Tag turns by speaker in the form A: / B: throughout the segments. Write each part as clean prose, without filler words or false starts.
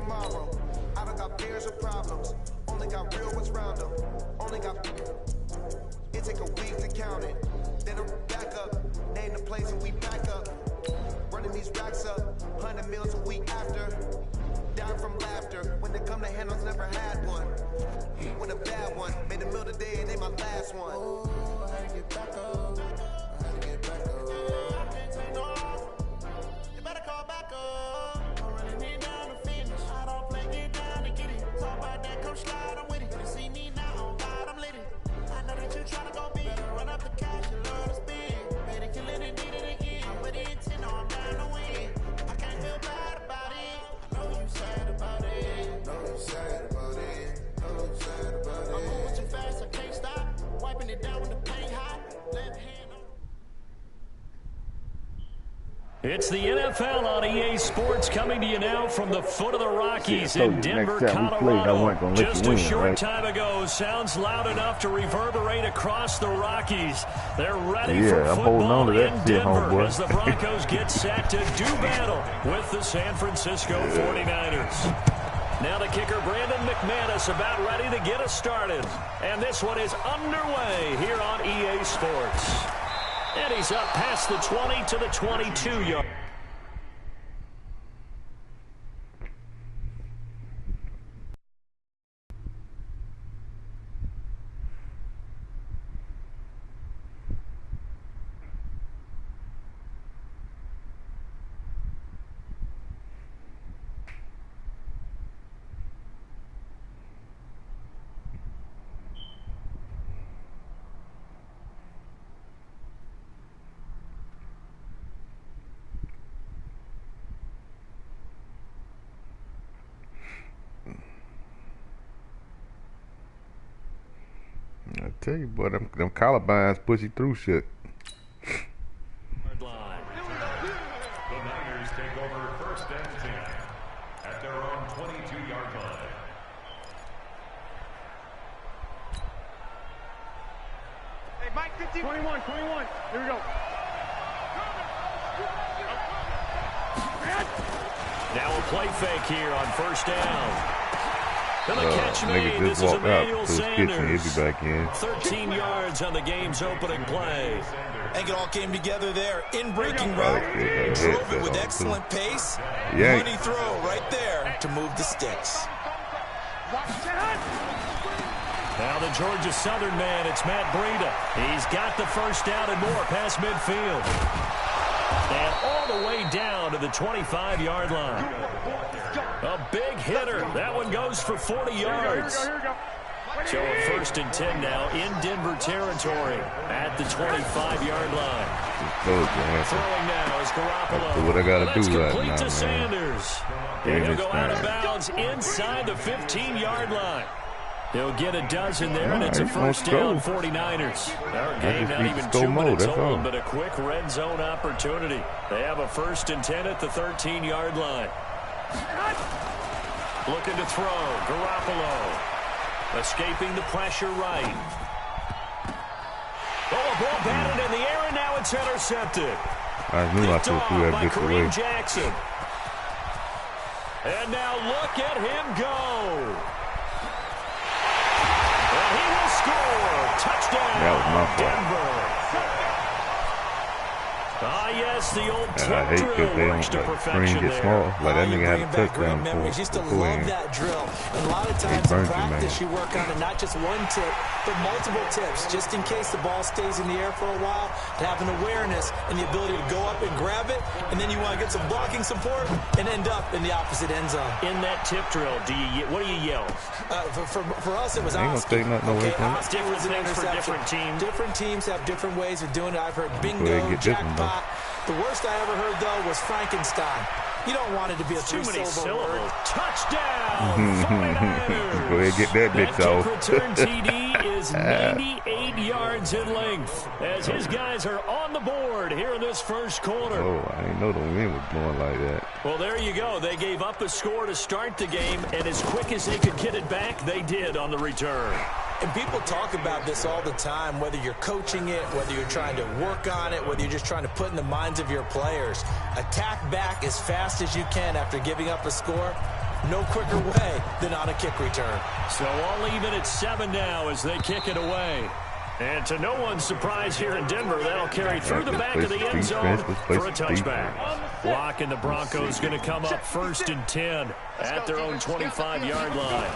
A: tomorrow. I don't got fears or problems. Only got real what's round them. Only got. It take a week to count it. Then I'm back up. Name the place and we back up. Running these racks up. 100 meals a week after. Dying from laughter. When they come to handles, never had one. With a bad one. Made a meal today and they my last one. Oh, I had to get back up. I had to get back up. You better call back up. I'm running me down to finish. I don't play, get down to get it. Talk about that, come slide, I'm with it. You see me now, on God, I'm lit it. I know that you're trying to go big. Better run up the cash, you love to spend. Better kill it and need it again. I'm with the intent, no, I'm down to win. I can't feel bad about it. I know you sad about it. Know you sad about it. Know you sad about it. I'm moving too fast, I can't stop. Wiping it down with the paint hot. Left hand on.
B: It's the NFL on EA Sports coming to you now from the foot of the Rockies in Denver, Colorado. Just a short time ago, sounds loud enough to reverberate across the Rockies. They're ready for football in Denver as the Broncos get set to do battle with the San Francisco 49ers. Now the kicker, Brandon McManus, about ready to get us started. And this one is underway here on EA Sports. And he's up past the 20 to the 22-yard.
C: I tell you, boy, them Columbines push you through shit.
D: The Niners take over 1st and 10 at their own 22-yard line.
E: Hey, Mike, 15. 21. Here we go.
B: Now a play fake here on 1st down. And the catch made.
C: Nigga
B: This
C: just
B: is
C: walked out to
B: Emmanuel
C: his kitchen. He'll be
B: Sanders.
C: back in.
B: 13 yards on the game's opening play.
A: I think it all came together there in breaking route. Drove it with excellent pace. Money throw right there to move the sticks.
B: Now the Georgia Southern man, it's Matt Breida. He's got the first down and more past midfield. And all the way down to the 25-yard line. A big hitter. That one goes for 40 yards. So a 1st and 10 now in Denver territory at the 25-yard line. Throwing now is Garoppolo.
C: That's what I got to do right now,
B: to
C: man.
B: Sanders. And he'll go out of bounds inside the 15-yard line. He'll get a dozen there, and it's a first down 49ers. Our game not even 2 minutes old, but a quick red zone opportunity. They have a 1st and 10 at the 13-yard line. Looking to throw, Garoppolo. Escaping the pressure right. Oh, a ball batted in the air, and now it's intercepted.
C: I knew I should threw that bitch away.
B: Jackson. And now look at him go. And he will score. Touchdown,
C: that was my fault.
B: Denver. Ah, yes, the old
C: And I hate because they don't screen get small. Like that nigga had a touchdown before.
A: Used to love that drill. And a lot of times in practice you work on it, not just one tip, but multiple tips, just in case the ball stays in the air for a while, to have an awareness and the ability to go up and grab it, and then you want to get some blocking support and end up in the opposite end zone.
B: In that tip drill, what do you yell?
A: For us, it was
C: ain't gonna take nothing away from it.
B: Different things for different teams.
A: Different teams have different ways of doing it. I've heard bingo, jackpot. The worst I ever heard, though, was Frankenstein. You don't want it to be a three-syllable word.
B: Touchdown!
C: Go ahead and get that bitch off.
B: Return TD is 98 yards in length as his guys are on the board here in this first quarter.
C: Oh, I didn't know the wind was blowing like that.
B: Well, there you go. They gave up a score to start the game, and as quick as they could get it back, they did on the return.
A: And people talk about this all the time, whether you're coaching it, whether you're trying to work on it, whether you're just trying to put in the minds of your players. Attack back as fast as you can after giving up a score.
F: No quicker way than on a kick return.
B: So all even at 7 now as they kick it away. And to no one's surprise here in Denver, that'll carry through the back of the end zone for a touchback. Block, and the Broncos going to come up 1st and 10 at their own 25-yard line.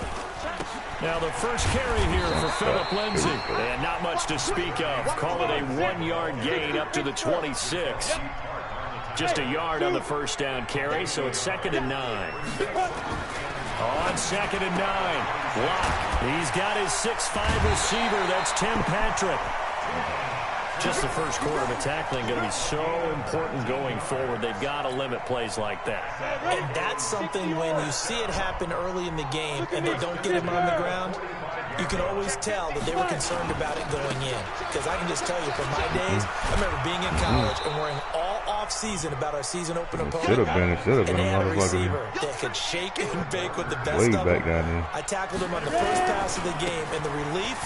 B: Now the first carry here for Phillip Lindsay. And not much to speak of. Call it a 1-yard gain up to the 26. Just a yard on the first down carry, so it's 2nd and 9. On 2nd and 9, Block. He's got his 6'5" receiver. That's Tim Patrick. Just the first quarter of the tackling going to be so important going forward. They've got to limit plays like that.
F: And that's something when you see it happen early in the game and they don't get him on the ground, you can always tell that they were concerned about it going in. Because I can just tell you from my days, I remember being in college and worrying all off-season about our season open opponent.
C: Should have been
F: And they had a
C: a
F: receiver that could shake and bake with the best
C: way
F: of
C: back
F: them.
C: down there.
F: I tackled him on the first pass of the game, and the relief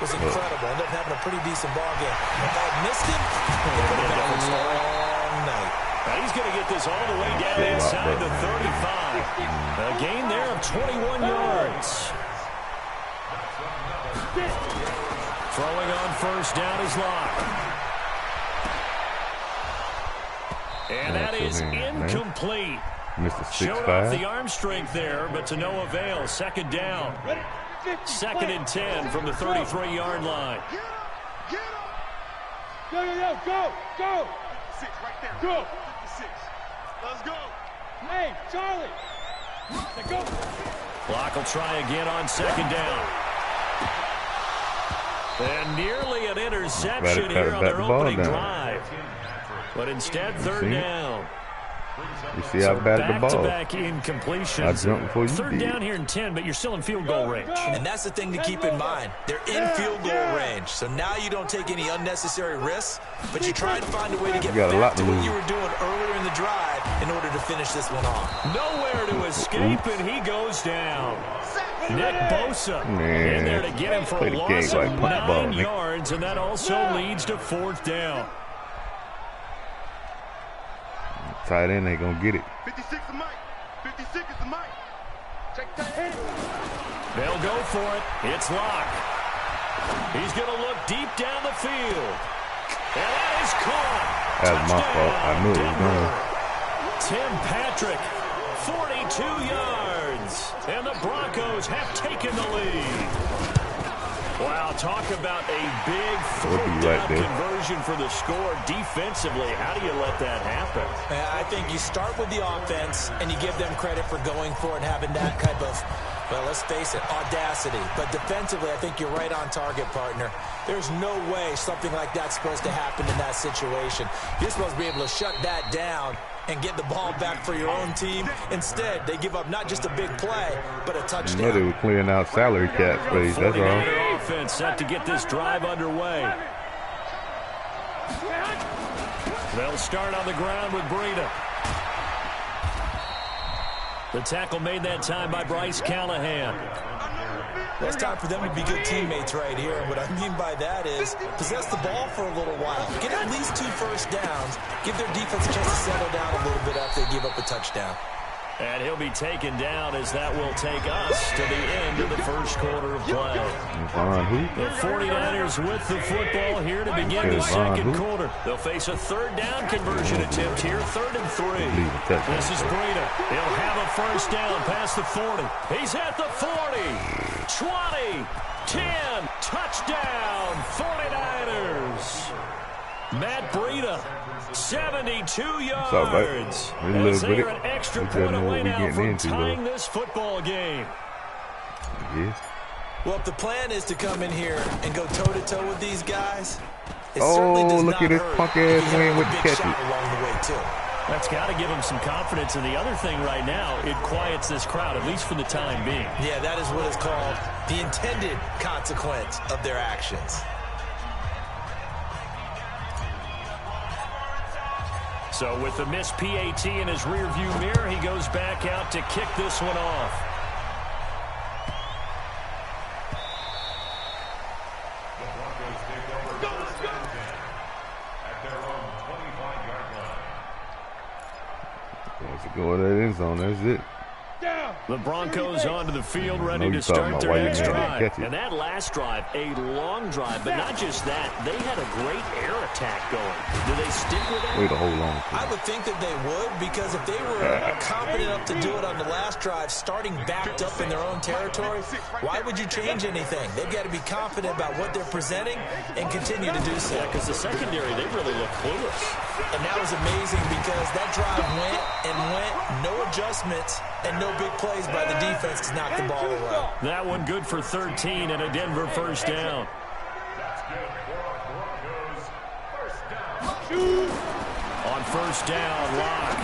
F: was incredible. Ended up having a pretty decent ball game. If I had missed him, it would have been a long night.
B: Now he's going to get this all the way down inside the 35. A gain there of 21 yards. Throwing on first down is Locke. And that is incomplete. Showed off the arm strength there, but to no avail. 2nd down. 2nd and 10 from the 33-yard line.
E: Go. 6 right there. Go. 56. Let's go. Hey, Charlie. Go.
B: Block will try again on 2nd down. And nearly an interception here on their opening drive. But instead, 3rd down.
C: You see how bad the ball.
B: Back-to-back incompletions.
C: I jumped before you
B: 3rd
C: did.
B: down here in 10, but you're still in field goal range.
F: And that's the thing to keep in mind. They're in field goal range. So now you don't take any unnecessary risks, but you try and find a way to get back to what you were doing earlier in the drive in order to finish this one off.
B: Nowhere to escape, and he goes down. Nick Bosa in there to get him for a loss of 9 yards, and that also leads to 4th down.
C: Tight end ain't gonna get it.
E: 56 is Mike. 56 is the Mike. Check that.
B: They'll go for it. It's Locke. He's going to look deep down the field. And that is caught.
C: That's my fault. I knew it was going.
B: Tim Patrick, 42 yards. And the Broncos have taken the lead. Wow, talk about a big fourth down conversion for the score defensively. How do you let that happen?
F: I think you start with the offense, and you give them credit for going for it and having that type of, well, let's face it, audacity. But defensively, I think you're right on target, partner. There's no way something like that's supposed to happen in that situation. You're supposed to be able to shut that down and get the ball back for your own team. Instead, they give up not just a big play, but a touchdown.
C: You know they were clearing out salary cap space, that's all.
B: Offense set to get this drive underway. They'll start on the ground with Breida. The tackle made that time by Bryce Callahan.
F: Well, it's time for them to be good teammates right here. And what I mean by that is possess the ball for a little while. Get at least 2 first downs. Give their defense a chance to settle down a little bit after they give up a touchdown.
B: And he'll be taken down as that will take us to the end of the first quarter of play. The 49ers with the football here to begin the second quarter. They'll face a 3rd down conversion attempt here, 3rd and 3. This is Breida. He'll have a first down past the 40. He's at the 40, 20, 10, touchdown, 49ers. Matt Breida, 72 yards. As they are an extra point away now from tying this football game.
F: Well, if the plan is to come in here and go toe-to-toe with these guys, it certainly does
C: look at this punk-ass wing with the catches.
F: Along the way, too.
B: That's got to give them some confidence. And the other thing right now, it quiets this crowd, at least for the time being.
F: Yeah, that is what is called the intended consequence of their actions.
B: So with the missed PAT in his rearview mirror, he goes back out to kick this one off.
D: The Broncos take over at their own 25-yard line.
C: Once you go in that end zone, that's it.
B: The Broncos onto the field, ready to start their next drive. And that last drive, a long drive, but not just that. They had a great air attack going. Do they stick with that?
C: Wait a whole long time.
F: I would think that they would, because if they were confident enough to do it on the last drive, starting backed up in their own territory, why would you change anything? They've got to be confident about what they're presenting and continue to do so.
B: Yeah, because the secondary, they really look clueless.
F: And that was amazing, because that drive went and went, no adjustments, and no big plays by the defense to knock the ball away.
B: That one good for 13 and a Denver first down.
D: That's good for Broncos. First down.
B: On first down, Lock.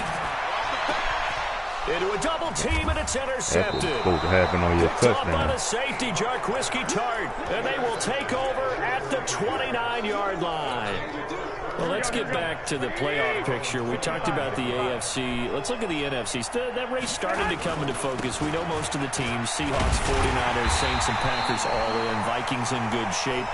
B: Into a double team, and it's intercepted.
C: That's what's supposed to happen on your
B: touchdown. Up by
C: touchdown.
B: the safety, Jarquiski-Tart, and they will take over at the 29-yard line. Well, let's get back to the playoff picture. We talked about the AFC. Let's look at the NFC. That race started to come into focus. We know most of the teams, Seahawks, 49ers, Saints, and Packers all in. Vikings in good shape.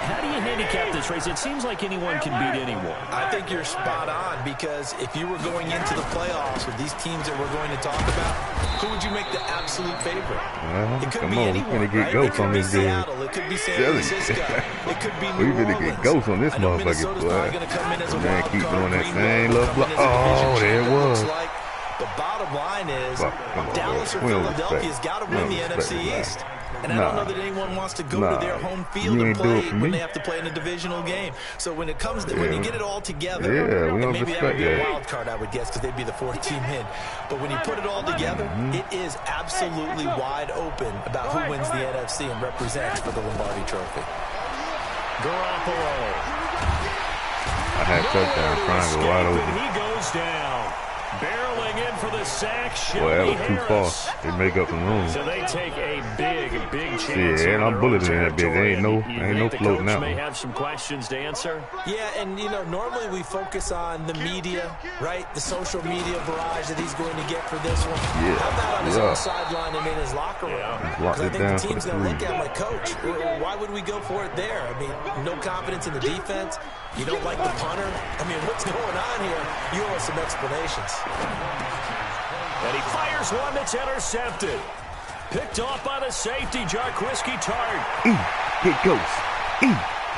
B: How do you handicap this race? It seems like anyone can beat anyone.
F: I think you're spot on, because if you were going into the playoffs with these teams that we're going to talk about, who would you make the absolute favorite? It could be anyone, right? It could be Seattle. It could be San Francisco. It could be New Orleans.
C: We really get ghosts on this motherfucker, boy.
F: Going to come in as a
C: man, keep
F: wild
C: doing
F: card.
C: that same little block. Oh, there it was.
F: Like the bottom line is Dallas or Philadelphia's got to win the NFC East. And I don't know that anyone wants to go to their home field and play when they have to play in a divisional game. So when it comes to, when you get it all together, and maybe that would be a wild card, I would guess, because they'd be the fourth team in. But when you put it all together, it is absolutely wide open about who wins the NFC and represents for the Lombardi Trophy.
B: Garoppolo.
C: I had touchdown triangle wide open.
B: He goes down. Barreling in for the sack.
C: Boy, that was too far. They make up some room.
B: So they take a big chance.
C: Yeah, and I'm bulleting that bitch. There ain't no floating out.
B: May have some questions to answer.
F: Yeah, and you know, normally we focus on the media, right? The social media barrage that he's going to get for this one.
C: Yeah.
F: How about on his own sideline and in his locker room?
C: Locked
F: I
C: it
F: think
C: down
F: the team's
C: for
F: going
C: the
F: to look at him like, coach, why would we go for it there? I mean, no confidence in the defense. You don't like the punter? I mean, what's going on here? You owe us some explanations.
B: And he fires one that's intercepted. Picked off by the safety, Jarquiski-Tart.
C: It goes.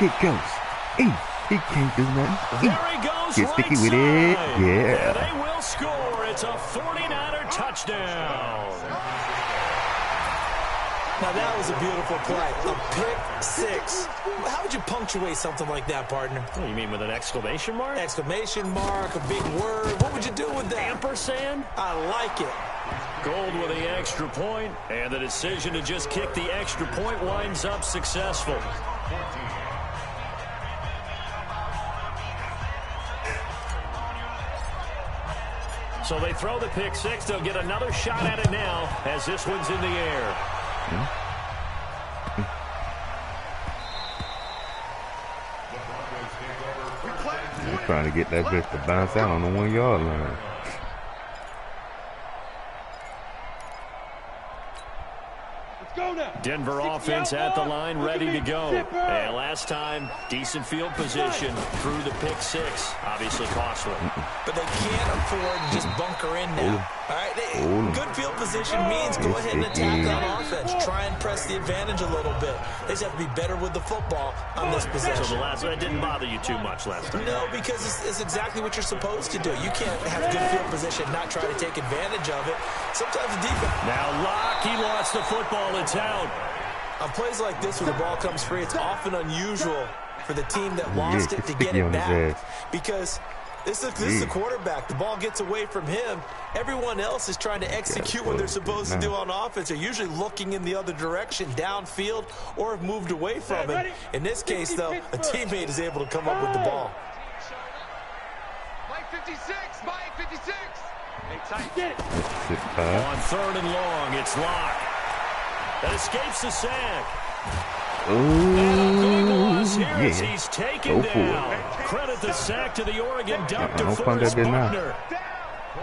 C: It goes. He can't do nothing.
B: There he goes.
C: Get sticky with it. Yeah.
B: And they will score. It's a 49er touchdown.
F: Now, that was a beautiful play. A pick six. How would you punctuate something like that, partner?
B: What do you mean, with an exclamation mark?
F: Exclamation mark, a big word. What would you do with that?
B: Ampersand?
F: I like it.
B: Gold with the extra point, and the decision to just kick the extra point winds up successful. So they throw the pick six. They'll get another shot at it now as this one's in the air.
C: I'm trying to get that bitch to bounce out on the 1 yard line.
B: Denver offense at the line, ready to go. And last time, decent field position through the pick six. Obviously costly.
F: But they can't afford to just bunker in now. All right, good field position means go ahead and attack on offense. Try and press the advantage a little bit. They just have to be better with the football on this possession.
B: So that didn't bother you too much last time?
F: No, because it's exactly what you're supposed to do. You can't have good field position, not try to take advantage of it. Sometimes the defense.
B: Now Locke, he lost the football. It's out.
F: On plays like this where the ball comes free, it's often unusual for the team that lost it to get it back. Because this is the quarterback. The ball gets away from him. Everyone else is trying to execute what they're supposed to do on offense. They're usually looking in the other direction, downfield, or have moved away from it. In this case, though, a teammate is able to come up with the ball.
E: Mike 56, Mike 56. Hey, tight.
C: Get it.
B: On third and long, it's Locke. That escapes the sack.
C: Ooh,
B: He's taken down. Credit the sack to the Oregon duck to first Buckner.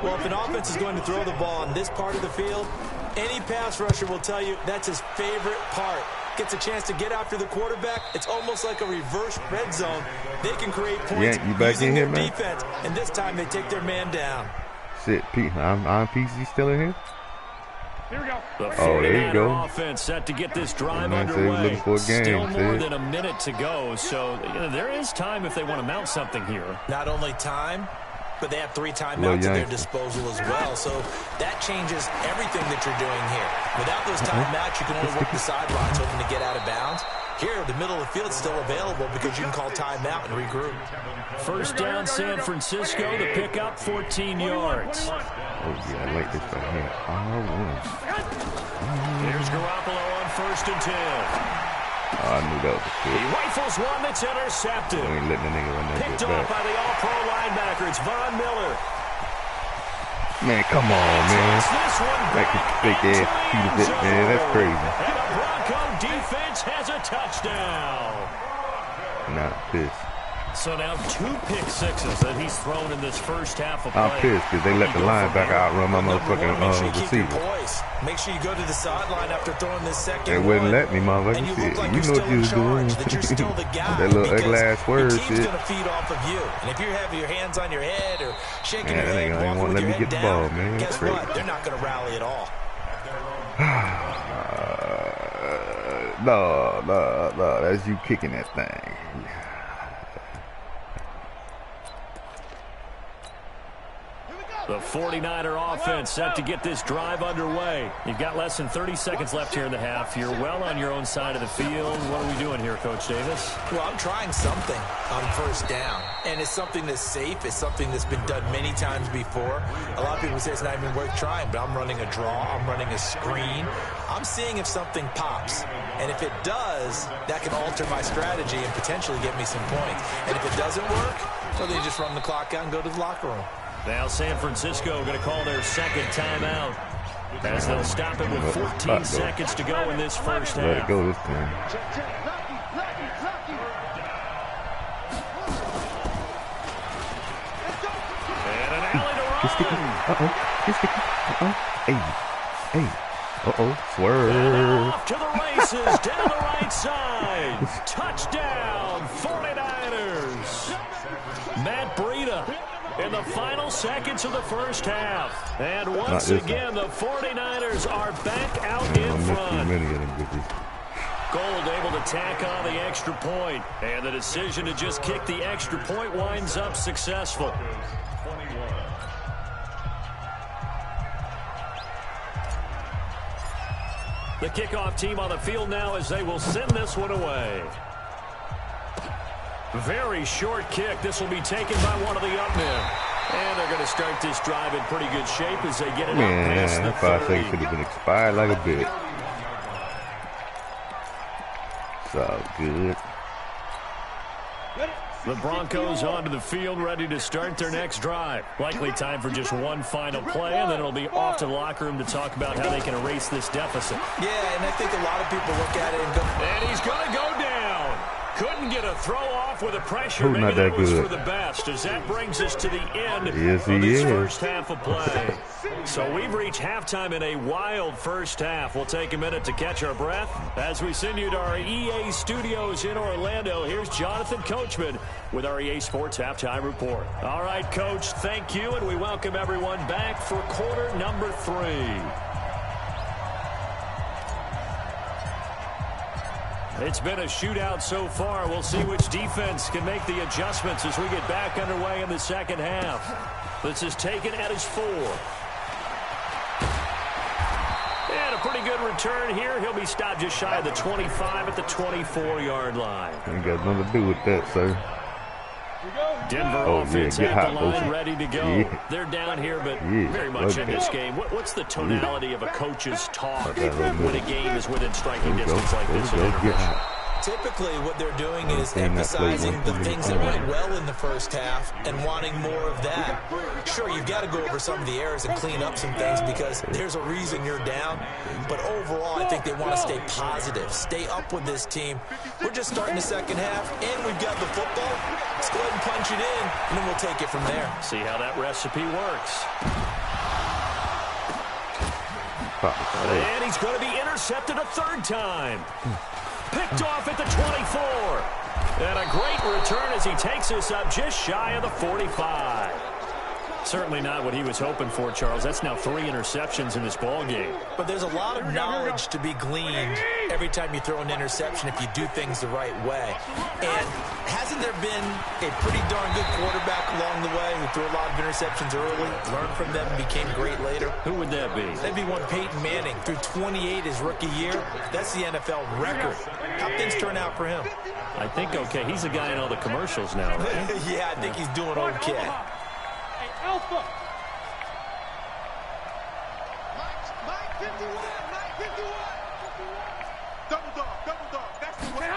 F: Well, if an offense is going to throw the ball on this part of the field, any pass rusher will tell you that's his favorite part. Gets a chance to get after the quarterback. It's almost like a reverse red zone. They can create points using their defense, and this time they take their man down.
C: Shit, I'm PC still in here?
E: Here we go.
B: The
C: there you go.
B: Offense set to get this drive underway. Still more than a minute to go, so there is time if they want to mount something here.
F: Not only time, but they have 3 timeouts at their disposal as well. So that changes everything that you're doing here. Without those timeouts, you can only work the sidelines hoping to get out of bounds. Here, the middle of the field's still available because you can call timeout and regroup.
B: First down, San Francisco. The pickup, 14 yards.
C: Oh, yeah, I like this right here.
B: Here's Garoppolo on 1st and 10.
C: Oh, I knew that was a
B: He
C: pick.
B: rifles one that's intercepted.
C: I ain't letting the nigga run that
B: Picked
C: bit
B: off
C: back.
B: by the all-pro linebacker. It's Von Miller.
C: Man, come on, man.
B: This one
C: That fake ass piece of it, man. That's crazy.
B: And the Bronco defense has a touchdown.
C: Not pissed.
B: So now 2 pick sixes that he's thrown in this first half of play.
C: I'm pissed because they let the linebacker outrun my motherfucking
F: Make sure you keep your
C: receiver.
F: poise. Make sure you go to the sideline after throwing this second
C: They wouldn't
F: one.
C: let me, motherfucker.
F: And you
C: Shit.
F: look like
C: You
F: you're
C: know
F: still
C: what you
F: in
C: was doing.
F: charge, that you're still the guy.
C: That little
F: because
C: ugly ass word
F: your team's
C: shit.
F: going to feed off of you. And if you have your hands on your head or shaking
C: Man,
F: your
C: that
F: head,
C: nigga ain't
F: walking
C: wanna
F: with
C: let
F: your
C: me
F: head
C: get the
F: down,
C: ball, man.
F: guess
C: Crazy.
F: what? They're not going to rally at all.
C: No. That's you kicking that thing.
B: The 49er offense set to get this drive underway. You've got less than 30 seconds left here in the half. You're well on your own side of the field. What are we doing here, Coach Davis?
F: Well, I'm trying something on first down, and it's something that's safe. It's something that's been done many times before. A lot of people say it's not even worth trying, but I'm running a draw. I'm running a screen. I'm seeing if something pops, and if it does, that can alter my strategy and potentially get me some points. And if it doesn't work, well, then you just run the clock out and go to the locker room.
B: Now San Francisco going to call their second timeout as they'll stop it with 14 seconds to go in this first half.
C: Let it go this time.
B: And an alley to
C: He's sticky.
B: run.
C: He's sticky. Hey. Swerve.
B: And off to the races down the right side. Touchdown, 49ers. Matt Breida in the final seconds of the first half. And once again, the 49ers are back out in front. Gold able to tack on the extra point. And the decision to just kick the extra point winds up successful. The kickoff team on the field now as they will send this one away. Very short kick. This will be taken by one of the up men. And they're going to start this drive in pretty good shape as they get it up past the 30.
C: 5 seconds could have been expired like a bit. So good.
B: The Broncos onto the field, ready to start their next drive. Likely time for just one final play, and then it'll be off to the locker room to talk about how they can erase this deficit.
F: Yeah, and I think a lot of people look at it and go...
B: And he's going to go down. Couldn't get a throw off with the pressure.
C: Maybe
B: that was for the best, as that brings us to the end of this first half of play. So we've reached halftime in a wild first half. We'll take a minute to catch our breath as we send you to our EA studios in Orlando. Here's Jonathan Coachman with our EA Sports Halftime Report. All right, Coach, thank you, and we welcome everyone back for quarter number 3. It's been a shootout so far. We'll see which defense can make the adjustments as we get back underway in the second half. This is taken at his 4. And a pretty good return here. He'll be stopped just shy of the 25 at the 24-yard line.
C: Ain't got nothing to do with that, sir.
B: Denver offense at the line, ready to go.
C: Yeah.
B: They're down here, but very much in this game. What's the tonality of a coach's talk when a game is within striking distance like this in intermission?
F: Typically, what they're doing is emphasizing the things that went well in the first half and wanting more of that. Sure, you've got to go over some of the errors and clean up some things because there's a reason you're down. But overall, I think they want to stay positive, stay up with this team. We're just starting the second half, and we've got the football. Let's go ahead and punch it in, and then we'll take it from there.
B: See how that recipe works. And he's going to be intercepted a third time. Picked off at the 24. And a great return as he takes us up just shy of the 45. Certainly not what he was hoping for, Charles. That's now 3 interceptions in this ball game.
F: But there's a lot of knowledge to be gleaned every time you throw an interception if you do things the right way. And hasn't there been a pretty darn good quarterback along the way who threw a lot of interceptions early, learned from them, and became great later?
B: Who would that be?
F: That'd be one Peyton Manning. Threw 28 his rookie year. That's the NFL record. How things turn out for him?
B: I think okay. He's a guy in all the commercials now, right?
F: Yeah, I think he's doing okay.
E: Alpha. Mike 51. Double dog. That's the way.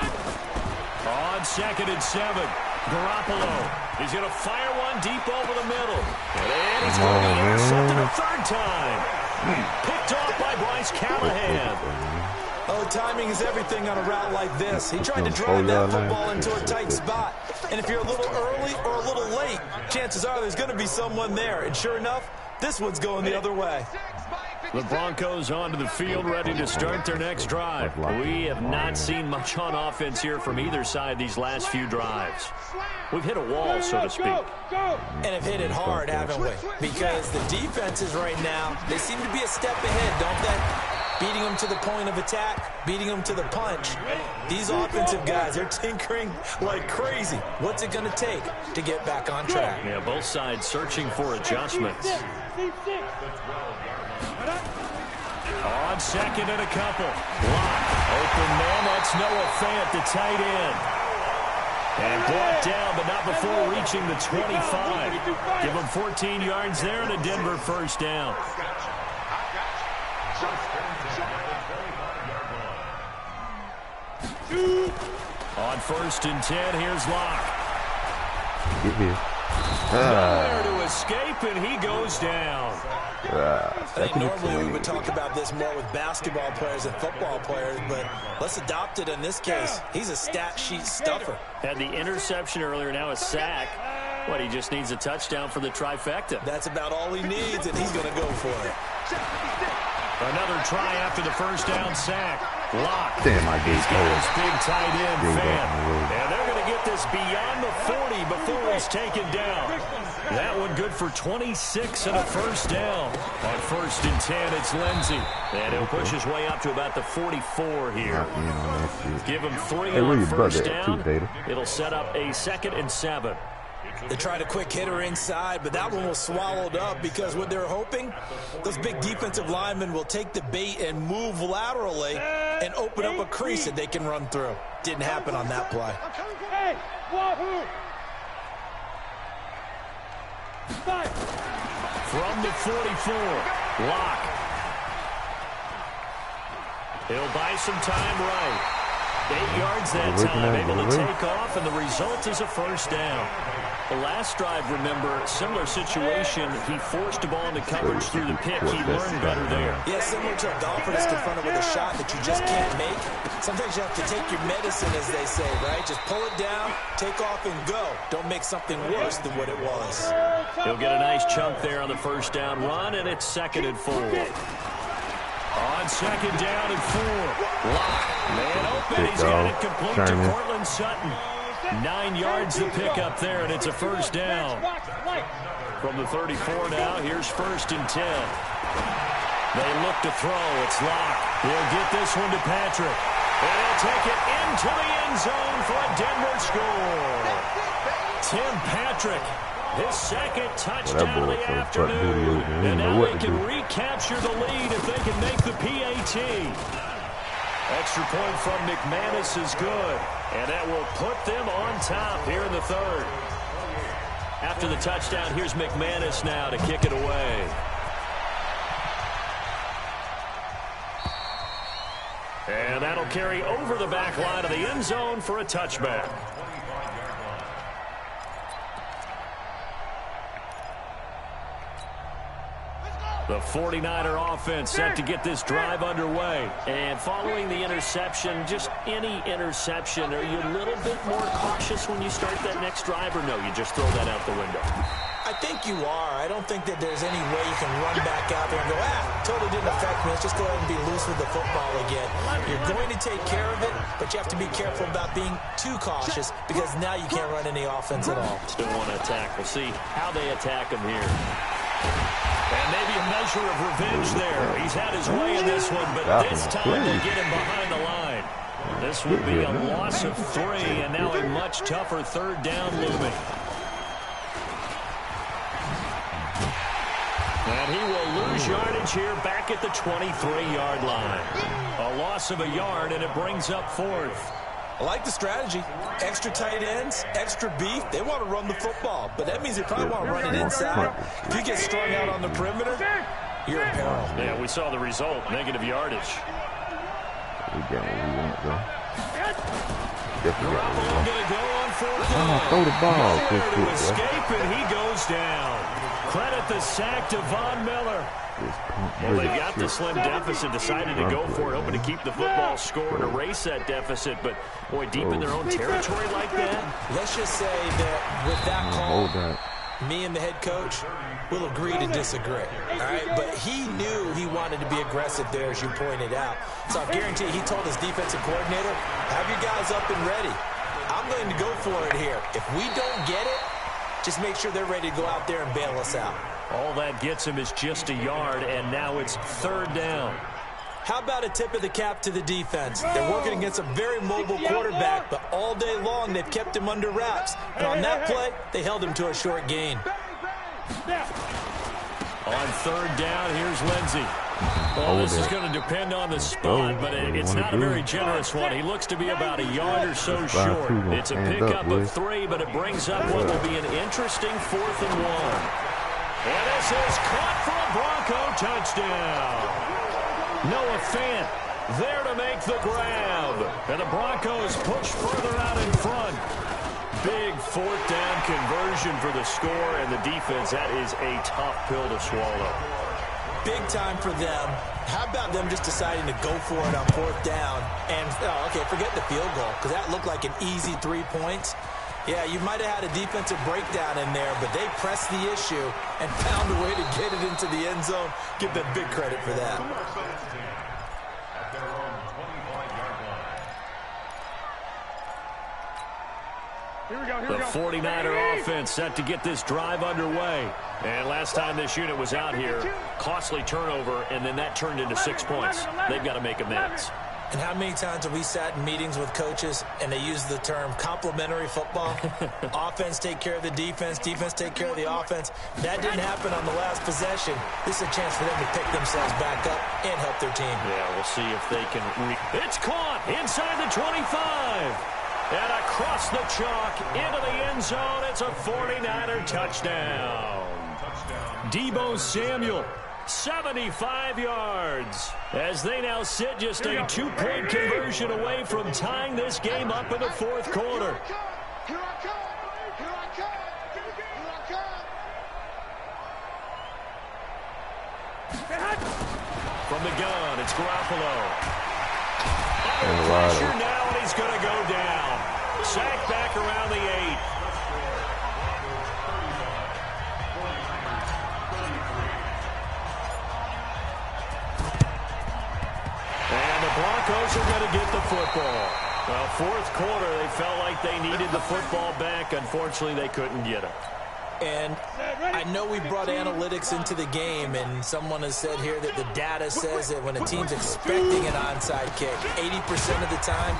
B: On 2nd and 7. Garoppolo. He's going to fire one deep over the middle. And he's going to be intercepted a 3rd time. Picked off by Bryce Callahan.
F: Oh, timing is everything on a route like this. He tried to drive that football into a tight spot. And if you're a little early or a little late, chances are there's going to be someone there. And sure enough, this one's going the other way.
B: The Broncos onto the field, ready to start their next drive. We have not seen much on offense here from either side these last few drives. We've hit a wall, so to speak.
F: And have hit it hard, haven't we? Because the defenses right now, they seem to be a step ahead, don't they? Beating them to the point of attack, beating them to the punch. These offensive guys, they're tinkering like crazy. What's it going to take to get back on track?
B: Yeah, both sides searching for adjustments. On 2nd and a couple. Lock. Open man, that's Noah Fant, the tight end. And brought down, but not before reaching the 25. Give him 14 yards there and a Denver 1st down. On 1st and 10, here's Lock.
C: Get here.
B: Nowhere to escape, and he goes down.
F: I think normally we would talk about this more with basketball players and football players, but let's adopt it in this case. He's a stat sheet stuffer.
B: Had the interception earlier, now a sack. What, he just needs a touchdown for the trifecta.
F: That's about all he needs, and he's going to go for it.
B: Another try after the 1st down sack. Lock.
C: Damn, I gave
B: his big tight end, Fan. And they're going to get this beyond the 40 before he's taken down. That one good for 26 and a 1st down. On 1st and 10, it's Lindsey. And he'll push his way up to about the 44 here. Give him 3 on 1st down. It'll set up a 2nd and 7.
F: They tried a quick hitter inside, but that one was swallowed up because what they're hoping, those big defensive linemen will take the bait and move laterally and open up a crease that they can run through. Didn't happen on that play.
B: From the 44, Lock. He'll buy some time right. 8 yards that time, able to take off, and the result is a 1st down. The last drive, remember, similar situation. He forced the ball into coverage through the pick. He learned better there.
F: Yeah, similar to a golfer that's confronted with a shot that you just can't make. Sometimes you have to take your medicine, as they say, right? Just pull it down, take off, and go. Don't make something worse than what it was.
B: He'll get a nice chunk there on the 1st down run, and it's 2nd and 4. On 2nd down and 4. Lock. Man open. He's got it complete to Cortland Sutton. 9 yards to pick up there, and it's a 1st down. From the 34 now, here's 1st and 10. They look to throw. It's Lock. He'll get this one to Patrick. And he'll take it into the end zone for a Denver score. Tim Patrick, his 2nd touchdown of the afternoon. And now they can recapture the lead if they can make the PAT. Extra point from McManus is good, and that will put them on top here in the 3rd. After the touchdown, here's McManus now to kick it away. And that'll carry over the back line of the end zone for a touchback. The 49er offense set to get this drive underway.
G: And following the interception, just any interception, are you a little bit more cautious when you start that next drive, or no, you just throw that out the window?
F: I think you are. I don't think that there's any way you can run back out there and go, totally didn't affect me. Let's just go ahead and be loose with the football again. You're going to take care of it, but you have to be careful about being too cautious because now you can't run any offense at all.
G: Still want to attack. We'll see how they attack him here.
B: And maybe a measure of revenge there. He's had his way in this one, but this time they get him behind the line. This would be a loss of 3, and now a much tougher third down looming. And he will lose yardage here back at the 23-yard line. A loss of a yard, and it brings up 4th.
F: I like the strategy. Extra tight ends, extra beef. They want to run the football, but that means they probably want to run it inside. If you get strung out on the perimeter, you're in peril.
B: Yeah, we saw the result, negative yardage.
C: We got what we want, though.
B: Garoppolo going to go on 4th down.
C: Throw the ball.
B: Nowhere to escape, and he goes down. Credit the sack to Von Miller. Well, they got the slim deficit, decided to go for it, hoping to keep the football score and erase that deficit. But, boy, deep in their own territory like that.
F: Let's just say that with that call, me and the head coach will agree to disagree. All right, but he knew he wanted to be aggressive there, as you pointed out. So I guarantee he told his defensive coordinator, have your guys up and ready. I'm going to go for it here. If we don't get it, just make sure they're ready to go out there and bail us out.
B: All that gets him is just a yard, and now it's 3rd down.
F: How about a tip of the cap to the defense? They're working against a very mobile quarterback, but all day long they've kept him under wraps. And on that play, they held him to a short gain.
B: On 3rd down, here's Lindsey. Well, this is going to depend on the spot, but it's not a very generous one. He looks to be about a yard or so short. It's a pickup of 3, but it brings up what will be an interesting 4th and 1. And this is caught for a Bronco touchdown. Noah Fant there to make the grab. And the Broncos push further out in front. Big 4th down conversion for the score, and the defense, that is a tough pill to swallow.
F: Big time for them. How about them just deciding to go for it on 4th down? And, okay, forget the field goal, because that looked like an easy 3 points. Yeah, you might have had a defensive breakdown in there, but they pressed the issue and found a way to get it into the end zone. Give them big credit for that.
B: The 49er offense set to get this drive underway. And last time this unit was out here, costly turnover, and then that turned into 6 points. They've got to make amends.
F: And how many times have we sat in meetings with coaches and they use the term complementary football? Offense take care of the defense, defense take care of the offense. That didn't happen on the last possession. This is a chance for them to pick themselves back up and help their team.
B: Yeah, we'll see if they can It's caught inside the 25. And across the chalk into the end zone. It's a 49er touchdown. Deebo Samuel, 75 yards, as they now sit just a 2-point conversion away from tying this game up in the 4th quarter. From the gun, it's Garoppolo. Under pressure now, and he's going to go down. Sacked back around the 8. And the Broncos are going to get the football. Well, 4th quarter, they felt like they needed the football back. Unfortunately, they couldn't get it.
F: And I know we brought analytics into the game, and someone has said here that the data says that when a team's expecting an onside kick, 80% of the time,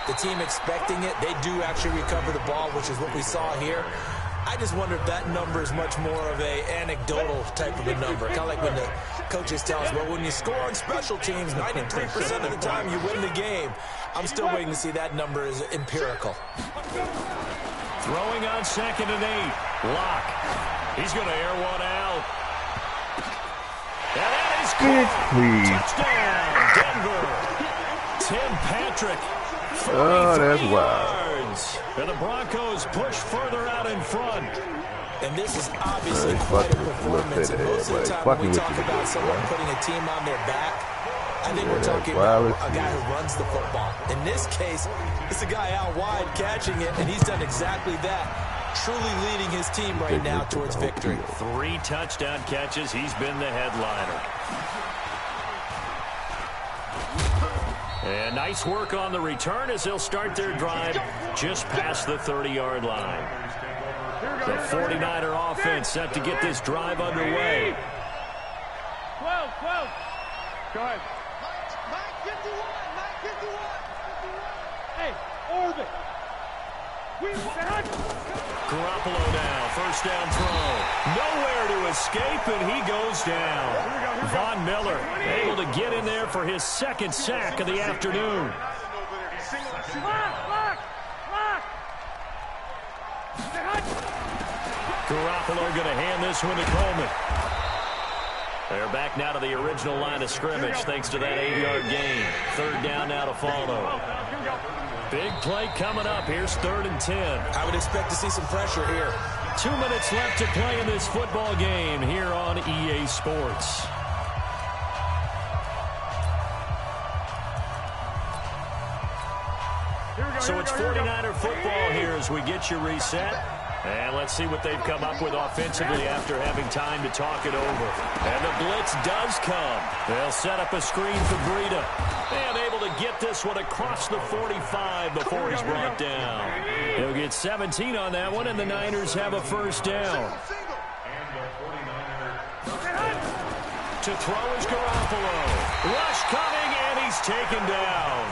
F: the team expecting it, they do actually recover the ball, which is what we saw here. I just wonder if that number is much more of a anecdotal type of a number. Kind of like when the coaches tell us, well, when you score on special teams, 93% of the time you win the game. I'm still waiting to see that number is empirical.
B: Throwing on 2nd and 8. Lock. He's going to air one out. And that is caught. Touchdown, Denver. Tim Patrick.
C: Oh, that's wild.
B: Yards. And the Broncos push further out in front.
F: And this is obviously quite a performance. And most of the time when we talk about someone putting a team on their back, I think we're talking about a guy who runs the football. In this case, it's a guy out wide catching it, and he's done exactly that. Truly leading his team right now towards victory.
B: 3 touchdown catches. He's been the headliner. And nice work on the return as they'll start their drive just past the 30-yard line. The 49er offense set to get this drive underway.
E: 12. Go ahead.
A: Mike 51.
E: Hey, orbit.
B: Garoppolo now, first down throw. Nowhere to escape, and he goes down. Von Miller able to get in there for his 2nd sack of the afternoon.
E: Lock.
B: Garoppolo going to hand this one to Coleman. They're back now to the original line of scrimmage thanks to that 8-yard gain. 3rd down now to follow. Big play coming up. Here's 3rd and 10.
F: I would expect to see some pressure here.
B: 2 minutes left to play in this football game here on EA Sports. So it's 49er football here as we get you reset. And let's see what they've come up with offensively after having time to talk it over. And the blitz does come. They'll set up a screen for Breida. And able to get this one across the 45 before he's brought down. He'll get 17 on that one, and the Niners have a first down. To throw is Garoppolo. Rush coming, and he's taken down.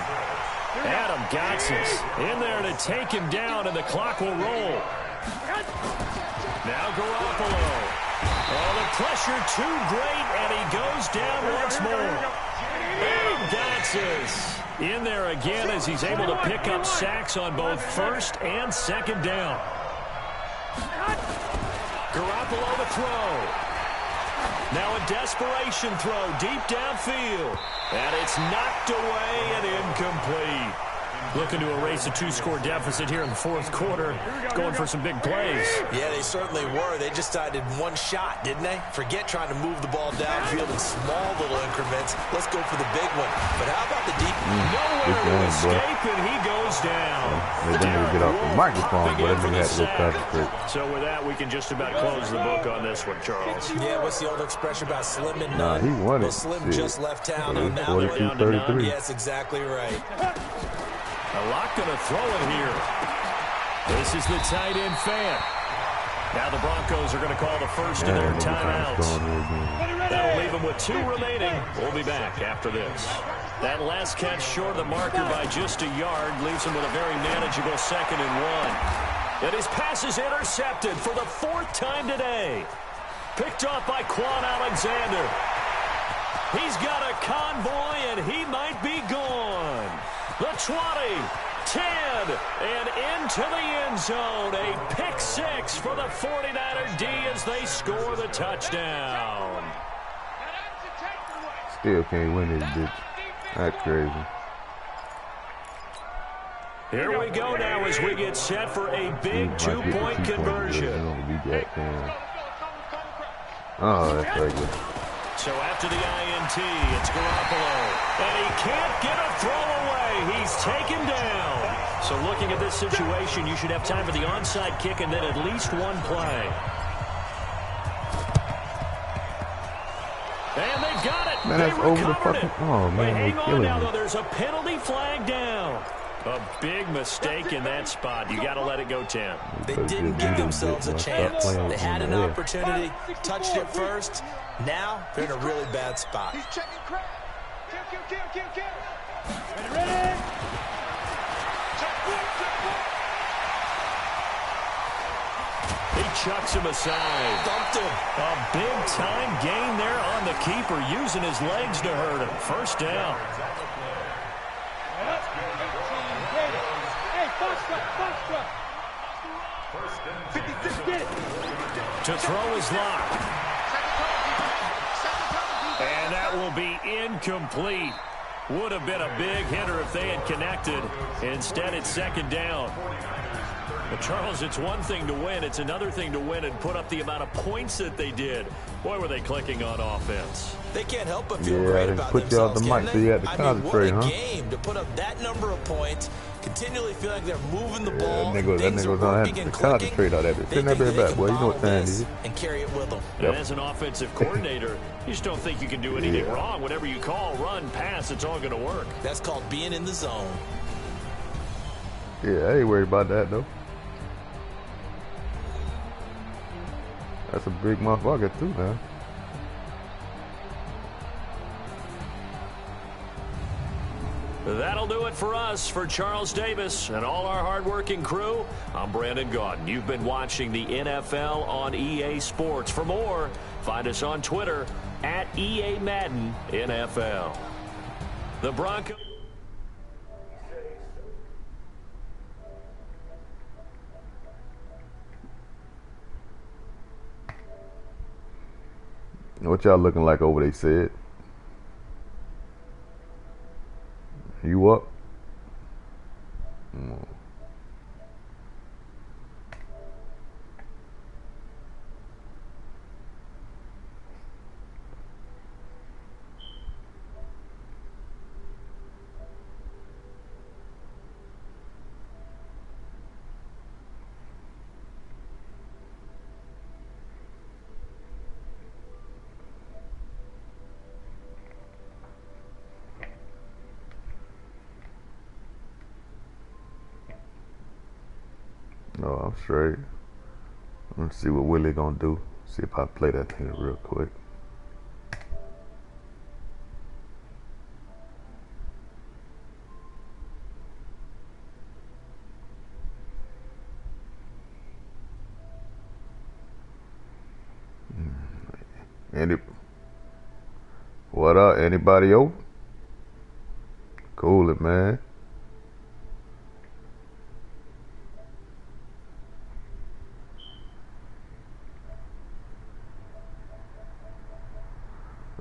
B: Adam Gotsis in there to take him down, and the clock will roll. Now Garoppolo. Oh, the pressure too great, and he goes down once more. Adam Gotsis in there again as he's able to pick up sacks on both 1st and 2nd down. Garoppolo to throw. Now a desperation throw deep downfield. And it's knocked away and incomplete. Looking to erase a 2-score deficit here in the 4th quarter. Going for some big plays.
F: Yeah, they certainly were. They just decided one shot, didn't they? Forget trying to move the ball downfield in small little increments. Let's go for the big one. But how about the deep?
B: Nowhere to escape, and he goes down.
C: They didn't get off the microphone, but they had to go concentrate.
B: So with that, we can just about close the book on this one, Charles.
F: Yeah, what's the old expression about Slim and
C: Nah,
F: none?
C: he won it.
F: Slim just left town.
C: Yeah,
F: Now they're down to
C: 42-33.
F: none. Yes, exactly right.
B: A lot going to throw it here. This is the tight end fan. Now the Broncos are going to call the first of their timeouts. That'll leave them with 2 remaining. We'll be back after this. That last catch short of the marker by just a yard leaves them with a very manageable 2nd and 1. And his pass is intercepted for the 4th time today. Picked off by Quan Alexander. He's got a convoy, and he might be gone. The 20, 10, and into the end zone. A pick 6 for the 49er D as they score the touchdown.
C: Still can't win this bitch. That's crazy.
B: Here we go now as we get set for a big 2-point conversion.
C: Oh, that's regular.
B: So after the INT, it's Garoppolo. And he can't get a throw away. He's taken down. So looking at this situation, you should have time for the onside kick and then at least 1 play. And they've got it.
C: Man, that's over the fucking... Oh, man,
B: hang
C: they're
B: on
C: killing
B: now,
C: me.
B: though. There's a penalty flag down. A big mistake in that spot. You got to let it go 10.
F: They didn't give themselves a chance. They had an opportunity, touched it first. Now they're in a really bad spot.
E: He's checking crap. Kill. Ready.
B: He chucks him aside.
F: Dumped him.
B: A big-time gain there on the keeper, using his legs to hurt him. First down.
E: Hey, box truck. 56, get it.
B: To throw his lock. And that will be incomplete. Would have been a big hitter if they had connected. Instead, it's 2nd down. But Charles, it's one thing to win. It's another thing to win and put up the amount of points that they did. Boy, were they clicking on offense.
F: They can't help but feel great about
C: put you off
F: themselves,
C: the
F: can
C: mic,
F: they?
C: so you had to
F: I mean,
C: concentrate,
F: what a
C: huh?
F: game to put up that number of points, continually feeling like they're moving the ball.
C: That nigga was on that to concentrate on that. Send that bit back, boy. You know what time it is.
F: And carry it with them.
B: And as an offensive coordinator, you just don't think you can do anything wrong. Whatever you call, run, pass, it's all going to work.
F: That's called being in the zone.
C: Yeah, I ain't worried about that, though. That's a big motherfucker, too, man.
B: That'll do it for us. For Charles Davis and all our hardworking crew, I'm Brandon Gaudin. You've been watching the NFL on EA Sports. For more, find us on Twitter at EA Madden NFL. The Broncos.
C: What y'all looking like over there, said? You up? No, I'm straight. Let's see what Willie gonna do. See if I play that thing real quick. What up? Anybody open? Cool it, man.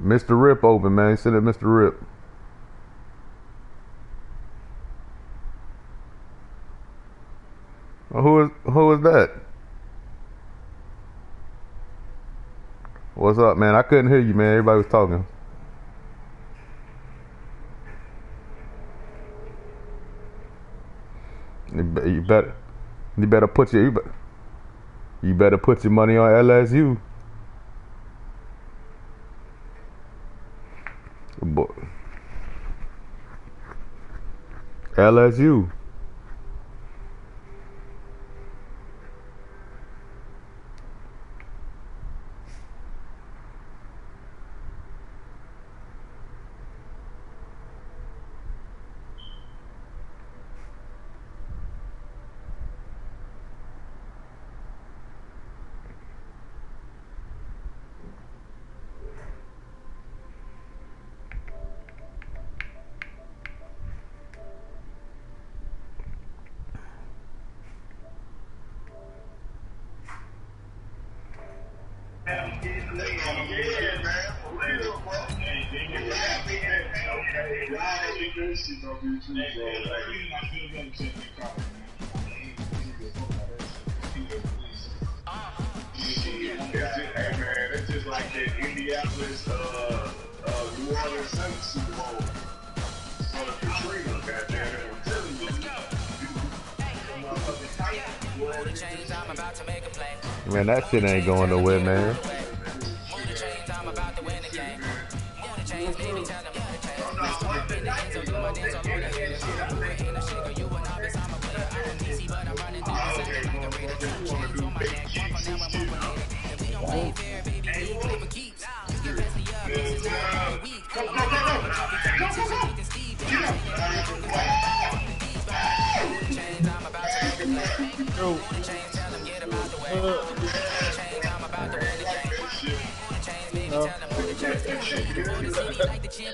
C: Mr. Rip open, man. Send it, Mr. Rip. Who is that? What's up, man? I couldn't hear you, man. Everybody was talking. You better put your money on LSU. LSU.
H: It's just like that Indianapolis, New Orleans Saints Super Bowl. Son of Katrina, goddamn, I'm telling you.
C: Man, that shit ain't going nowhere, man.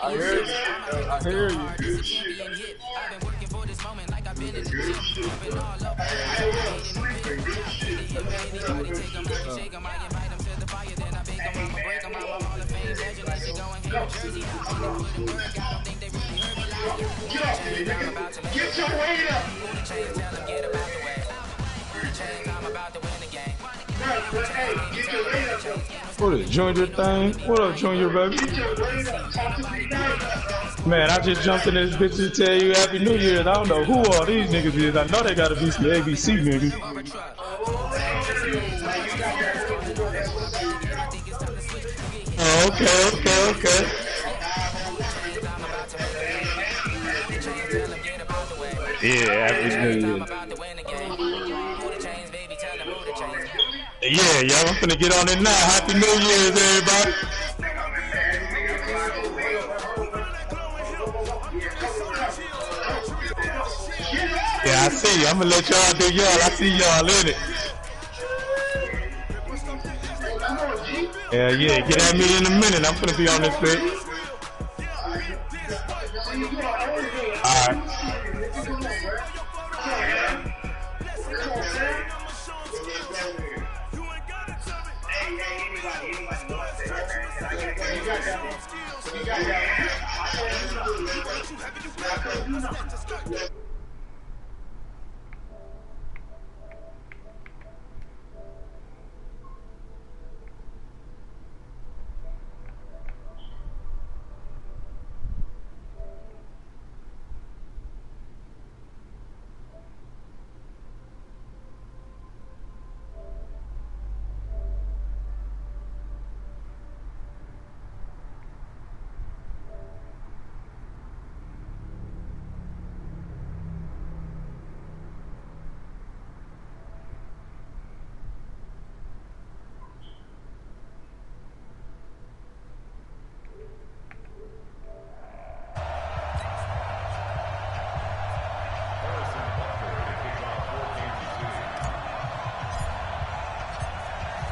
H: I hear you. Get your weight up.
I: What is Junior thing? What up, Junior, baby? Man, I just jumped in this bitch to tell you Happy New Year's. I don't know who all these niggas is. I know they gotta be some ABC niggas. Oh, okay. Yeah, Happy New Year. Yeah, y'all, I'm finna get on it now. Happy New Year's, everybody. Yeah, I see you. I'm gonna let y'all do y'all. I see y'all in it. Yeah, get at me in a minute. I'm finna be on this bitch. Alright.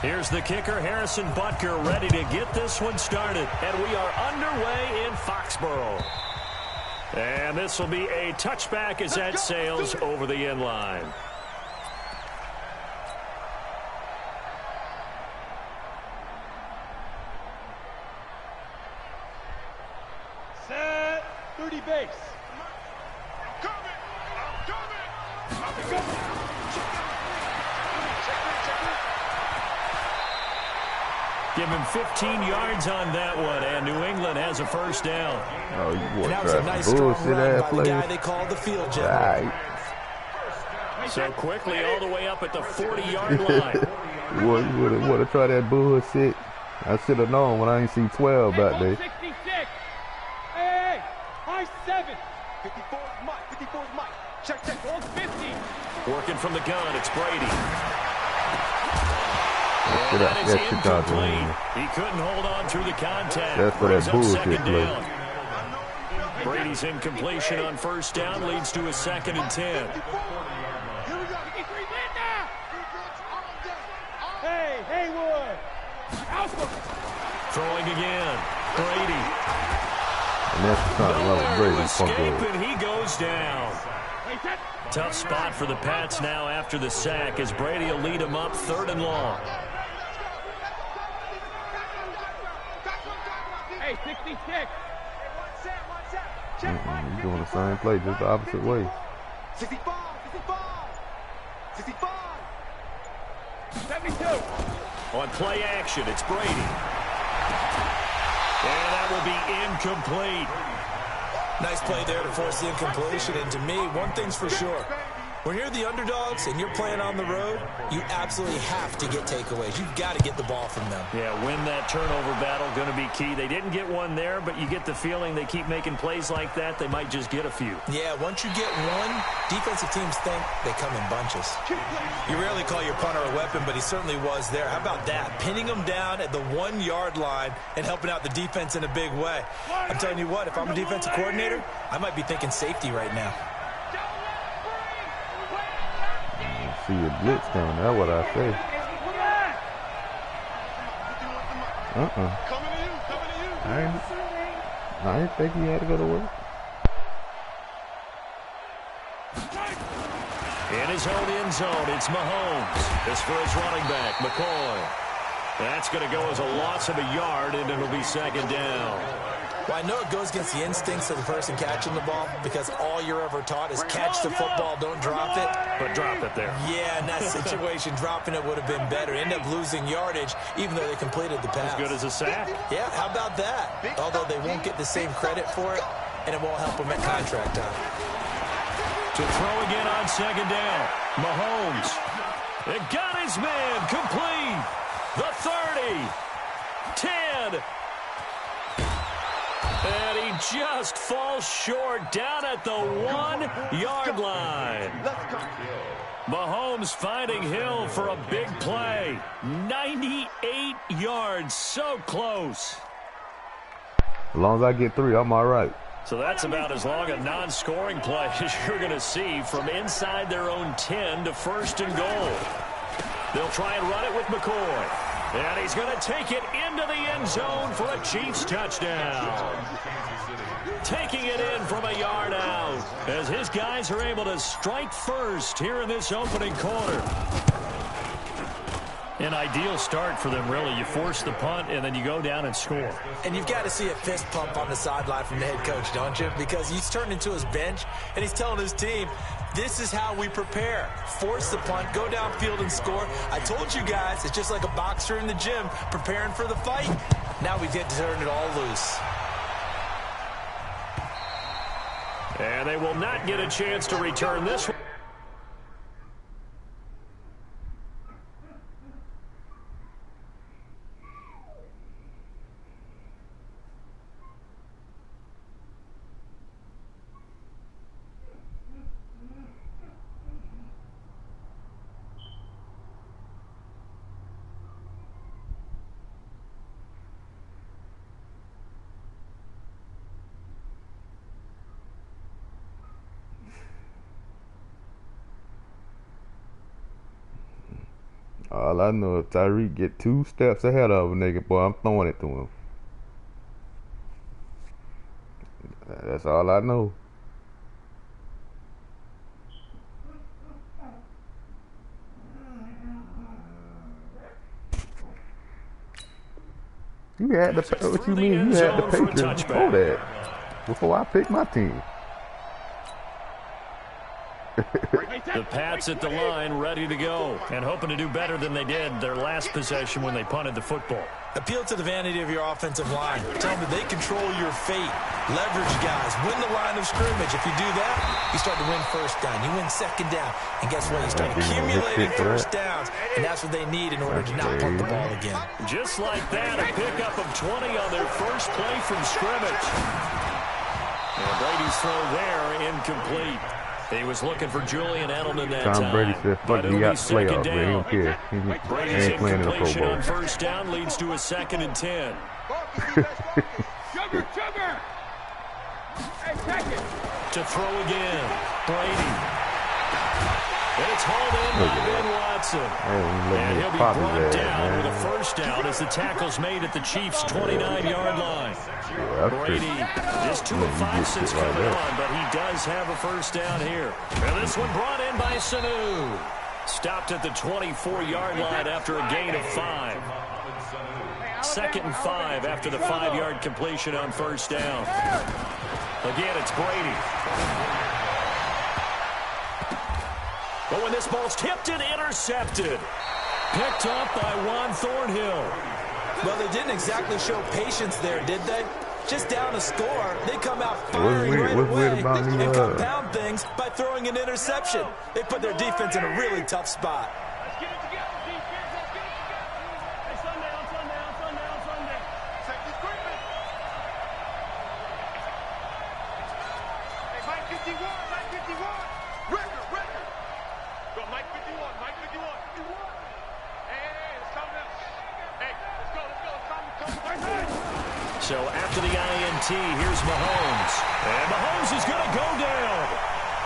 B: Here's the kicker, Harrison Butker, ready to get this one started. And we are underway in Foxborough. And this will be a touchback as that sails over the end line.
E: Set 30 base.
B: Give him 15 yards on that one, and New England has a first down.
C: Oh, you
F: and that was a nice strong run by the guy they called the field general.
B: So quickly all the way up at the 40-yard line.
C: Boy, you would have tried that bullshit. I should have known when I ain't see 12 back there.
E: 166. Hey, high 7. 54's Mike. 54's Mike. Check. 150.
B: Working from the gun, it's Brady.
C: And that is incomplete.
B: He couldn't hold on through the contact.
C: That's for that bullshit play.
B: Brady's incompletion on first down leads to a 2nd and 10.
E: Hey, Haywood.
B: Throwing again. Brady.
C: And that's not level Brady.
B: Escape, and he goes down. Tough spot for the Pats now after the sack as Brady will lead him up 3rd and long.
E: Hey, 66.
C: He's doing the same play, just the opposite way.
E: 65. 72.
B: On play action, it's Brady. And that will be incomplete.
F: Nice play there to force the incompletion. And to me, one thing's for sure. When you're the underdogs and you're playing on the road, you absolutely have to get takeaways. You've got to get the ball from them.
B: Yeah, win that turnover battle, going to be key. They didn't get one there, but you get the feeling they keep making plays like that, they might just get a few.
F: Yeah, once you get one, defensive teams think they come in bunches. You rarely call your punter a weapon, but he certainly was there. How about that? Pinning him down at the 1-yard line and helping out the defense in a big way. I'm telling you what, if I'm a defensive coordinator, I might be thinking safety right now.
C: See a blitz coming, that's what I say. I didn't think he had to go to work.
B: In his own end zone, it's Mahomes. This for his running back, McCoy. That's going to go as a loss of a yard, and it'll be 2nd down.
F: Well, I know it goes against the instincts of the person catching the ball because all you're ever taught is catch the football, don't drop it.
G: But drop it there.
F: Yeah, in that situation, dropping it would have been better. End up losing yardage, even though they completed the pass.
G: As good as a sack.
F: Yeah, how about that? Although they won't get the same credit for it, and it won't help them at contract time.
B: To throw again on second down. Mahomes. It got his man complete. The 30. 10. And he just falls short down at the 1-yard line. Mahomes finding Hill for a big play. 98 yards, so close.
C: As long as I get 3, I'm all right.
B: So that's about as long a non-scoring play as you're going to see from inside their own 10 to 1st and goal. They'll try and run it with McCoy. And he's going to take it into the end zone for a Chiefs touchdown. Taking it in from a yard out as his guys are able to strike first here in this opening quarter. An ideal start for them, really. You force the punt, and then you go down and score.
F: And you've got to see a fist pump on the sideline from the head coach, don't you? Because he's turned into his bench, and he's telling his team, this is how we prepare. Force the punt, go downfield and score. I told you guys, it's just like a boxer in the gym preparing for the fight. Now we get to turn it all loose.
B: And they will not get a chance to return this one.
C: All I know, if Tyreek get 2 steps ahead of a nigga, boy, I'm throwing it to him. That's all I know. You had the, what you mean? You had the Patriots before that. Before I picked my team.
B: The Pats at the line, ready to go, and hoping to do better than they did their last possession when they punted the football.
F: Appeal to the vanity of your offensive line. Tell them that they control your fate. Leverage guys. Win the line of scrimmage. If you do that, you start to win first down. You win second down. And guess what? You start accumulating first downs. And that's what they need in order to not punt the ball again.
B: Just like that, a pickup of 20 on their first play from scrimmage. And Brady's throw there, incomplete. He was looking for Julian Edelman that time.
C: Tom Brady said, fuck it, he got playoffs, but he don't care.
B: Brady's
C: ain't playing in the Pro
B: incompletion
C: Bowl.
B: on first down leads to a 2nd and 10. To throw again, Brady. And it's hauled in by Ben Watson. And he'll be brought down with a first down as the tackle's made at the Chiefs' 29-yard line. Brady just 2 of 5 since coming on, but he does have a first down here. And this one brought in by Sanu. Stopped at the 24-yard line after a gain of 5. 2nd and 5 after the 5-yard completion on first down. Again, it's Brady. But when this ball's tipped and intercepted. Picked up by Juan Thornhill.
F: Well, they didn't exactly show patience there, did they? Just down a score, they come out firing right away and compound things by throwing an interception. They put their defense in a really tough spot.
B: So after the INT, here's Mahomes. And Mahomes is going to go down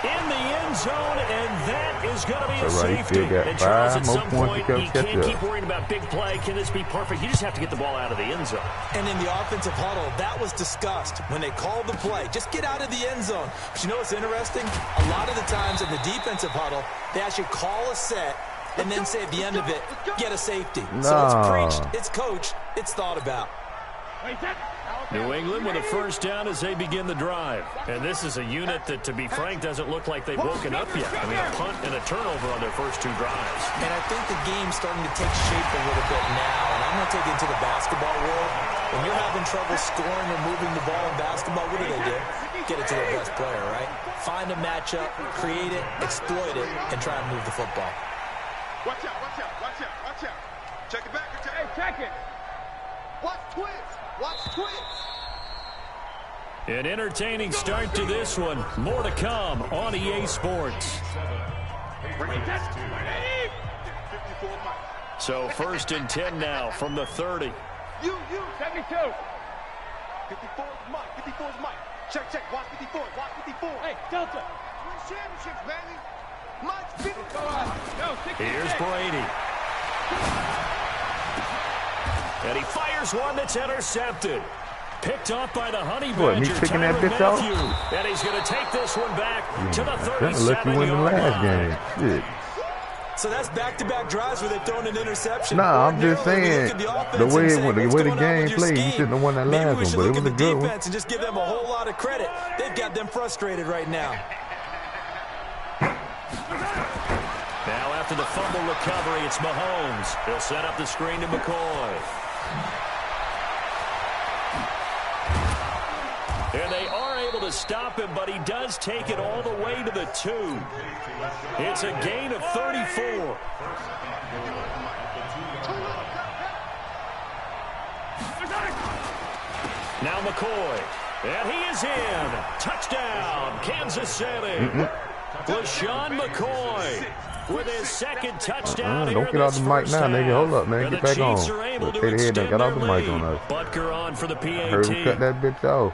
B: in the end zone, and that is going to be a safety. And Charles, at some point, you can't keep worrying about big play. Can this be perfect? You just have to get the ball out of the end zone.
F: And in the offensive huddle, that was discussed when they called the play. Just get out of the end zone. But you know what's interesting? A lot of the times in the defensive huddle, they actually call a set and then say at the end of it, get a safety. So it's preached, it's coached, it's thought about.
B: New England with a first down as they begin the drive. And this is a unit that, to be frank, doesn't look like they've woken up yet. I mean, a punt and a turnover on their first 2 drives.
F: And I think the game's starting to take shape a little bit now. And I'm going to take it into the basketball world. When you're having trouble scoring or moving the ball in basketball, what do? Get it to their best player, right? Find a matchup, create it, exploit it, and try and move the football.
E: Watch out, watch out, watch out, watch out. Check it back. Hey, check it. Watch twins. Watch twins.
B: An entertaining start to this one. More to come on EA Sports. So 1st and 10 now from the 30.
E: You, 72. 54 is Mike. 54 is Mike. Check. Watch 54. Watch 54. Hey, Delta. Win championships, baby. Mike's 54.
B: Here's Brady. And he fires one that's intercepted. Picked off by the Honey Badger.
C: What, me picking that bitch out?
B: And he's going to take this one back to the
C: 37-yard line. Shit.
F: So that's back-to-back drives where they've thrown an interception.
C: Nah, I'm just saying, the way the game played, you shouldn't have won that last one, but it was a good one.
F: And just give them a whole lot of credit. They've got them frustrated right now.
B: Now after the fumble recovery, it's Mahomes. He'll set up the screen to McCoy. And they are able to stop him, but he does take it all the way to the 2. It's a gain of 34. Now McCoy. And he is in. Touchdown, Kansas City. LaShawn McCoy with his 2nd touchdown here.
C: Don't get out the mic now, nigga. Hold up, man. Get back on. Take the head and get out the mic on us.
B: Butker on for the PAT.
C: I heard him cut that bitch off.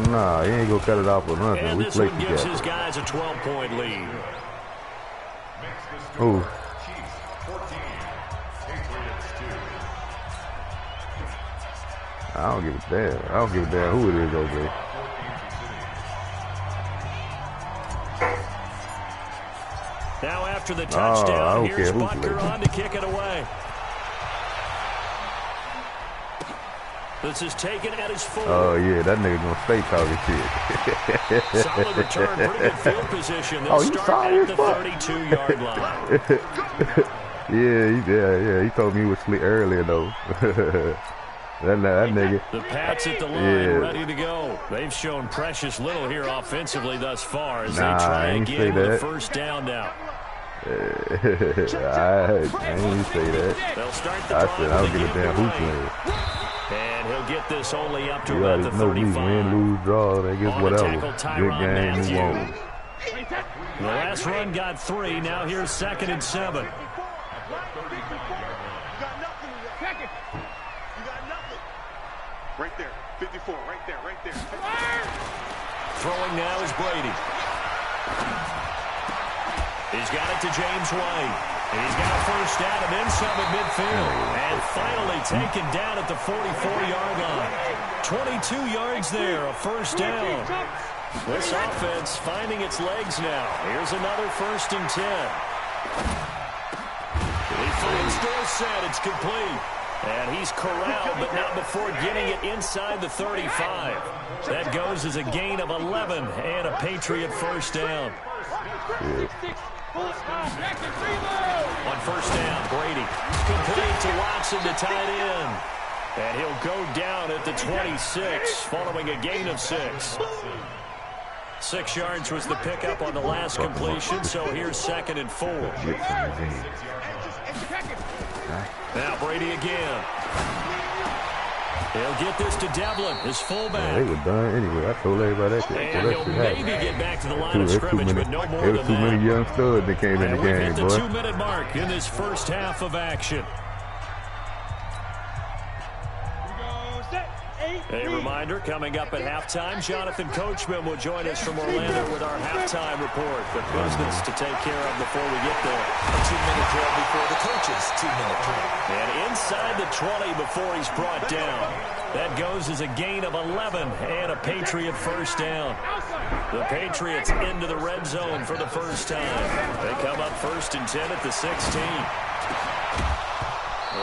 C: Nah, he ain't gonna cut it off or nothing.
B: And
C: we
B: this
C: play
B: one gives
C: together.
B: his guys a 12-point lead.
C: Ooh. I don't give a damn. I don't give a damn who it is, OJ.
B: Now after the touchdown, here's Butker on to kick it away. This is taken at his 4.
C: Oh, yeah, that nigga gonna stay talking
B: shit. Solid return, pretty good field position. They'll start at the 32-yard line.
C: yeah, he told me he was asleep earlier, though. that nigga.
B: The Pats at the line, ready to go. They've shown precious little here offensively thus far as they try again with a first down now.
C: I ain't say that.
B: They'll start the
C: I said I don't give a damn who playing.
B: And he'll get this only up to
C: you
B: about the 35.
C: Win, lose, draw, they get whatever. Good game, move on.
B: The last run got 3. Now here's 2nd and 7.
E: Right there, 54, right there.
B: Throwing now is Brady. He's got it to James White. And he's got a first down and then some at midfield. And finally taken down at the 44-yard line. 22 yards there, a first down. This offense finding its legs now. Here's another 1st and 10. He finds Dorsett. It's complete. And he's corralled, but not before getting it inside the 35. That goes as a gain of 11 and a Patriot first down. On first down, Brady. Complete to Watson to tight end. And he'll go down at the 26 following a gain of 6. 6 yards was the pickup on the last completion, so here's 2nd and 4. Now Brady again. He'll get this to Devlin, his fullback.
C: Yeah, they were done anyway. I told everybody that shit.
B: And he'll maybe get back to the line of scrimmage, but no more than that.
C: There were too many young studs that came in the game, boy.
B: We've hit the 2-minute mark in this first half of action. A reminder, coming up at halftime, Jonathan Coachman will join us from Orlando with our halftime report. But business to take care of before we get there.
F: A 2-minute drill before the coach's 2-minute drill.
B: And inside the 20 before he's brought down. That goes as a gain of 11 and a Patriot first down. The Patriots into the red zone for the first time. They come up 1st and 10 at the 16.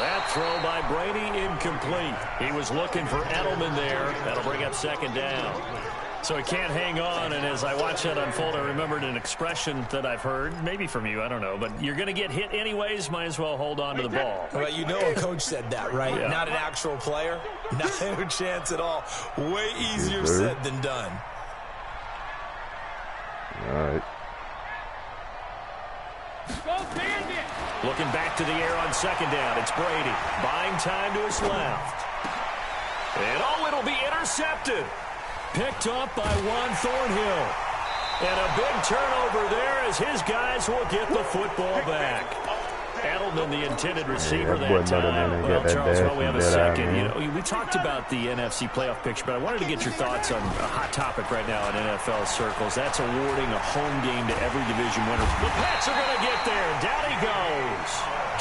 B: That throw by Brady, incomplete. He was looking for Edelman there. That'll bring up second down. So he can't hang on, and as I watch that unfold, I remembered an expression that I've heard, maybe from you, I don't know, but you're going to get hit anyways, might as well hold on to the ball.
F: Well, you know a coach said that, right?
B: Yeah.
F: Not an actual player. No chance at all. Way easier said than done.
C: All right.
B: Looking back to the air on second down, it's Brady. Buying time to his left. And it'll be intercepted. Picked up by Juan Thornhill. And a big turnover there as his guys will get the football back. Edelman, the intended receiver that time. Well, Charles, while we have a second, you know, we talked about the NFC playoff picture, but I wanted to get your thoughts on a hot topic right now in NFL circles. That's awarding a home game to every division winner. The Pats are going to get there. Down he goes.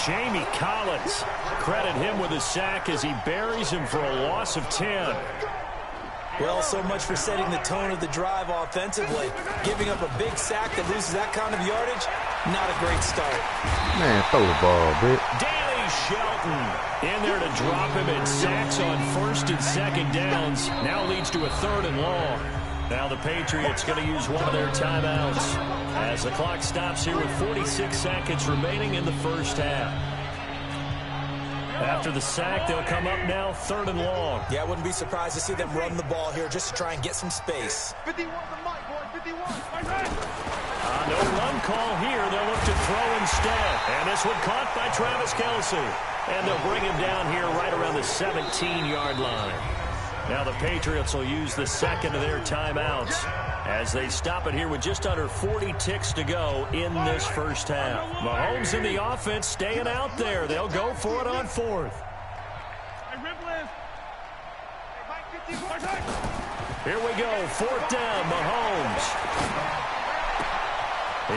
B: Jamie Collins, credit him with a sack as he buries him for a loss of 10.
F: Well, so much for setting the tone of the drive offensively. Giving up a big sack that loses that kind of yardage, not a great start.
C: Man, throw the ball, bitch.
B: Danny Shelton in there to drop him in sacks on first and second downs. Now leads to a third and long. Now the Patriots going to use one of their timeouts as the clock stops here with 46 seconds remaining in the first half. After the sack, they'll come up now third and long.
F: Yeah, I wouldn't be surprised to see them run the ball here just to try and get some space.
E: 51 the mic, boys, 51.
B: No run call here. They'll look to throw instead. And this one caught by Travis Kelce. And they'll bring him down here right around the 17-yard line. Now the Patriots will use the second of their timeouts as they stop it here with just under 40 ticks to go in this first half. Mahomes and the offense staying out there. They'll go for it on fourth. Here we go, fourth down, Mahomes.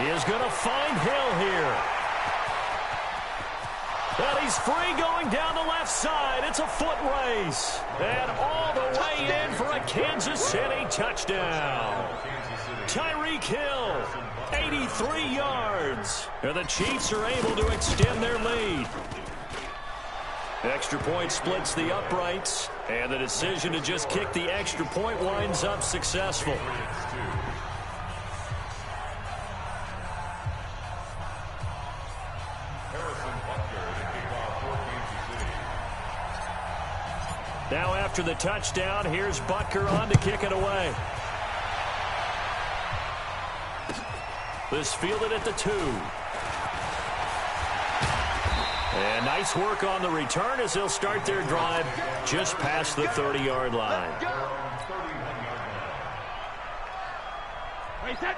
B: He is going to find Hill here. Well, he's free going down the left side. It's a foot race. And all the way in for a Kansas City touchdown. Tyreek Hill, 83 yards. And the Chiefs are able to extend their lead. Extra point splits the uprights. And the decision to just kick the extra point winds up successful. Now after the touchdown, here's Butker on to kick it away. This fielded at the 2. And nice work on the return as they'll start their drive just past the 30-yard line.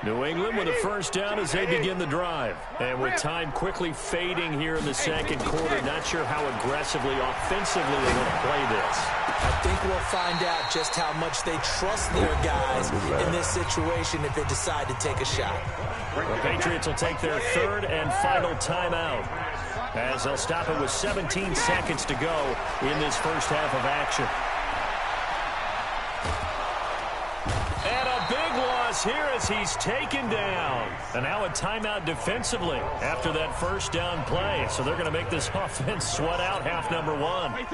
B: New England with a first down as they begin the drive. And with time quickly fading here in the second quarter, not sure how aggressively, offensively they want to play this.
F: I think we'll find out just how much they trust their guys in this situation if they decide to take a shot.
B: The Patriots will take their third and final timeout as they'll stop it with 17 seconds to go in this first half of action. And a big loss here as he's taken down. And now a timeout defensively after that first down play. So they're going to make this offense sweat out half number 1.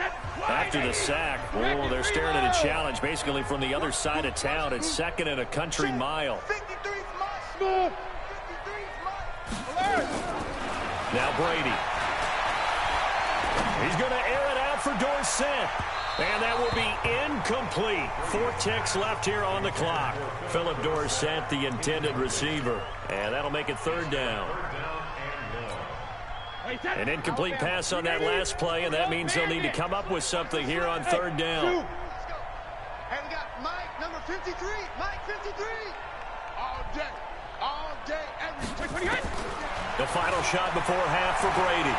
B: After the sack, oh, they're staring at a challenge basically from the other side of town. It's second and a country mile. Now Brady. He's going to air it out for Dorsett. And that will be incomplete. 4 ticks left here on the clock. Philip Dorsett, the intended receiver. And that'll make it third down. An incomplete pass on that last play, and that means they'll need to come up with something here on third down.
E: And we got Mike, number 53. Mike, 53. All day, every day.
B: The final shot before half for Brady.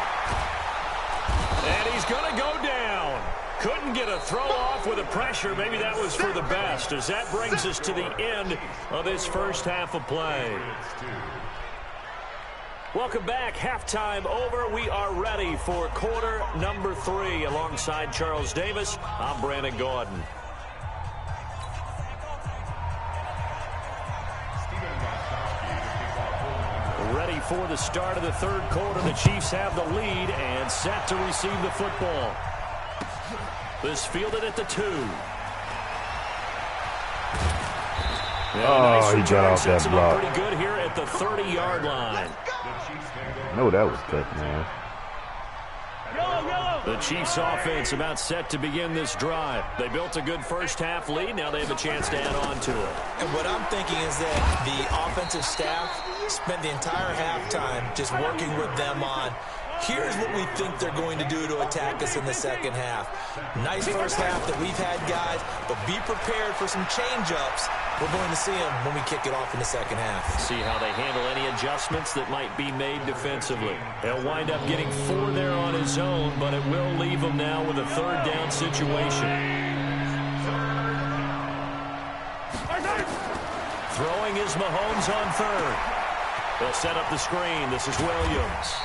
B: And he's going to go down. Couldn't get a throw off with the pressure. Maybe that was for the best, as that brings us to the end of this first half of play. Welcome back. Halftime over. We are ready for quarter number 3. Alongside Charles Davis, I'm Brandon Gordon. Ready before the start of the third quarter. The Chiefs have the lead and set to receive the football. This fielded at the 2.
C: Oh, he got off that block.
B: Pretty good here at the 30-yard line.
C: No, that was tough, man.
B: The Chiefs offense about set to begin this drive. They built a good first half lead. Now they have a chance to add on to it.
F: And what I'm thinking is that the offensive staff spent the entire halftime just working with them on, here's what we think they're going to do to attack us in the second half. Nice first half that we've had, guys, but be prepared for some change-ups. We're going to see them when we kick it off in the second half.
B: See how they handle any adjustments that might be made defensively. They'll wind up getting 4 there on his own, but it will leave him now with a third down situation. Throwing is Mahomes on third. They'll set up the screen. This is Williams.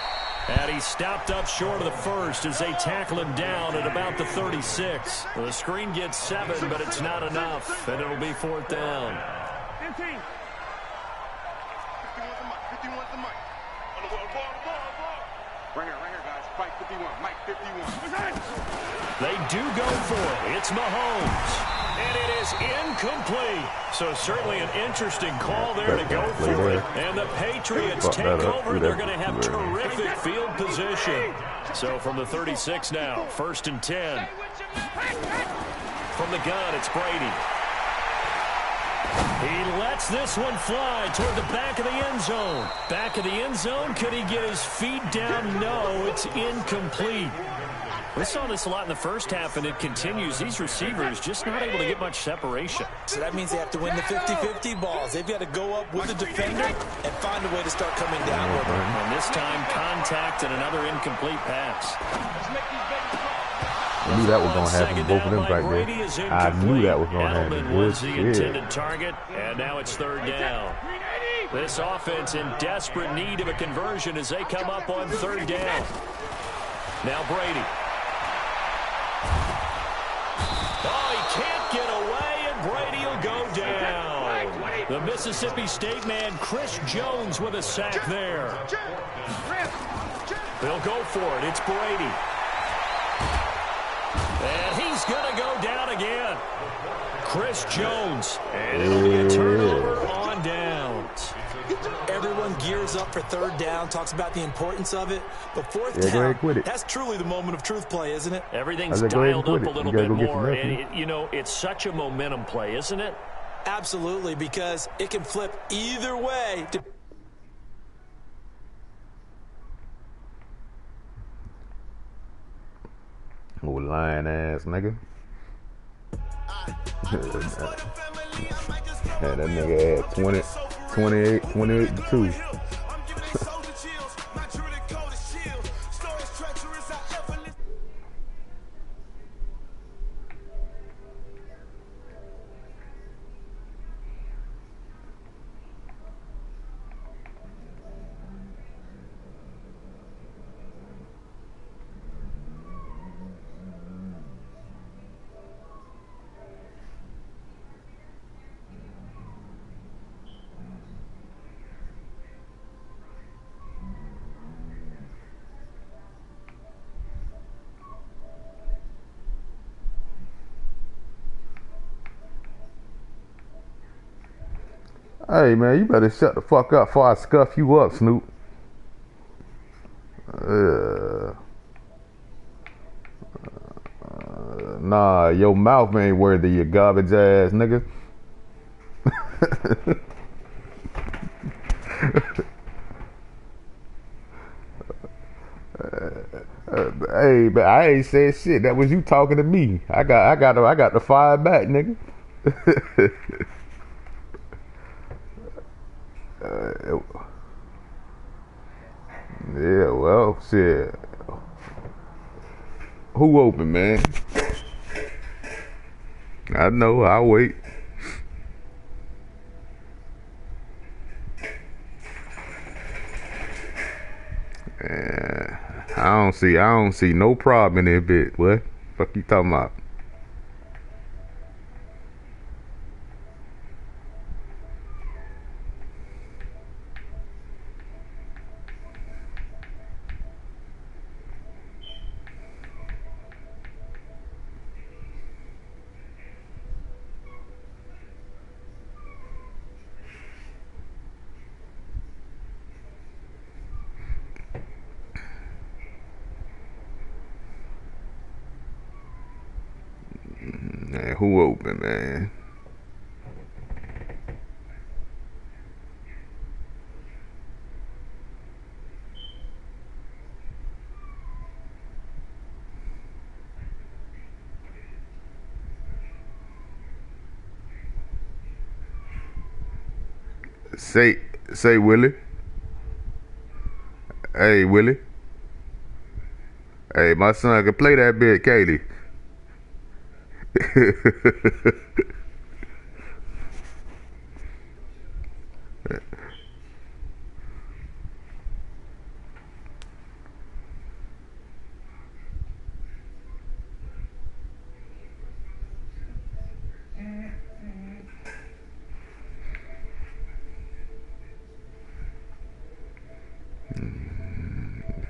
B: And he stopped up short of the first as they tackle him down at about the 36. The screen gets 7, but it's not enough, and it'll be 4th down.
E: 15. 51's the mic. On the ball. Right here, guys. Fight 51. Mike 51.
B: They do go for it. It's Mahomes. And it is incomplete. So certainly an interesting call there to go for it. And the Patriots take over. They're going to have terrific field position. So from the 36 now, 1st and 10. From the gun, it's Brady. He lets this one fly toward the back of the end zone. Back of the end zone. Could he get his feet down? No, it's incomplete. We saw this a lot in the first half, and it continues. These receivers just not able to get much separation.
F: So that means they have to win the 50-50 balls. They've got to go up with the defender and find a way to start coming down with them.
B: And this time, contact and another incomplete pass.
C: I knew that was going to happen. Both of them right there. I knew that was going to happen.
B: Edelman was the intended target, and now it's 3rd down. This offense in desperate need of a conversion as they come up on 3rd down. Now Brady. Oh, he can't get away, and Brady will go down. The Mississippi State man, Chris Jones, with a sack there. They'll go for it. It's Brady. And he's going to go down again. Chris Jones. And it'll be a turnover on downs.
F: Everyone gears up for 3rd down, talks about the importance of it. But 4th down, that's truly the moment of truth play, isn't it?
B: Everything's dialed up a little bit more. And, you know, it's such a momentum play, isn't it?
F: Absolutely, because it can flip either way.
C: Oh, lying ass nigga. Yeah, that nigga had 28 to 2. Hey, man, you better shut the fuck up before I scuff you up, Snoop. Nah, your mouth ain't worthy, you garbage ass nigga. Hey, but I ain't said shit. That was you talking to me. I got to fire back, nigga. Yeah, well, shit. Who open, man? I know, I'll wait. I don't see no problem in that bit. What? Fuck you talking about? Who open, man? Say Willie. Hey Willie. Hey, my son can play that bit, Katie.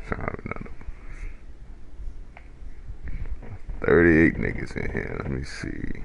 C: Found another 38 niggas in here. Let me see.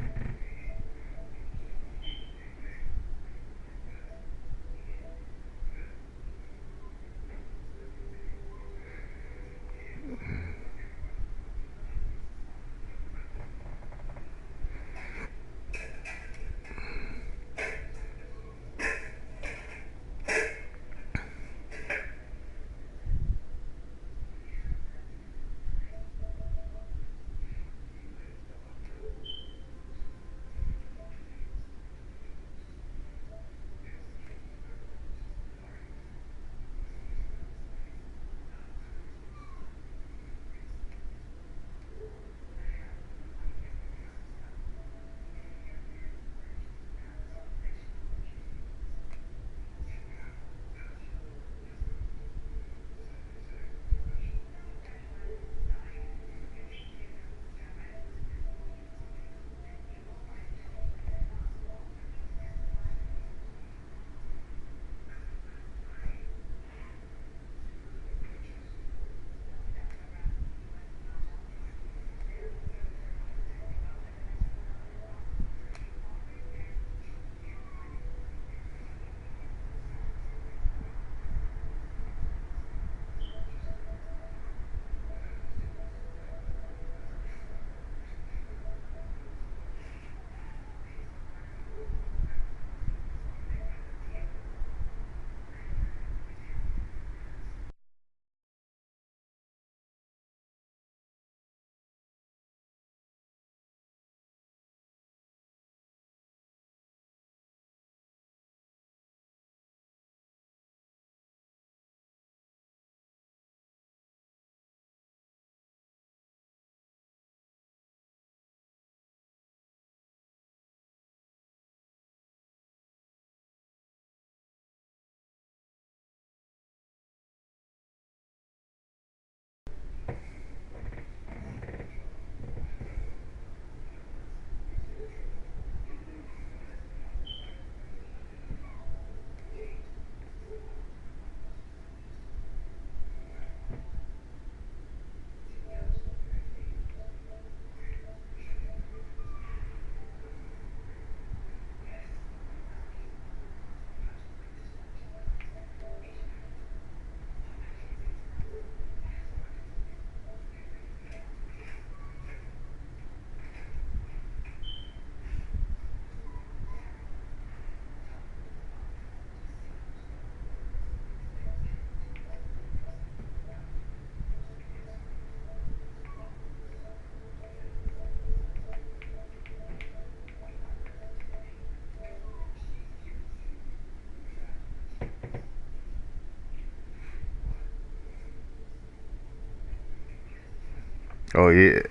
C: Oh yeah.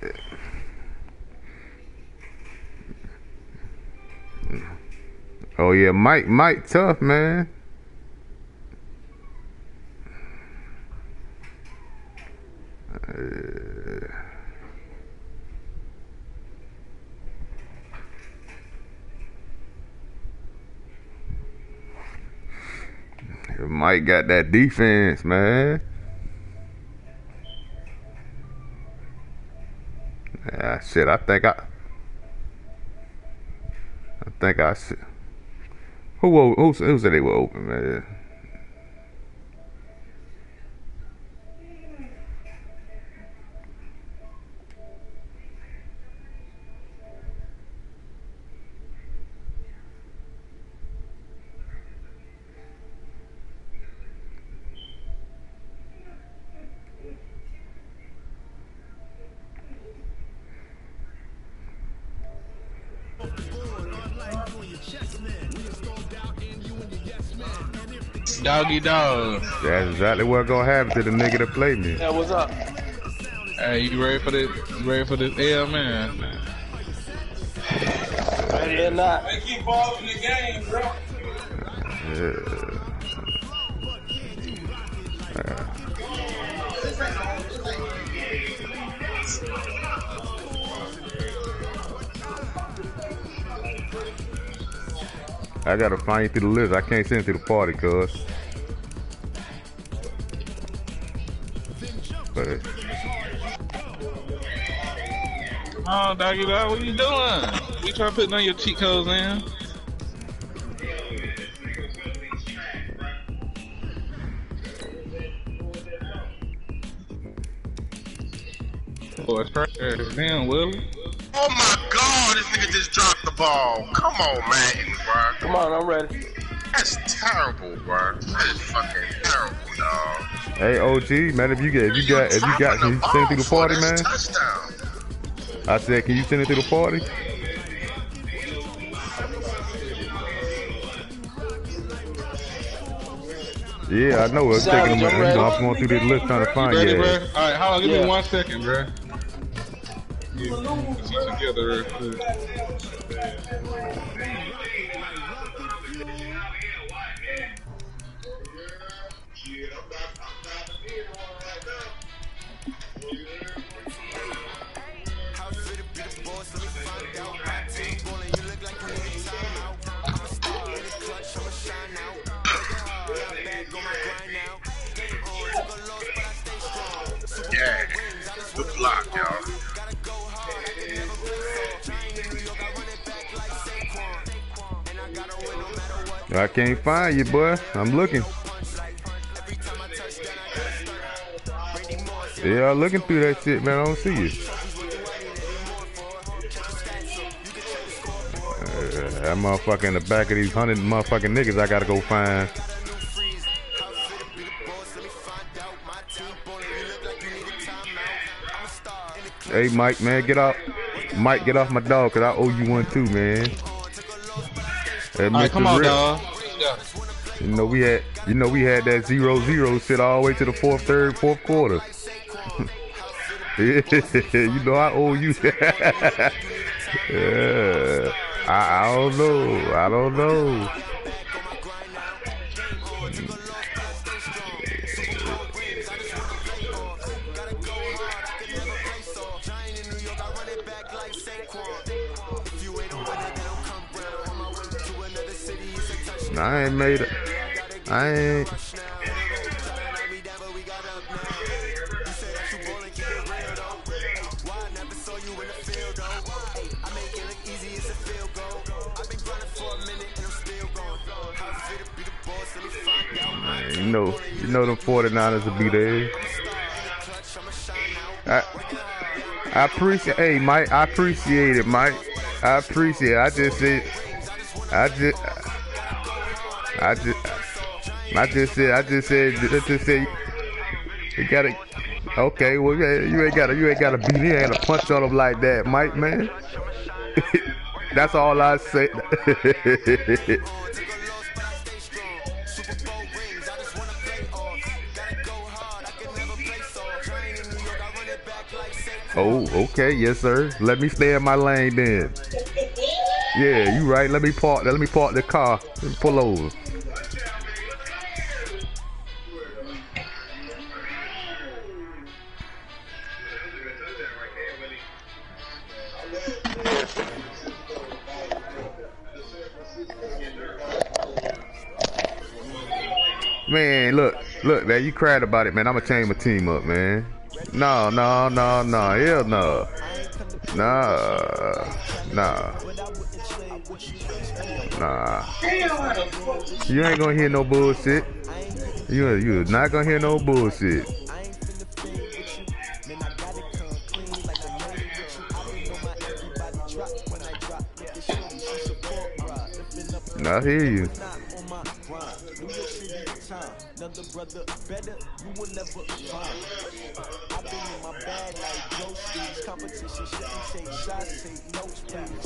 C: Oh yeah, Mike tough, man. Mike got that defense, man. Yeah, shit. I think I see. Who said they were open, man?
I: Doggy dog.
C: That's exactly what's gonna happen to the nigga that play me.
E: Yeah, what's up?
I: Hey, you ready for this? You ready for this L, man?
E: Ready or not?
H: They keep balling the game, bro.
C: I gotta find you through the list. I can't send it to the party, cuz. But
I: Oh, doggy dog, what you doing? You trying to put on your cheat codes, man? Oh, it's right there. Damn, Willie.
H: Oh my God, this nigga just dropped the ball. Come on, man, bro.
E: Come on, I'm ready.
H: That's terrible, bro. That is fucking terrible, dog.
C: hey, OG, man, if you got, can you send it through the party, man?
H: Touchdown.
C: I said, can you send it to the party? Yeah, I know. I'm taking them. I'm going through this list trying to find you.
I: Ready, bro? All right, hold on. Give me 1 second, bro. Get you together real quick.
H: Yeah. Good block, y'all.
C: I can't find you, boy. I'm looking. Yeah, I'm looking through that shit, man. I don't see you. That motherfucker in the back of these 100 motherfucking niggas I gotta go find. Hey, Mike, man, get off. Mike, get off my dog, cause I owe you one too, man. Hey,
I: Alright, come on, dog.
C: You know we had that 0-0 shit all the way to the fourth quarter. You know I owe you. Yeah. I don't know. I ain't made it. I ain't. You know them 49ers will be there. I appreciate. Hey, Mike. I appreciate it, Mike. I appreciate it. I just said. You gotta. Okay, well, you ain't gotta beat him and punch on him like that, Mike, man. That's all I say. Oh, okay, yes, sir. Let me stay in my lane then. Yeah, you right. Let me park the car and pull over. Man, look, man, you cried about it, man. I'ma change my team up, man. No, hell no. Nah. You ain't gonna hear no bullshit. You're not gonna hear no bullshit. I hear you. Another brother better, you will never find. I've been in my bag like groceries. Competition shouldn't take shots, take notes, please.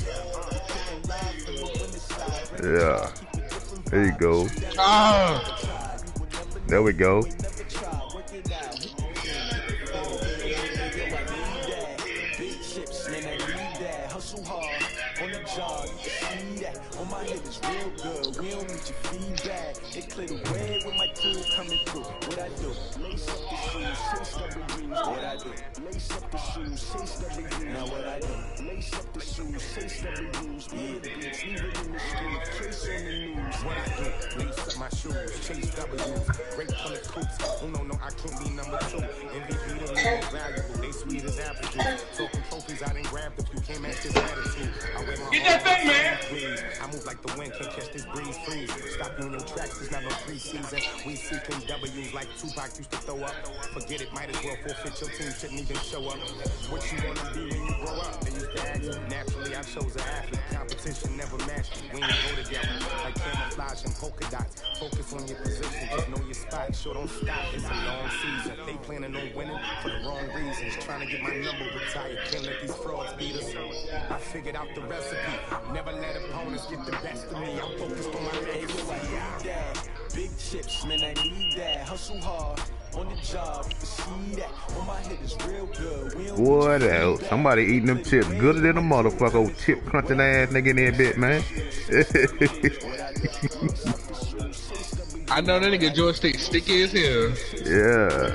C: Yeah. There you go.
J: There we go.
C: Big chips, man, I need that. Hustle hard on the job, you can see that. On my head is real good, we don't need your feedback. It clear the way with my crew coming through. What I do? Lace up the shoes, chase W's. What I do? Lace up the shoes, chase W's. Now what I do? Lace up the shoes, chase W's. Yeah, the beats, leave it in the street, case on the news. What I do? Lace up my shoes, chase W's. Great color coats. Oh no, I can't be number 2. MVP to me is valuable. They sweet as apple juice. Talking trophies, I didn't grab the few. Can't match this attitude. I wear my
E: get that thing, man.
C: I move like the wind, can't catch this breeze. Freeze. Stop you in your tracks. There's not no preseason. We seeking W's like Tupac used to throw up. Forget it, might as well forfeit. Your team shouldn't even show up. What you wanna be when you grow up? They used to ask you. Naturally, I chose an athlete. Competition never matched me. We ain't go together like camouflage and polka dots. Focus on your position, just know your spot. Sure, don't stop. It's a long season. They planning on winning for the wrong reasons. Trying to get my number retired. Can't let these frauds beat us. I figured out the recipe. Never let opponents get the best of me. I'm focused on my legacy. Big chips, man, I need that. Hustle hard on the job, you can see that. On my head is real good.
J: What else? Somebody eating them chips gooder than a motherfucker. Old chip crunching ass nigga in there a bit, man.
I: I know that nigga joystick sticky as hell.
J: Yeah.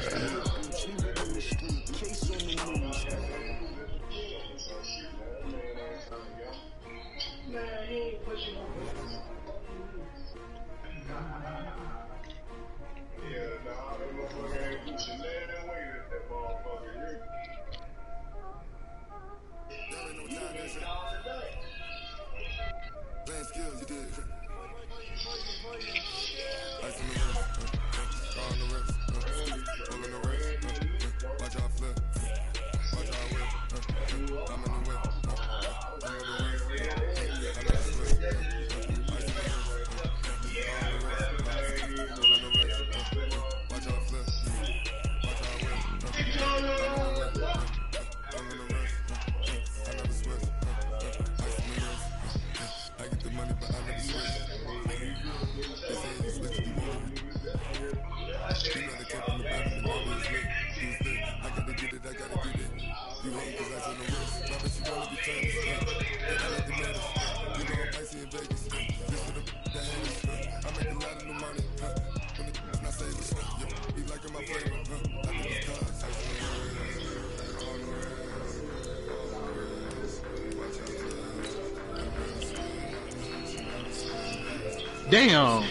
I: Damn.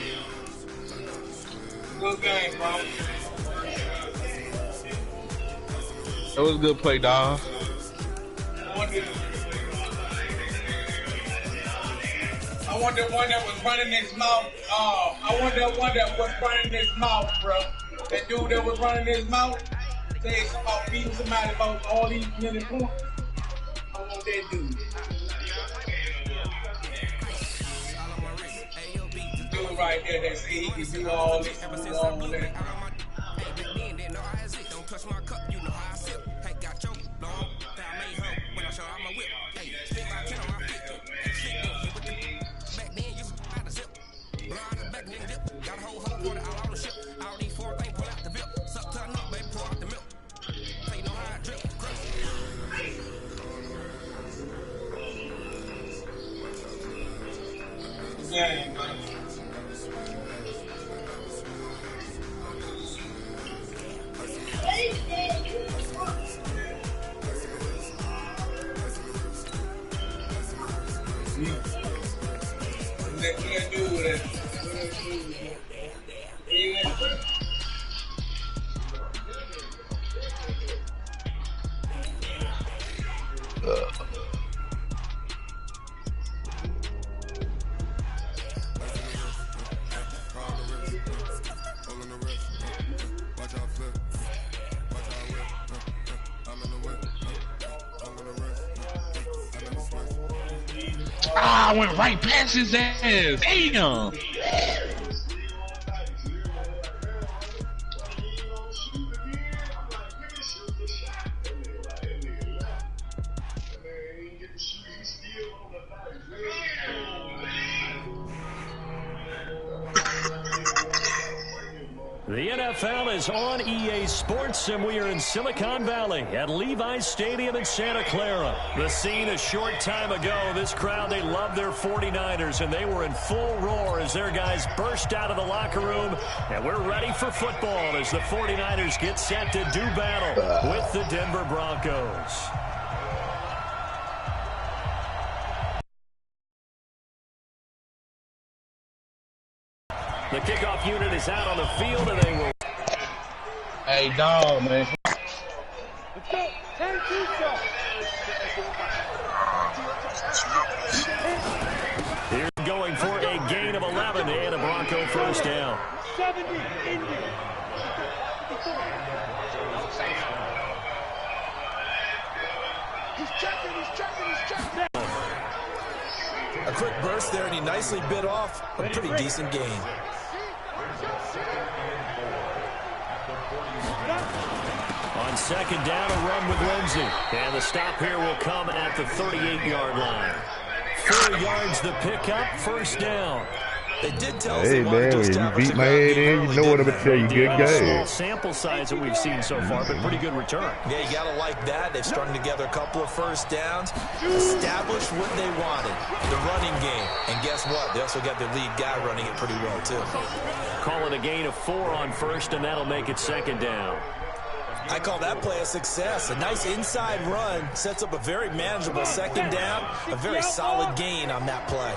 E: Good game, bro.
I: That was a good play, dog.
E: I want the one that was running his mouth. I want the one that was running his mouth, bro. That dude that was running his mouth saying about beating somebody about all these million points. I want that dude. Dude right there that said he can do all this, do all that.
C: Don't touch my cup, you know how I sip. Hey, got your long, I made her when I show out my whip. Hey, spit my chin on my feet. Back then, you had a zip. Blow out the back, nigga dip. Got a whole water out on the ship. All these 4 things, pull out the bip. Suck turn up, baby, pour out the milk. So you know how I drip.
E: Yeah, man. Let's do it.
I: I went right past his ass. Damn.
B: The NFL is on EA Sports, and we are in Silicon Valley at Levi's Stadium in Santa Clara. The scene a short time ago, this crowd, they love their 49ers, and they were in full roar as their guys burst out of the locker room. And we're ready for football as the 49ers get set to do battle with the Denver Broncos. The kickoff unit is out on the field, and they will.
I: Hey, dog, man.
K: Let's go. 10-2 shot.
B: Here going for a gain of 11 and a Bronco first down.
K: 70 Indy. He's checking.
F: A quick burst there, and he nicely bit off a pretty decent gain.
B: On second down, a run with Lindsey. And the stop here will come at the 38-yard line. 4 yards the pickup, first down.
F: They did tell us
J: hey, man, when you beat my head in, you know what I'm going to tell you. Good game.
B: Small sample size that we've seen so far, but pretty good return.
F: Yeah, you got to like that. They've strung together a couple of first downs, established what they wanted, the running game. And guess what? They also got their lead guy running it pretty well, too.
B: Call it a gain of 4 on first, and that'll make it second down.
F: I call that play a success. A nice inside run sets up a very manageable second down, a very solid gain on that play.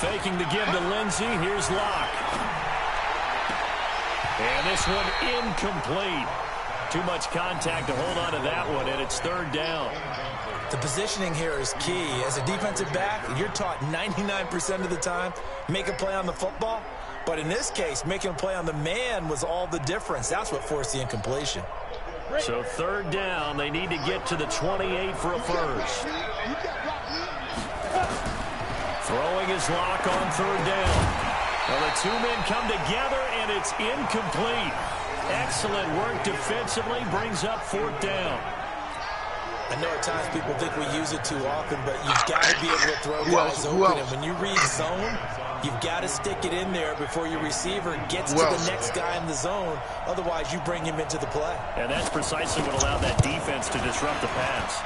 B: Faking the give to Lindsey. Here's Locke. And this one incomplete. Too much contact to hold on to that one, and it's third down.
F: The positioning here is key. As a defensive back, you're taught 99% of the time, make a play on the football. But in this case, making a play on the man was all the difference. That's what forced the incompletion.
B: So third down, they need to get to the 28 for a first. Throwing his Lock on third down. Well, the two men come together, and it's incomplete. Excellent work defensively, brings up fourth down.
F: I know at times people think we use it too often, but you've got to be able to throw guys open. And when you read zone, you've got to stick it in there before your receiver gets to the next guy in the zone. Otherwise, you bring him into the play.
B: And that's precisely what allowed that defense to disrupt the pass.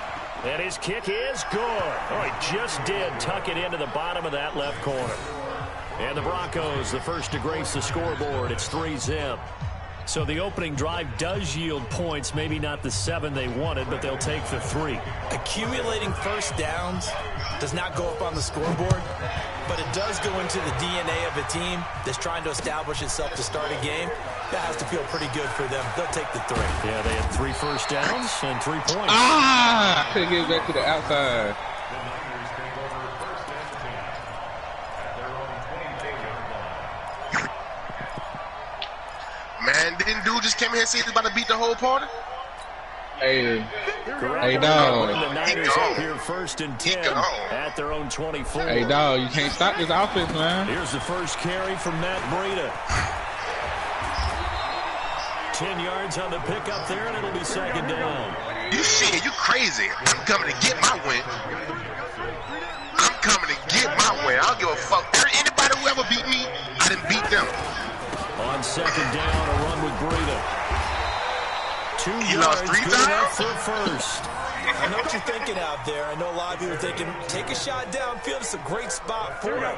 B: And his kick is good. Oh, he just did tuck it into the bottom of that left corner. And the Broncos, the first to grace the scoreboard. It's 3-zip. So the opening drive does yield points, maybe not the 7 they wanted, but they'll take the 3.
F: Accumulating first downs does not go up on the scoreboard, but it does go into the DNA of a team that's trying to establish itself to start a game. That has to feel pretty good for them. They'll take the 3.
B: Yeah, they had 3 first downs and 3 points.
I: Ah! Couldn't get it back to the outside.
L: Man, didn't dude just come here and say he's about to beat the whole party?
I: Hey, hey, dog.
B: The Niners up here first and 10 at their own 24.
I: Hey, dog, you can't stop this offense, man.
B: Here's the first carry from Matt Breida. 10 yards on the pickup there, and it'll be second down.
L: You shit, you crazy. I'm coming to get my win. I'm coming to get my win. I don't give a fuck. Anybody who ever beat me, I didn't beat them.
B: On second down, a run with Breida. 2
L: He
B: yards,
L: lost 3
B: good
L: times?
B: enough for first.
F: I know what you're thinking out there. I know a lot of people are thinking, take a shot downfield. It's a great spot for it.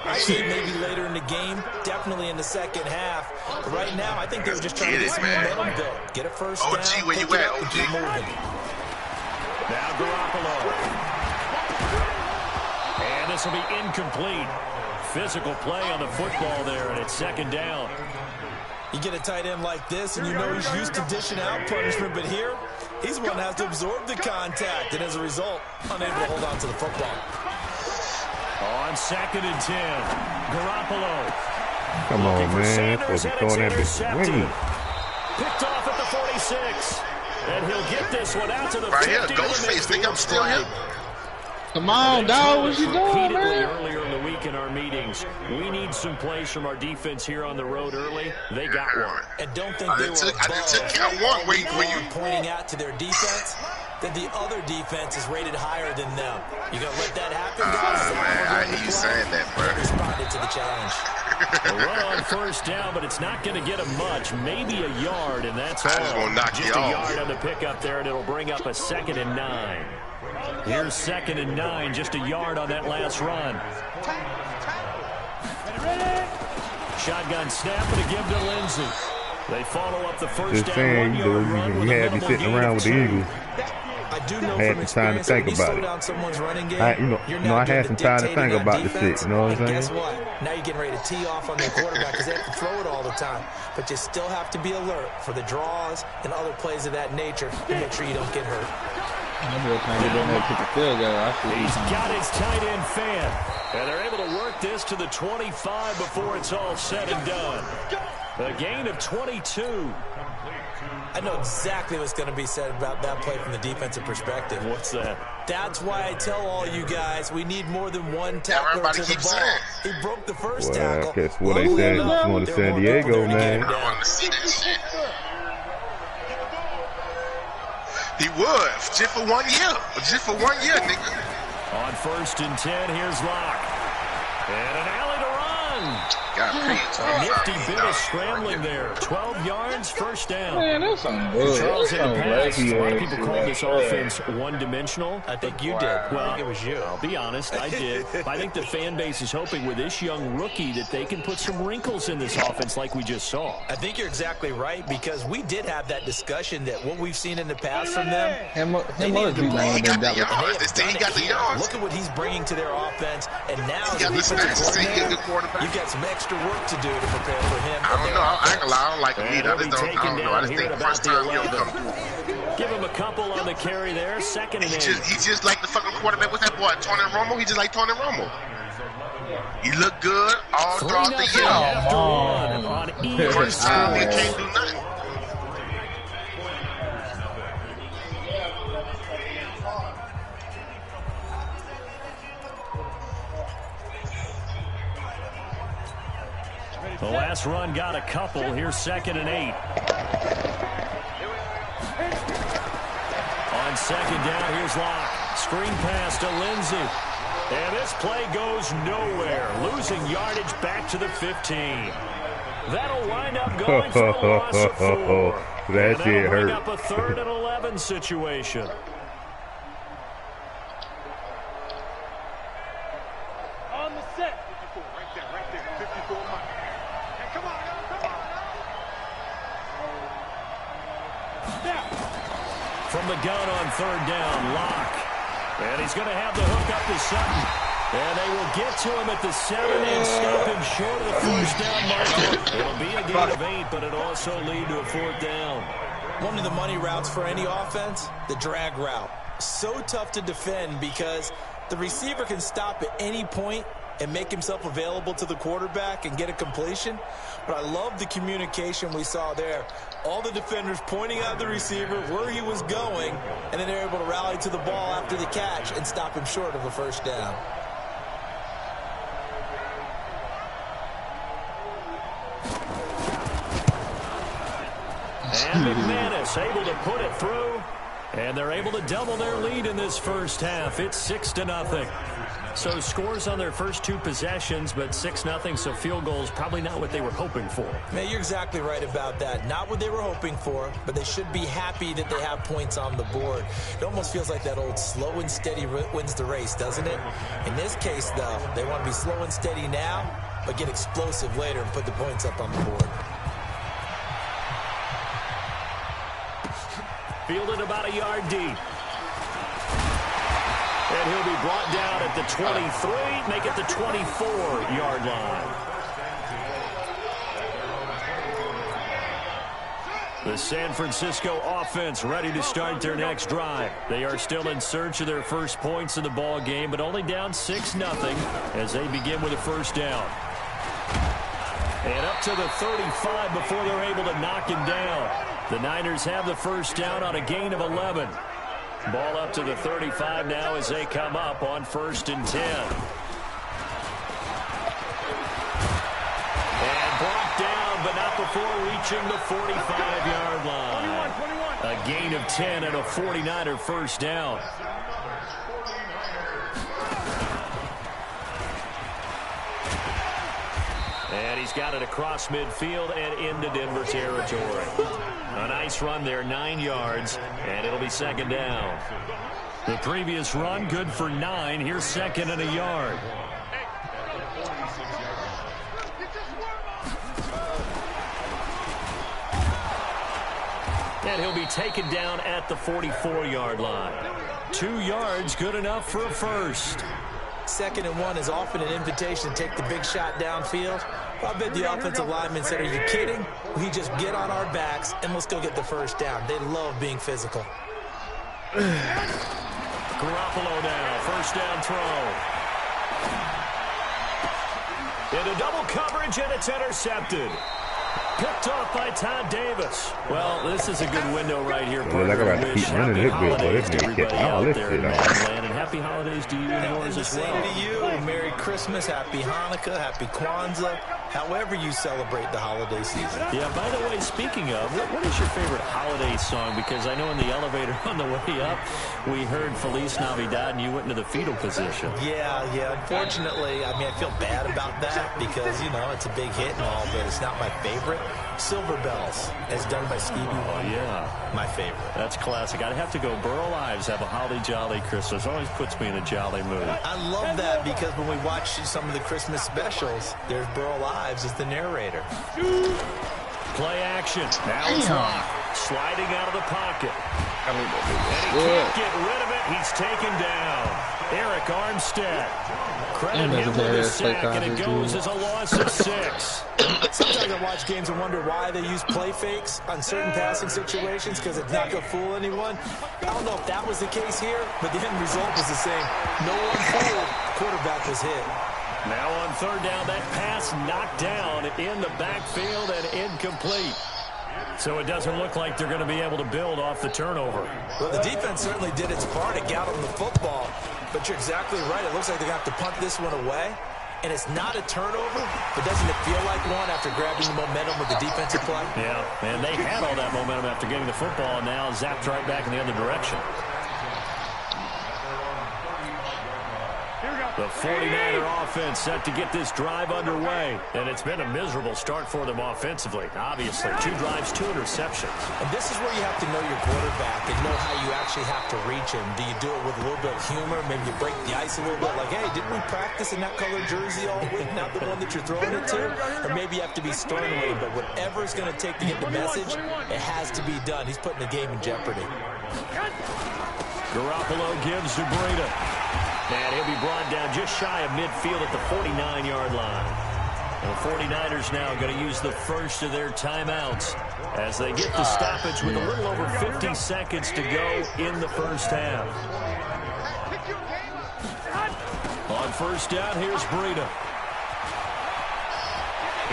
F: I see maybe later in the game, definitely in the second half. But right now, I think they were just trying to get some momentum built. Get a first down,
L: OG, where you
F: pick it
L: at,
F: up, and
L: OG?
F: keep moving.
B: Now Garoppolo. And this will be incomplete. Physical play on the football there, and it's second down.
F: You get a tight end like this, and you know he's used to dishing out punishment, but here, he's the one that has to absorb the contact, and as a result, unable to hold on to the football.
B: On second and 10, Garoppolo.
J: Come on, man. Supposed to throw that bitch away.
B: Picked off at the 46. And he'll get this one out to the 50.
L: Right here, Ghostface, think I'm still here?
I: Come on, dog. What you doing, man?
B: Earlier in the week in our meetings, we need some plays from our defense here on the road early. They got one.
F: And don't think they were pointing out to their defense that the other defense is rated higher than them. You gonna let that happen, guys?
L: Man, I hear you saying that, bro.
F: Responded to the challenge.
B: A run on first down, but it's not going to get him much. Maybe a yard, and that's all.
L: Just gonna knock
B: just a yard on the pickup there, and it'll bring up a 2nd and 9. Here's 2nd and 9, just a yard on that last run. Shotgun snap and a give to Lindsey. They follow up the first
J: Just
B: down
J: saying,
B: 1 yard run with
J: you
B: a
J: had me
B: minimal
J: sitting
B: gain
J: around
B: of
J: with the
B: 2.
J: Eagles.
F: I do know
J: I had
F: from
J: some time to
F: experience
J: think
F: when you
J: about
F: slow
J: it.
F: down someone's running game,
J: I had some time to think about the shit. You know what I'm
F: and
J: saying?
F: guess what? Now you're getting ready to tee off on their quarterback because they have to throw it all the time. But you still have to be alert for the draws and other plays of that nature to make sure you don't get hurt.
B: He's got his tight end fan. And they're able to work this to the 25 before it's all said and done. A gain of 22.
F: I know exactly what's going to be said about that play from the defensive perspective.
B: What's that?
F: That's why I tell all you guys we need more than one tackler to the ball. He broke the first tackle.
J: That's what they said. It's going to San Diego, man.
L: I want to see that shit. He would. Just for 1 year. Just for 1 year, nigga.
B: On 1st and 10, here's Locke. And an alley to run.
L: A
B: nifty bit of scrambling there. 12 yards, first down.
I: Man, that's some good.
B: Charles in the past. A lot of people call this offense one-dimensional.
F: I think you did.
B: Well,
F: I think it was you.
B: I'll be honest, I did. I think the fan base is hoping with this young rookie that they can put some wrinkles in this offense like we just saw.
F: I think you're exactly right because we did have that discussion that what we've seen in the past from them, they needed to bring
L: He got the yards.
F: Look at what he's bringing to their offense, and now
L: He got the stats. He's a good quarterback.
F: you got some extra work to do to prepare for him.
L: I don't know. I ain't gonna lie. I don't like him either. I just don't know. I just think the first time he'll come through.
B: Give him a couple on the carry there. 2nd and 8.
L: He's just like the fucking quarterback. What's that boy? Tony Romo? He just like Tony Romo. He looked good all throughout the year. First time he can't do nothing.
B: The last run got a couple. Here's 2nd and 8. On 2nd down, here's Locke. Screen pass to Lindsey. And this play goes nowhere. Losing yardage back to the 15. That'll wind up going for a loss of 4.
J: That shit hurt.
B: Bring up a 3rd and 11 situation.
K: On the set. 54, right there, 54 mark. Hey, come on, come on. Now.
B: From the gun on 3rd down, Locke. And he's going to have the hook up to Sutton. And they will get to him at the 7 and stop him short of the first down marker. It'll be a gain of 8, but it'll also lead to a 4th down.
F: One of the money routes for any offense, the drag route. So tough to defend because the receiver can stop at any point and make himself available to the quarterback and get a completion. But I love the communication we saw there. All the defenders pointing out the receiver where he was going, and then they're able to rally to the ball after the catch and stop him short of a first down.
B: And McManus able to put it through. And they're able to double their lead in this first half. It's 6-0. So scores on their first 2 possessions, but 6-0, so field goals probably not what they were hoping for.
F: Man, you're exactly right about that. Not what they were hoping for, but they should be happy that they have points on the board. It almost feels like that old slow and steady wins the race, doesn't it? In this case, though, they want to be slow and steady now, but get explosive later and put the points up on the board.
B: Fielded about a yard deep. And he'll be brought down at the 23, make it the 24-yard line. The San Francisco offense ready to start their next drive. They are still in search of their first points in the ball game, but only down 6-0 as they begin with a first down. And up to the 35 before they're able to knock him down. The Niners have the first down on a gain of 11. Ball up to the 35 now as they come up on 1st and 10. And brought down, but not before reaching the 45-yard line. 21. A gain of 10 and a 49er first down. And he's got it across midfield and into Denver territory. A nice run there, 9 yards, and it'll be second down. The previous run, good for 9. Here's second and a yard. And he'll be taken down at the 44-yard line. 2 yards, good enough for a first.
F: Second and 1 is often an invitation to take the big shot downfield. I bet the offensive lineman said, are you kidding? We just get on our backs and let's go get the first down. They love being physical.
B: Garoppolo now, first down throw. Into double coverage, and it's intercepted. Picked off by Todd Davis. Well, this is a good window right here.
J: Well, like I got to keep running this bit, but this nigga kept all this shit out.
B: And happy holidays to you and yours as well.
F: Same to you. Merry Christmas, Happy Hanukkah, Happy Kwanzaa, however you celebrate the holiday season.
B: Yeah, by the way, speaking of, what is your favorite holiday song? Because I know in the elevator on the way up, we heard Feliz Navidad and you went into the fetal position.
F: Yeah. Unfortunately, I mean, I feel bad about that because, you know, it's a big hit and all, but it's not my favorite. Silver Bells, as done by Stevie Wonder.
B: Yeah.
F: My favorite. That's
B: classic. I'd have to go Burl Ives, have a holly jolly Christmas. Always puts me in a jolly mood.
F: I love that because when we watch some of the Christmas specials, there's Burl Ives as the narrator.
B: Play action. Now it's locked. Sliding out of the pocket. And he can't get rid of it. He's taken down. Eric Armstead. Credit him with a sack, and it goes as a loss of 6.
F: Sometimes I watch games and wonder why they use play fakes on certain passing situations because it's not going to fool anyone. I don't know if that was the case here, but the end result was the same. No one fooled. Quarterback was hit.
B: Now on third down, that pass knocked down in the backfield and incomplete. So it doesn't look like they're going to be able to build off the turnover.
F: Well, the defense certainly did its part to get them the football, but you're exactly right. It looks like they're going to have to punt this one away. And it's not a turnover, but doesn't it feel like one after grabbing the momentum with the defensive play?
B: Yeah, and they had all that momentum after getting the football, and now zapped right back in the other direction. The 49er offense set to get this drive underway, and it's been a miserable start for them offensively. Obviously, 2 drives, 2 interceptions.
F: And this is where you have to know your quarterback and know how you actually have to reach him. Do you do it with a little bit of humor? Maybe you break the ice a little bit, like, hey, didn't we practice in that colored jersey all week, not the one that you're throwing it to? Or maybe you have to be stern with him, but whatever it's going to take to get the message, it has to be done. He's putting the game in jeopardy.
B: Garoppolo gives to Breida. And he'll be brought down just shy of midfield at the 49-yard line. The 49ers now going to use the first of their timeouts as they get the stoppage with a little over 50 seconds to go in the first half. On first down, here's Breida.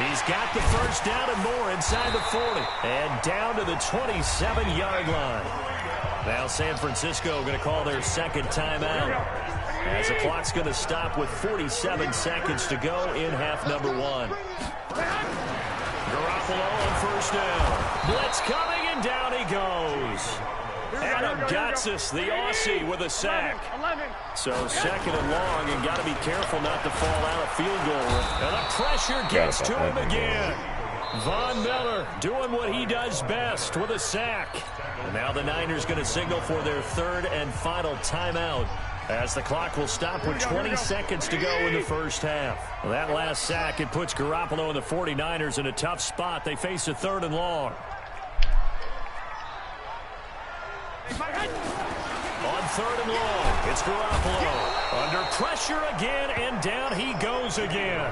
B: He's got the first down and more inside the 40. And down to the 27-yard line. Now San Francisco going to call their second timeout, as the clock's going to stop with 47 seconds to go in half number 1. Garoppolo on first down. Blitz coming, and down he goes. Adam Gotsis, the Aussie, with a sack. So second and long, and got to be careful not to fall out of field goal. And the pressure gets to him again. Von Miller doing what he does best with a sack. And now the Niners going to signal for their third and final timeout, as the clock will stop with 20 seconds to go in the first half. Well, that last sack, it puts Garoppolo and the 49ers in a tough spot. They face a third and long. On third and long, it's Garoppolo. Under pressure again, and down he goes again.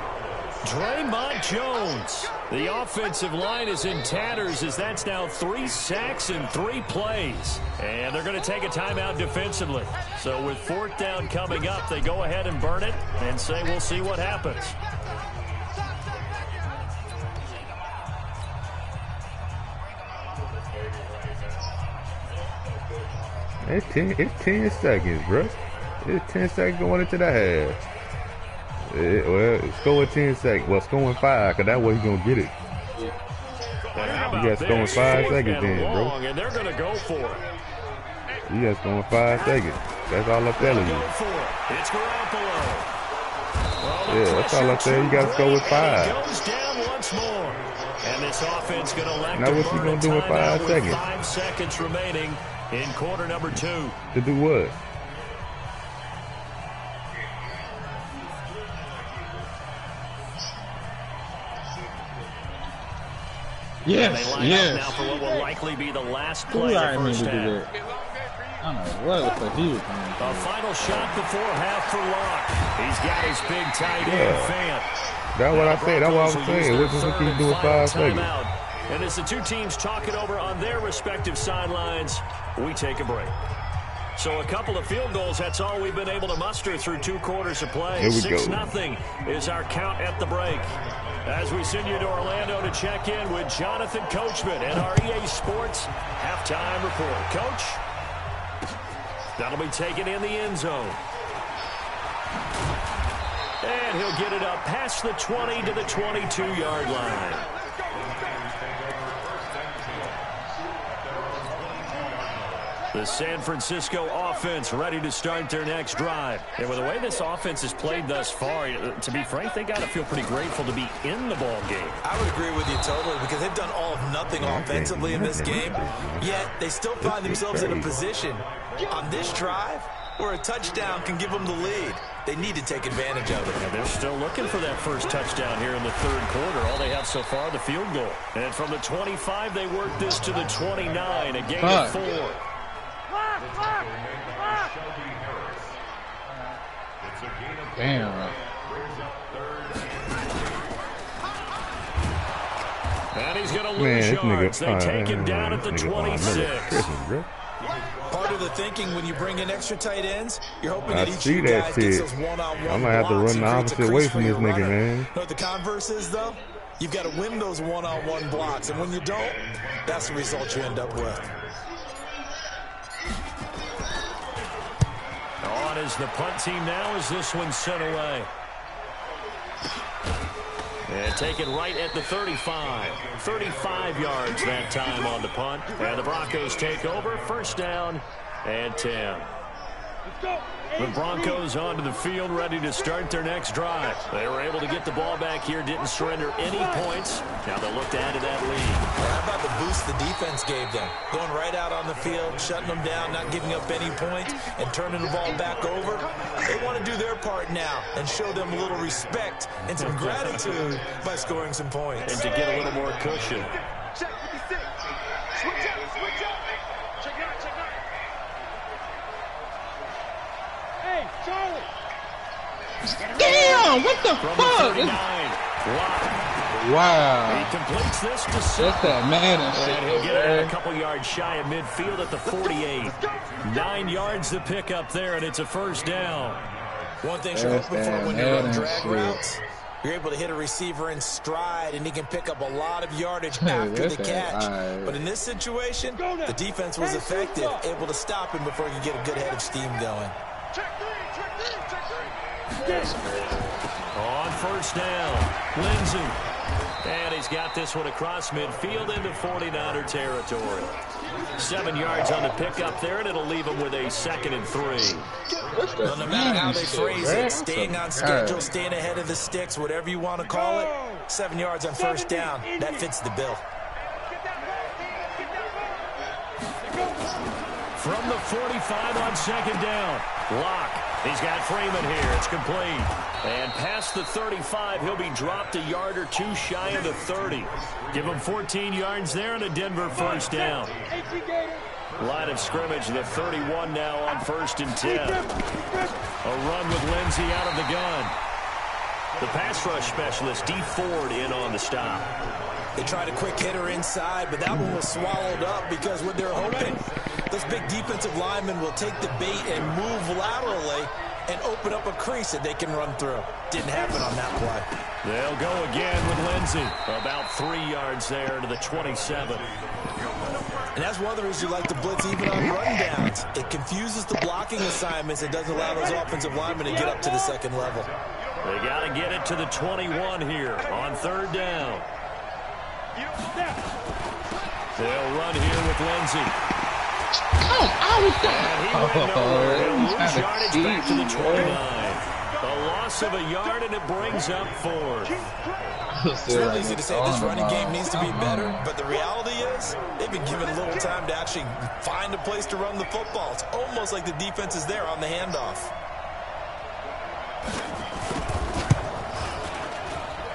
B: Draymond Jones. The offensive line is in tatters, as that's now 3 sacks in 3 plays. And they're going to take a timeout defensively. So with fourth down coming up, they go ahead and burn it and say we'll see what happens.
J: It's 10 seconds, bro. It's 10 seconds going into the half. Well, it's going 10 seconds. Well, it's going 5, because that way he's going to get it. You got going 5 seconds then, bro.
B: And they're going to go for it.
J: You got going 5 seconds. That's all I'm telling you.
B: It's Garoppolo.
J: Yeah, that's all I said. You got to go with 5.
B: Goes down once more. And this offense going to elect
J: now what's he going to do in 5 seconds?
B: 5 seconds remaining in quarter number 2.
J: To do what?
I: Yes, yes.
B: Now for what will likely be the last play of the first half.
I: I don't know what the he was doing.
B: A final shot before half for Locke. He's got his big tight end fan.
J: That's what I said. That's what I was saying. What does he do in 5 seconds?
B: And as the two teams talk it over on their respective sidelines, we take a break. So a couple of field goals, that's all we've been able to muster through 2 quarters of play. 6-0 is our count at the break. As we send you to Orlando to check in with Jonathan Coachman and our EA Sports halftime report. Coach, that'll be taken in the end zone. And he'll get it up past the 20 to the 22-yard line. The San Francisco offense ready to start their next drive. And with the way this offense has played thus far, to be frank, they got to feel pretty grateful to be in the ball game.
F: I would agree with you totally because they've done all of nothing offensively in this game, yet they still find themselves in a position on this drive where a touchdown can give them the lead. They need to take advantage of it.
B: And they're still looking for that first touchdown here in the third quarter. All they have so far, the field goal. And from the 25, they work this to the 29, a gain of 4.
I: Damn.
B: And he's going to lose yards. They take him down at the 26.
F: Part of the thinking when you bring in extra tight ends, you're hoping that each of you guys gets those one-on-one blocks.
J: I'm going to have to run the opposite way from this nigga, man.
F: You know what the converse is, though? You've got to win those one-on-one blocks, and when you don't, that's the result you end up with.
B: On is the punt team now as this one's sent away. And taken right at the 35. 35 yards that time on the punt. And the Broncos take over. First down and 10. The Broncos onto the field, ready to start their next drive. They were able to get the ball back here, didn't surrender any points. Now they'll look to add to that lead.
F: How about the boost the defense gave them? Going right out on the field, shutting them down, not giving up any points, and turning the ball back over. They want to do their part now and show them a little respect and some gratitude by scoring some points.
B: And to get a little more cushion.
K: Check 56. Switch up, switch up. Check out, check out. Hey, Charlie.
I: Damn, what the fuck? Wow.
B: He completes this to
I: That's that man shit.
B: And he'll get it a couple yards shy of midfield at the 48. 9 yards to pick up there, and it's a first down.
F: One thing you're hoping for when you run drag routes, you're able to hit a receiver in stride, and he can pick up a lot of yardage after the catch. But in this situation, the defense was effective, able to stop him before he could get a good head of steam going.
B: On first down, Lindsey. And he's got this one across midfield into 49er territory. 7 yards on the pickup there, and it'll leave him with a 2nd and 3.
F: Well, no matter how they phrase it, staying on schedule, staying ahead of the sticks, whatever you want to call it, 7 yards on first down, that fits the bill.
B: From the 45 on second down, Locke. He's got Freeman here. It's complete. And past the 35, he'll be dropped a yard or two shy of the 30. Give him 14 yards there and a Denver first down. Line of scrimmage, the 31 now on 1st and 10. A run with Lindsey out of the gun. The pass rush specialist, D. Ford, in on the stop.
F: They tried a quick hitter inside, but that one was swallowed up because what they're hoping, this big defensive lineman will take the bait and move laterally and open up a crease that they can run through. Didn't happen on that play.
B: They'll go again with Lindsey. About 3 yards there to the 27.
F: And that's one of the reasons you like to blitz even on rundowns. It confuses the blocking assignments. It doesn't allow those offensive linemen to get up to the second level.
B: They got to get it to the 21 here on third down. They'll run here with Lindsey. And he went nowhere. He'll lose yardage back to the 29. A lot loss of a yard, and it brings up 4th.
F: It's real easy to say this running game needs to be better, but the reality is they've been given little time to actually find a place to run the football. It's almost like the defense is there on the handoff.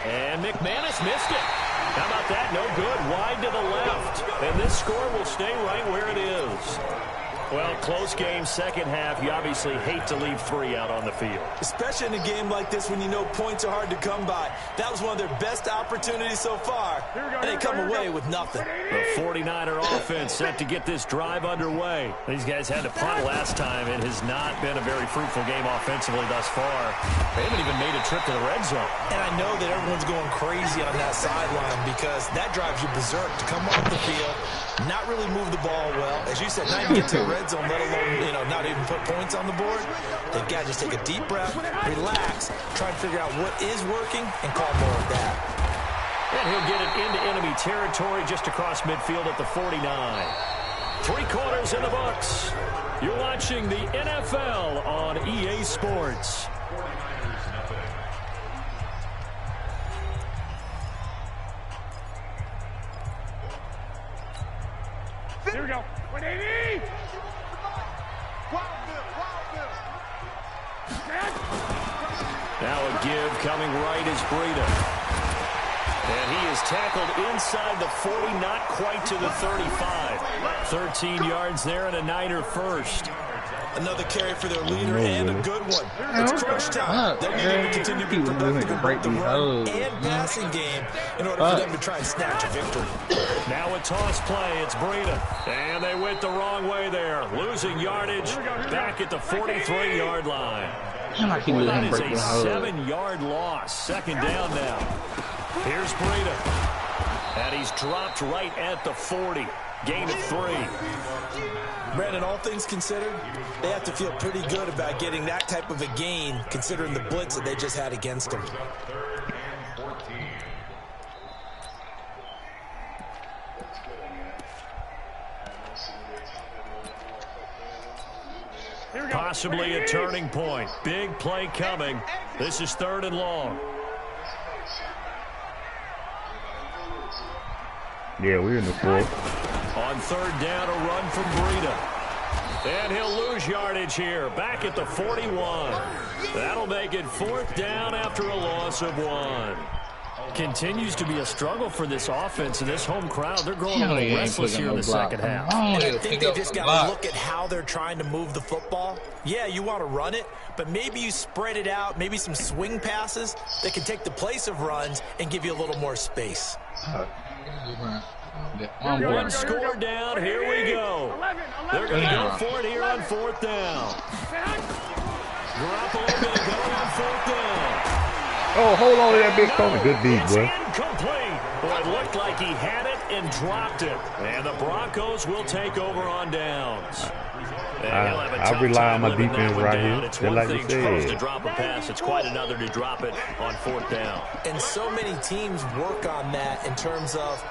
B: And McManus missed it. How about that? No good. Wide to the left. And this score will stay right where it is. Well, close game, second half. You obviously hate to leave 3 out on the field.
F: Especially in a game like this when you know points are hard to come by. That was one of their best opportunities so far. And they come away with nothing.
B: The 49er offense set to get this drive underway. These guys had to punt last time. It has not been a very fruitful game offensively thus far. They haven't even made a trip to the red zone.
F: And I know that everyone's going crazy on that sideline because that drives you berserk to come off the field, not really move the ball well. As you said, not even get to the red zone, let alone, not even put points on the board. They've got to just take a deep breath, relax, try to figure out what is working, and call more of that.
B: And he'll get it into enemy territory just across midfield at the 49. 3 quarters in the books. You're watching the NFL on EA Sports.
K: Here we go. 180.
B: Now a give coming right is Breida. And he is tackled inside the 40, not quite to the 35. 13 yards there and a Niner first.
F: Another carry for their leader and a good one. It's crunch time. They need to continue to be productive in both the run and passing game in order for them to try and snatch a victory.
B: Now a toss play. It's Breida. And they went the wrong way there. Losing yardage back at the 43-yard line. Well, that is a 7-yard loss. Second down now. Here's Breida. And he's dropped right at the 40. Gain of 3.
F: Brandon, all things considered, they have to feel pretty good about getting that type of a gain, considering the blitz that they just had against them.
B: Possibly a turning point. Big play coming. This is 3rd and long.
J: Yeah, we're in the 4th.
B: On 3rd down, a run from Breida. And he'll lose yardage here. Back at the 41. That'll make it 4th down after a loss of 1. Continues to be a struggle for this offense and this home crowd. They're growing a little restless here in the second half.
F: And I think they just got to look at how they're trying to move the football. Yeah, you want to run it, but maybe you spread it out, maybe some swing passes that can take the place of runs and give you a little more space.
B: One score down. Here we go. They're going to go for it here on 4th down. Garoppolo going to go on 4th down.
J: Oh, hold on to that big corner. Good deed, boy.
B: Incomplete. Well, it looked like he had it and dropped it. And the Broncos will take over on downs.
J: I rely on my defense right here.
B: It's
J: just
B: one
J: like
B: thing
J: you said.
B: to drop a pass. It's quite another to drop it on 4th down.
F: And so many teams work on that in terms of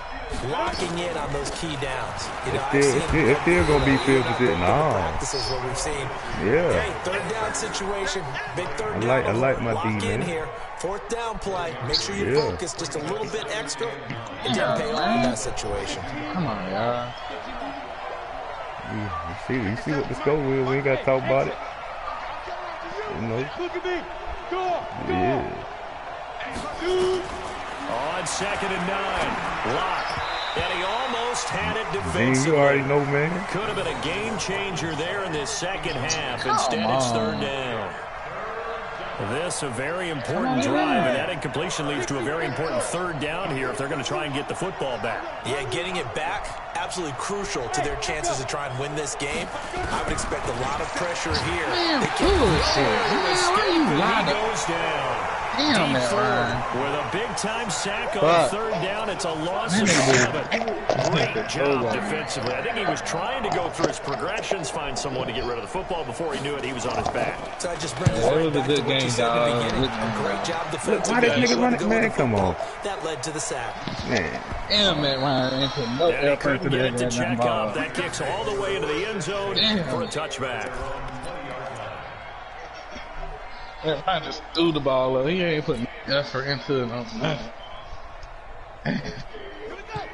F: locking in on those key downs. You know,
J: it's still going to be filled with it. No.
F: This is what we've seen.
J: Yeah.
F: Hey, 3rd down situation. Big 3rd down.
J: I like my D, man.
F: In here. 4th down play. Make sure you focus just a little bit extra. It didn't pay off in that situation.
I: Come on, y'all.
J: You see what the score is. We ain't got to talk about it. You know.
K: Look at me. Go.
J: Yeah.
B: On 2nd and 9. Lock. And he almost had it defensively.
J: You already know, man.
B: Could have been a game changer there in this second half. Instead, it's 3rd down. This a very important drive, and that incompletion leads to a very important 3rd down here if they're going to try and get the football back.
F: Yeah, getting it back, absolutely crucial to their chances to try and win this game. I would expect a lot of pressure here.
I: Man, bullshit. Why you lying?
B: He goes down.
I: Damn, man.
B: With a big-time sack on 3rd down, it's a loss of 7. Great job defensively. I think he was trying to go through his progressions, find someone to get rid of the football. Before he knew it, he was on his back.
F: So I just bring this
I: was a good game, dog.
F: Great job defensively.
J: Why that nigga running? Man, come on.
F: That led to the sack.
J: Man.
I: Damn, man, Ryan ain't put no effort into
B: Get it to
I: that
B: check
I: ball.
B: up. That kicks all the way into the end zone for a touchback.
I: Man, I just threw the ball up. He ain't putting effort into it.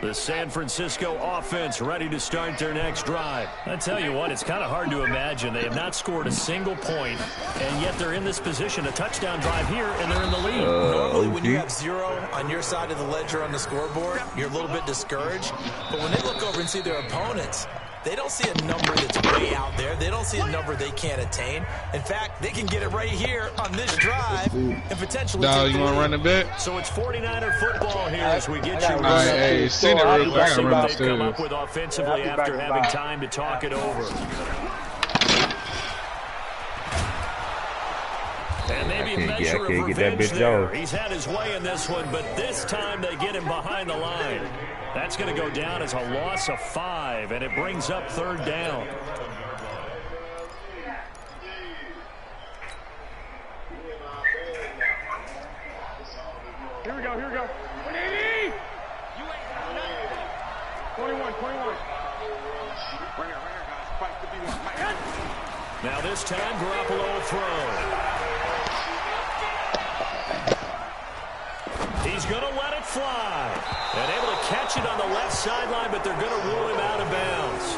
B: The San Francisco offense ready to start their next drive. I tell you what, it's kind of hard to imagine. They have not scored a single point, and yet they're in this position, a touchdown drive here, and they're in the lead.
F: Normally, when you have 0 on your side of the ledger on the scoreboard, you're a little bit discouraged. But when they look over and see their opponents, they don't see a number that's way out there. They don't see a number they can't attain. In fact, they can get it right here on this drive and potentially
I: Dog, you want to run it back?
B: So it's 49er football here as we get you.
I: Hey, send it real quick. I gotta run
B: They've come up with offensively after having time to talk it over. And maybe a measure of revenge there. He's had his way in this one, but this time they get him behind the line. That's going to go down as a loss of 5, and it brings up 3rd down.
K: Here we go. 180! 21. Right here, guys. Fight to be one.
B: Now this time, Garoppolo throw. He's going to let it fly. And able to catch it on the left sideline, but they're going to rule him out of bounds.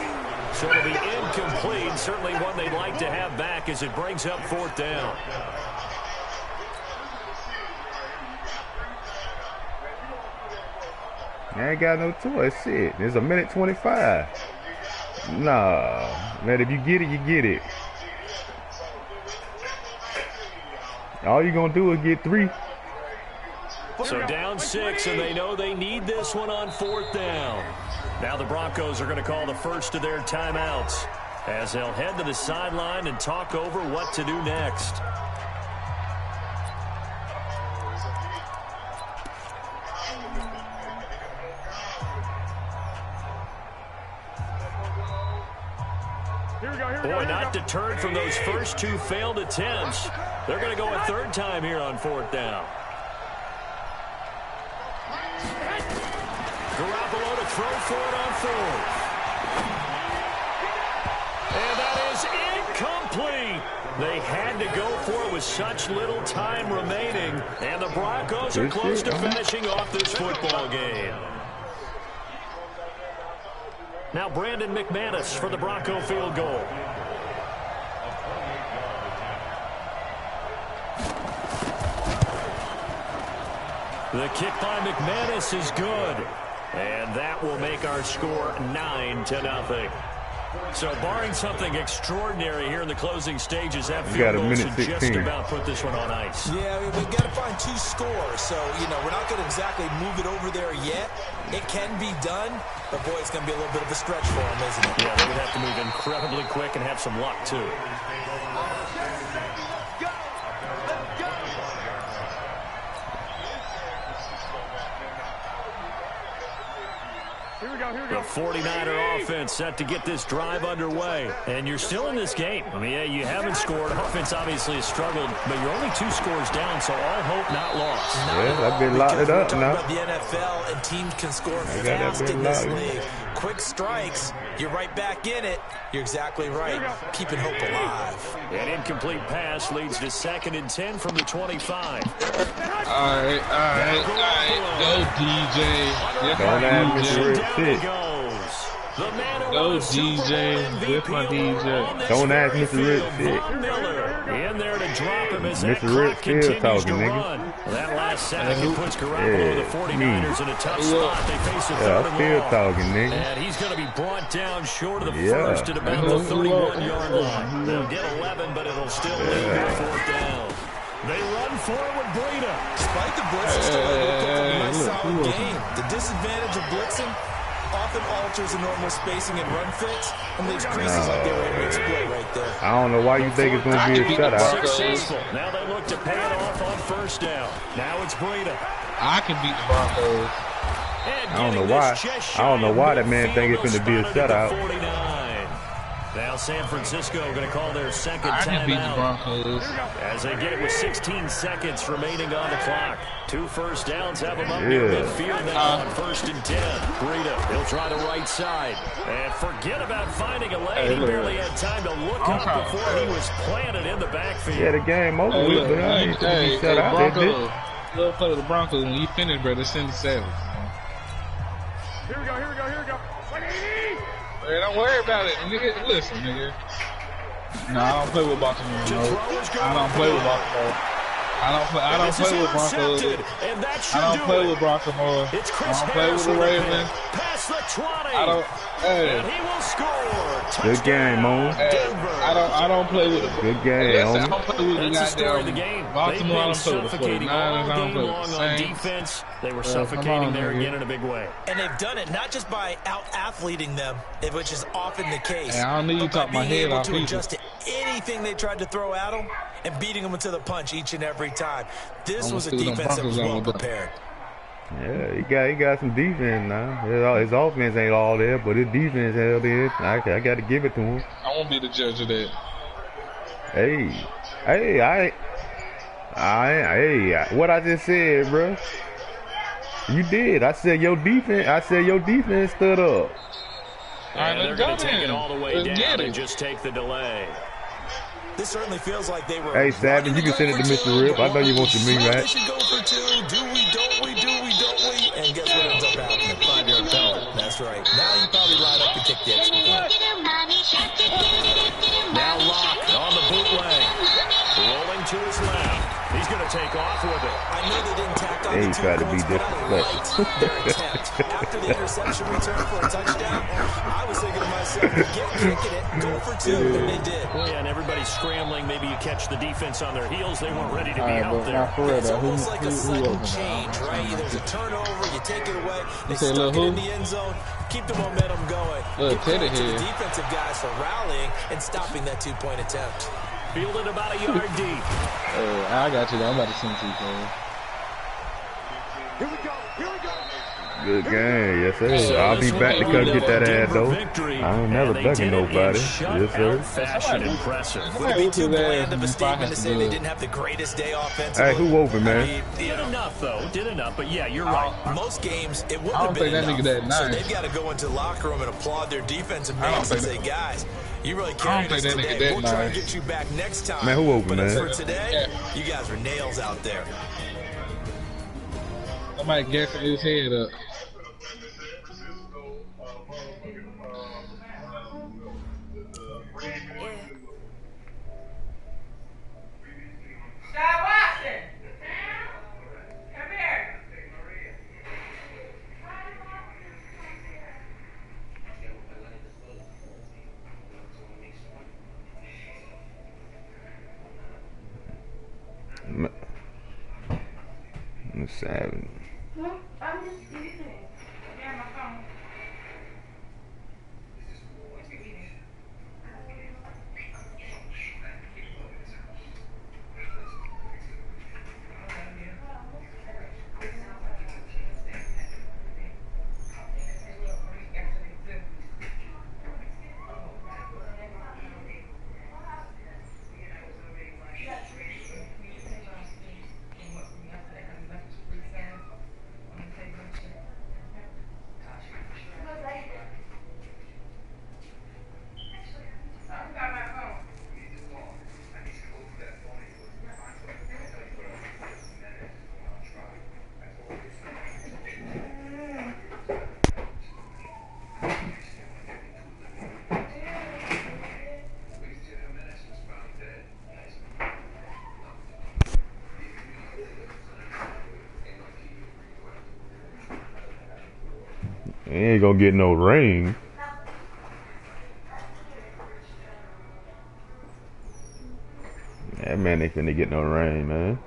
B: So it'll be incomplete. Certainly one they'd like to have back as it brings up 4th down.
J: I ain't got no choice. Shit. There's a minute 25. Nah. Man, if you get it, you get it. All you're going to do is get 3.
B: So down 6, and they know they need this one on 4th down. Now the Broncos are going to call the first of their timeouts as they'll head to the sideline and talk over what to do next. Boy, not deterred from those first 2 failed attempts. They're going to go a 3rd time here on 4th down. Garoppolo to throw for it on 4th. And that is incomplete. They had to go for it with such little time remaining. And the Broncos are close to finishing off this football game. Now Brandon McManus for the Bronco field goal. The kick by McManus is good. And that will make our score 9-0. So barring something extraordinary here in the closing stages, that field goal should just about put this one on ice.
F: Yeah, we've got to find 2 scores. So, we're not going to exactly move it over there yet. It can be done, but boy, it's going to be a little bit of a stretch for them, isn't it?
B: Yeah, they would have to move incredibly quick and have some luck, too. The 49er offense set to get this drive underway. And you're still in this game. I mean, yeah, you haven't scored. Offense obviously has struggled, but you're only 2 scores down, so all hope not lost.
J: Yeah, I've been locked it up now.
F: About the NFL, and teams can score fast in this league. Quick strikes, you're right back in it. You're exactly right. Keeping hope alive.
B: An incomplete pass leads to 2nd and 10 from the 25.
I: All right. Go, DJ.
J: Don't add Mr. Rip shit.
I: Go, DJ. With my DJ.
J: Don't ask Mr. Rip shit.
B: In there to drop him as that
J: Mr. Rip
B: clock
J: still
B: continues
J: talking,
B: to
J: nigga.
B: run. That last sack puts Garoppolo the 49ers in a tough spot. They face a 3rd and
J: still
B: long.
J: talking, nigga.
B: And he's going to be brought down short of the first at about the 31-yard line. They'll get 11, but it'll still lead to 4th down. They run forward, Breida.
F: Despite the blitz, it's still able to pick up a nice solid game. The disadvantage of blitzing often alters the normal spacing and run fits and leaves creases like they were able to exploit right there.
J: I don't know why you think it's going to be a shutout.
B: Successful. Now they look to pay it off on 1st down. Now it's Breida.
I: I can beat the Broncos.
J: I don't know why. I don't know why that man think it's going to be a shutout.
B: Now San Francisco going to call their second
I: I can beat the
B: timeout
I: Broncos.
B: as they get it with 16 seconds remaining on the clock. 2 first downs have them up near midfield now on 1st and 10. Breida, he'll try the right side. And forget about finding a lane. He barely had time to look up before he was planted in the backfield.
J: Yeah, the game over with, but I need to be shut out.
I: Broncos. They'll play with the Broncos. When you finish, bro, they send the Savage.
K: Here we go.
I: Hey, don't worry about it, nigga. Listen, nigga. No, I don't play with Baltimore. No. I don't play with Baltimore. I don't play with Broncos. I don't play with Baltimore. I don't play with the Ravens. I don't. Hey.
B: And he will score.
J: Good game, Mo.
I: Hey, I don't play with the
J: good game.
I: Listen, I don't play with the goddamn
B: game.
I: Baltimore. I don't play with the 49ers. I don't play with the Saints.
B: Defense, they were suffocating there again in a big way.
F: And they've done it not just by out-athleting them, which is often the case.
I: Hey, I don't need you to talk my head off
F: to adjust to anything they tried to throw at them and beating them into the punch each and every time. This was a defense that was well prepared.
J: Yeah, he got some defense now. His offense ain't all there, but his defense held in. I got to give it to him.
I: I won't be the judge of that.
J: Hey, what I just said, bro. You did. I said your defense stood up.
B: And they're going to take it all the way down and just take the delay.
F: This certainly feels like they were.
J: Hey, Savage, you can send it to Mr. Rip. I know you want your meat, right?
F: They should go for 2. Do we, don't we? And guess what ends up happening? 5-yard penalty. That's right. Now you probably line up and kick the extra point.
B: Now Locke on the bootleg. Rolling to his left. He's going to take off with it.
F: I know they didn't tack on
J: he
F: the 2
J: tried to be
F: points, but I
J: disrespectful.
F: liked their attempt. After the interception return for a touchdown, I was thinking to myself, get kicking it, go for 2, and they did.
B: Well, yeah, and everybody's scrambling. Maybe you catch the defense on their heels. They weren't ready to be out there.
F: It's almost like a sudden change, right? There's a turnover, you take it away, they stuck it in the end zone, keep the momentum going. Give credit to the defensive guys for rallying and stopping that 2-point attempt.
B: Fielded about a yard deep.
I: I got you. I'm about to send it to you, man.
K: Here we go.
J: Good game, yes sir. I'll be back to come get that ad though. I ain't never ducking nobody. Yes sir.
B: Fashion impressive.
F: Would it be too bland of a statement to say they didn't have the greatest day offensively?
J: Hey, who open, man?
B: Did enough though. Did enough, but yeah, you're right.
F: Most games it wouldn't have been enough.
I: That nice.
F: So they've got to go into the locker room and applaud their defensive mates and say, guys, you really carried us today. We'll try and get you back next time.
J: Man, who open, man?
F: For today, you guys were nails out there.
I: Somebody gassing his head up.
J: Savage.
M: No, I'm just eating. Yeah, my phone.
J: He ain't gonna get no ring. That man ain't finna get no ring, man.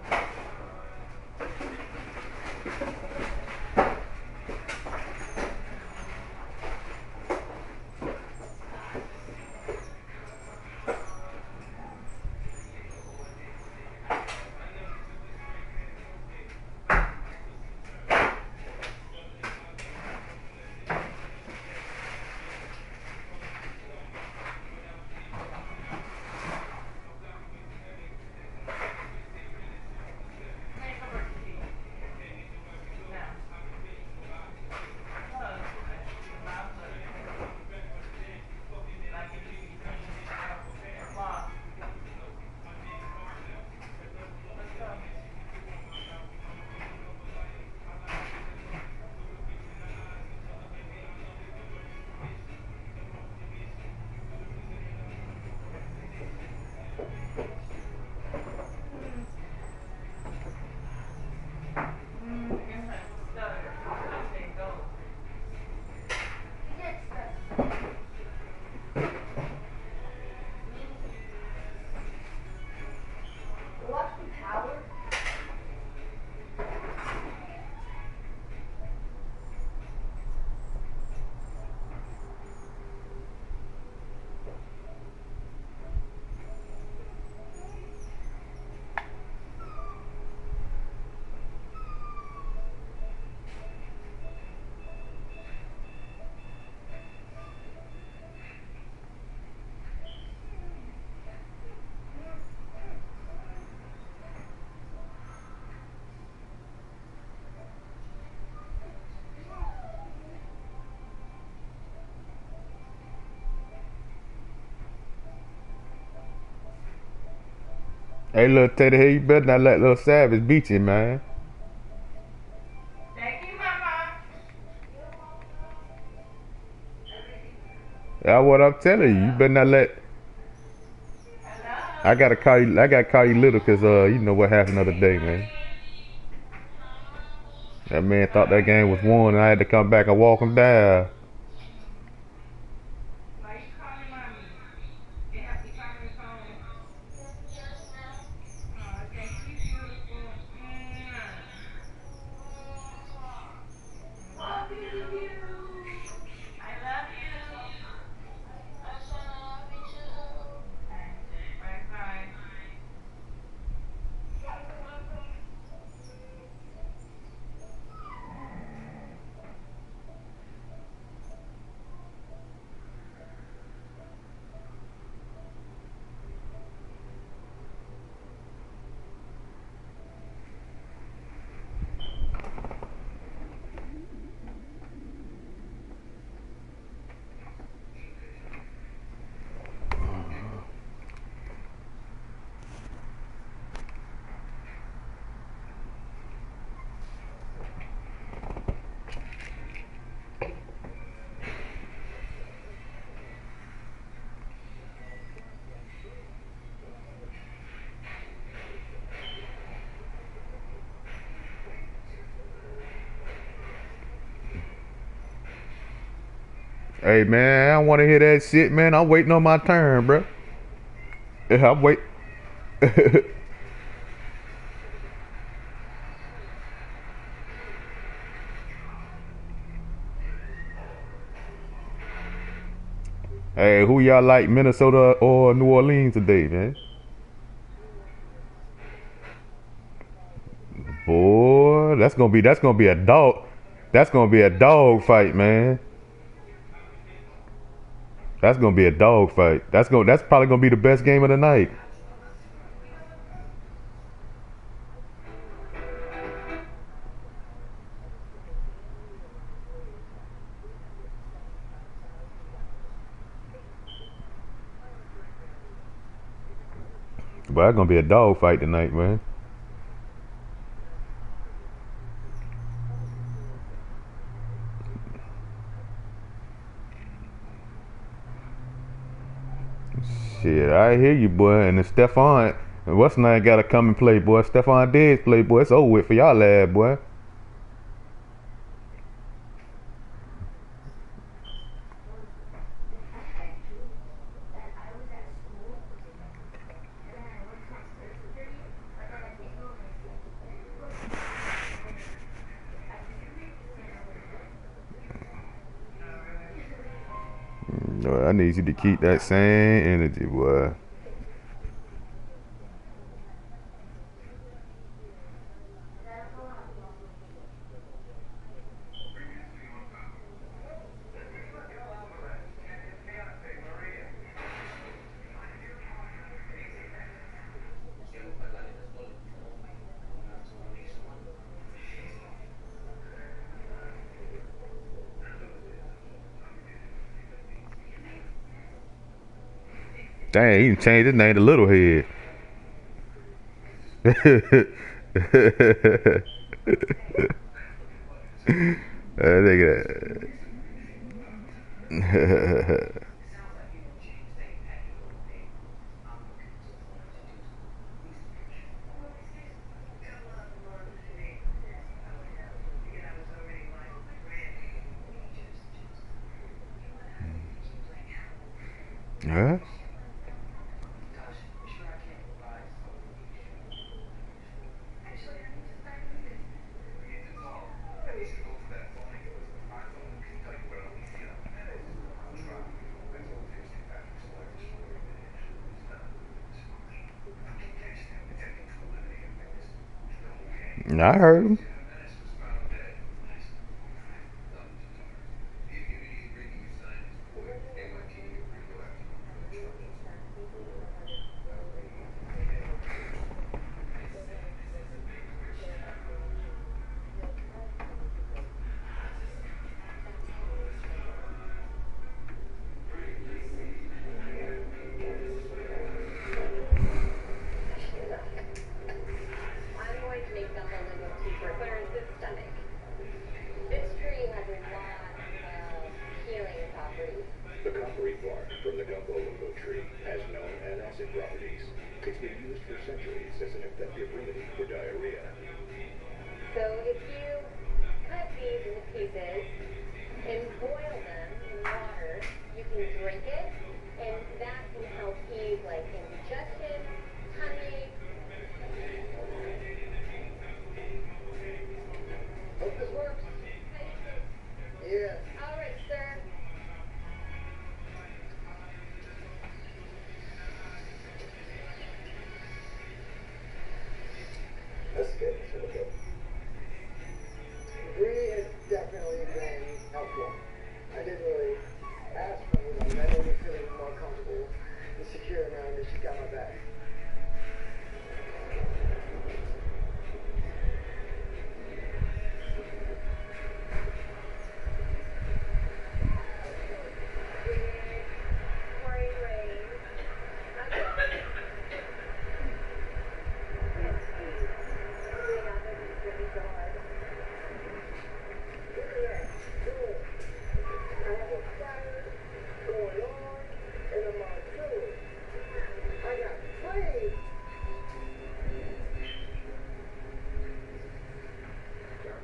J: Hey, little Teddy, hey, you better not let little Savage beat you, man.
M: Thank you, Mama.
J: That's what I'm telling you. You better not let. I gotta call you. I gotta call you little, cause you know what happened the other day, man. That man thought that game was won, and I had to come back and walk him down.
M: Why you calling Mommy? You have to call me phone. Oh, thank you, beautiful. Love you. I love you. Bye bye.
J: Hey, man, I don't want to hear that shit, man. I'm waiting on my turn, bro. I'm wait. Hey, who y'all like, Minnesota or New Orleans today, man? Boy, that's gonna be a dog. That's gonna be a dog fight, man. That's gonna be a dog fight. That's probably gonna be the best game of the night. But that's gonna be a dog fight tonight, man. Shit, I hear you, boy. And then Stephon, what's the name gotta come and play, boy? Stephon Diggs play, boy. It's over with for y'all lad, boy. No, I need you to keep that same energy, boy. Dang, he done changed his name to Little Head. That nigga. Huh? I heard him.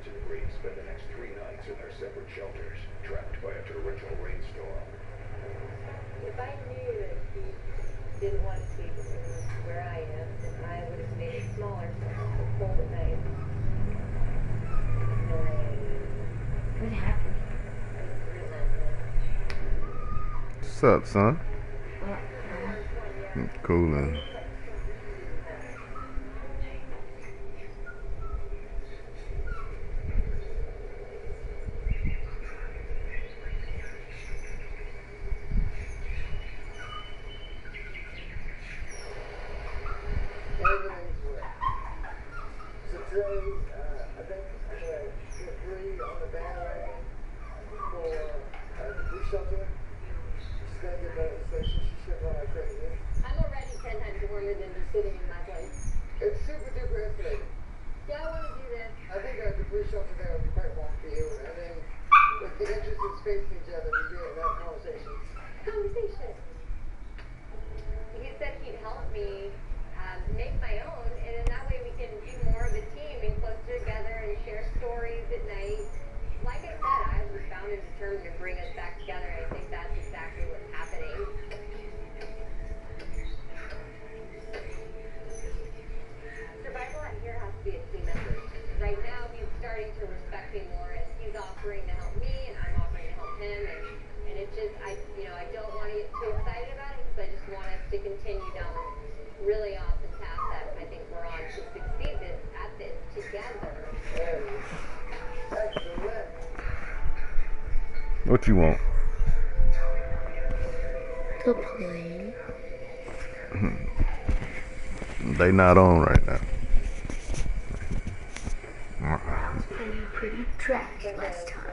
N: and Greece spend the next 3 nights in their separate shelters, trapped by a torrential rainstorm.
O: If I knew that he didn't want to sleep where I am, then I would have made it smaller so it's cold at night.
M: What happened?
J: What's up, son? Coolin'.
P: So today, I think I'm going to agree on the bandwagon for the blue shelter. She's going to get better, so she should run like crazy.
O: I'm already 10 times warmer than just sitting in my place.
P: It's super duper insulated.
O: Yeah, I want to do that.
P: I think the blue shelter there would be quite warm for you. And then with the interests facing each other, we do have conversations.
O: Conversation. He said he'd help me make my own, and then that way we can be more of a team and closer together and share stories at night. Like I said, I was bound and determined to bring us back together, and I think that's exactly what's happening. Survival out here has to be a team effort. Right now, he's starting to respect me more, and he's offering to help me, and I'm offering to help him, and it's just, I don't want to get too excited about it, because I just want us to continue down this really awesome path that I think we're on to succeed at this together.
J: What you want?
M: To play.
J: They not on right now.
M: I was playing pretty trash last time.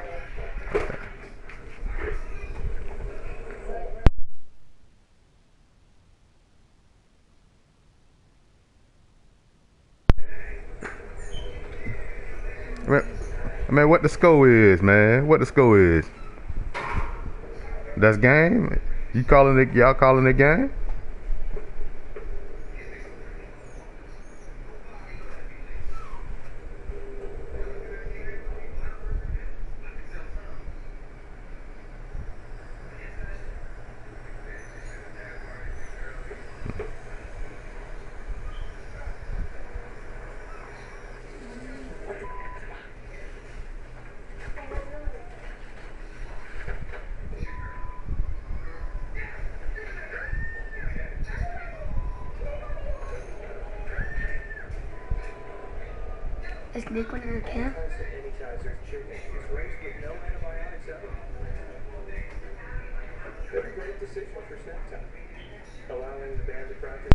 J: I mean, what the score is, man? What the score is? That's game? Y'all calling it game?
M: Is Nick one of the camp?
N: Great decision for snack time. Allowing the band to practice.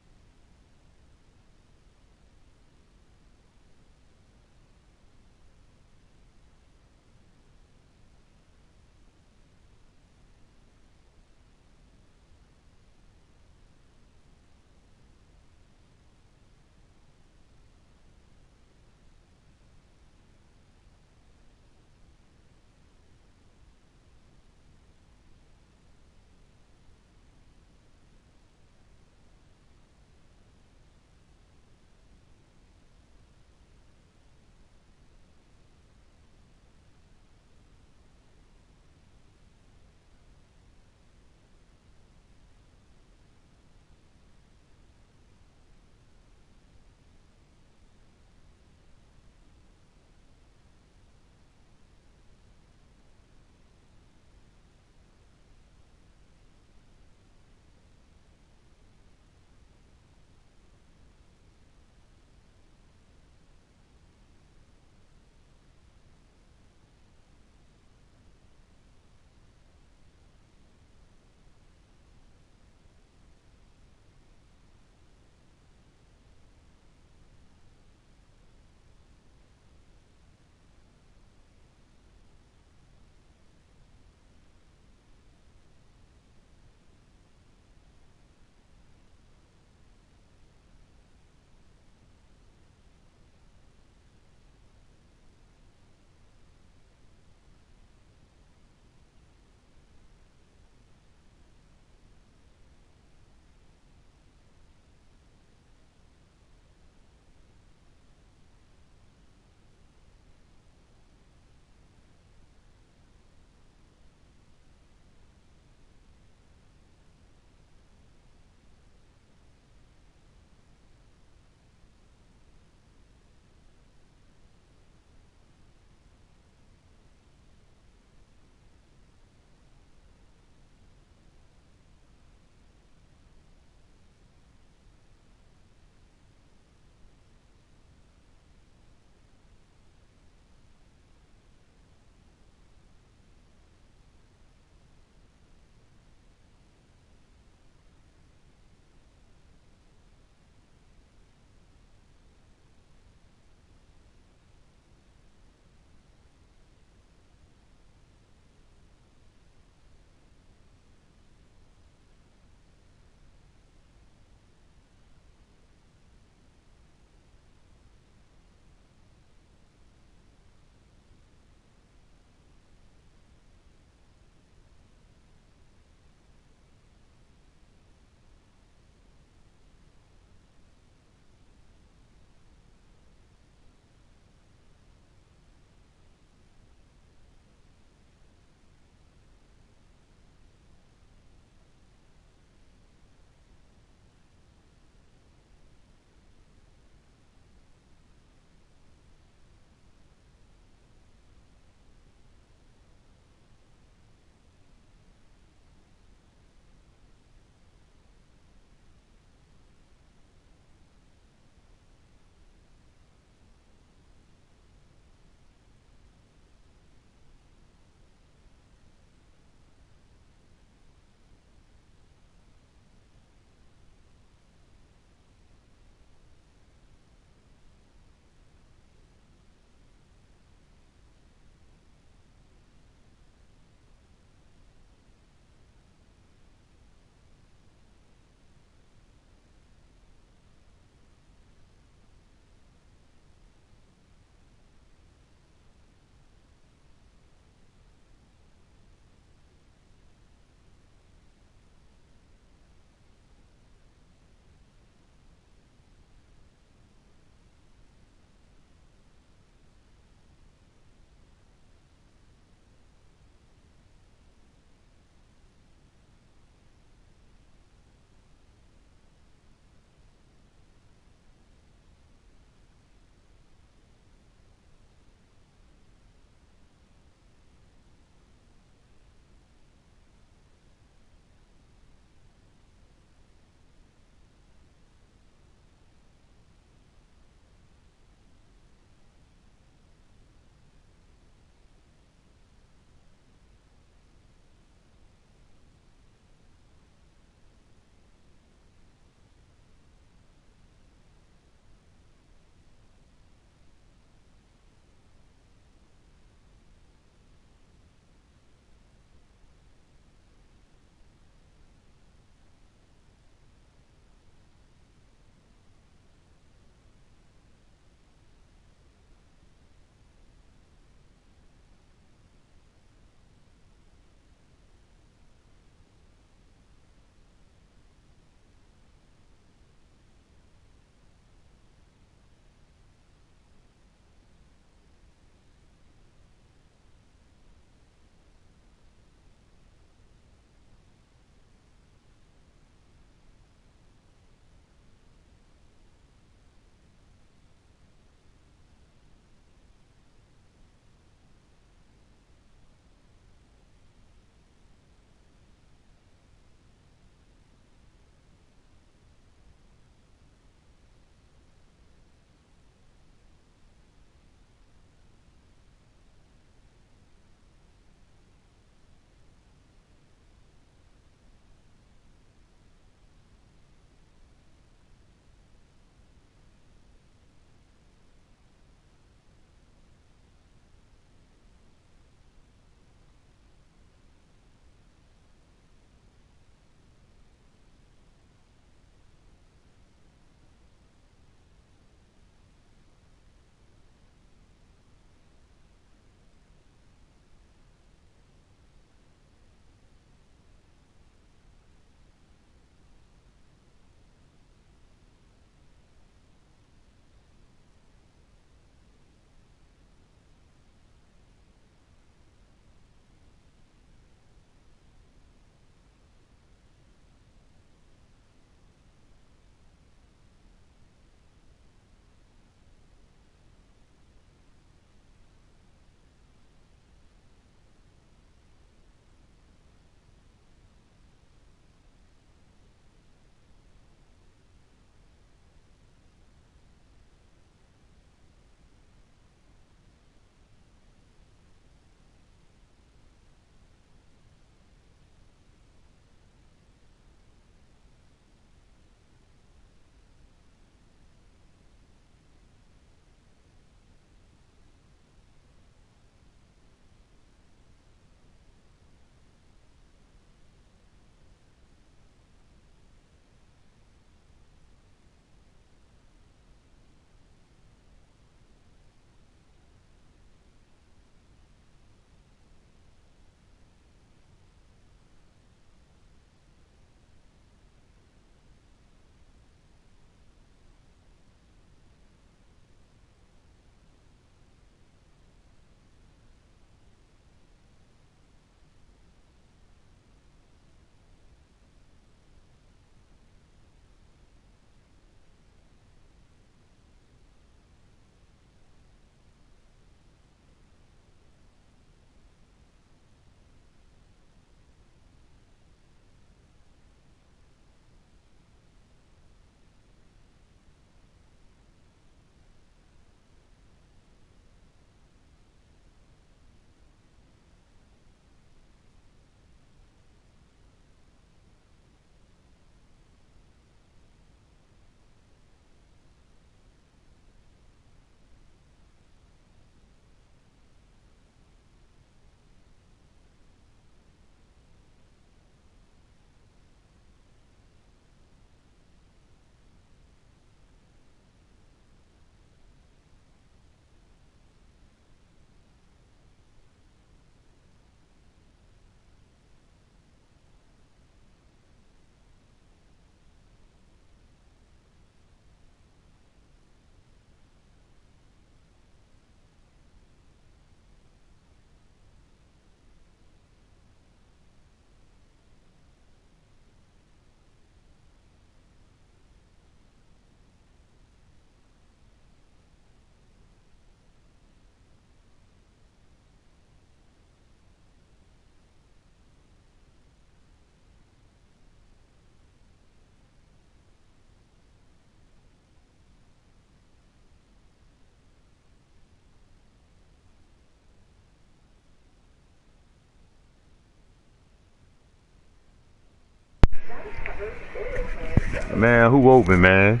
J: Man, who open, man?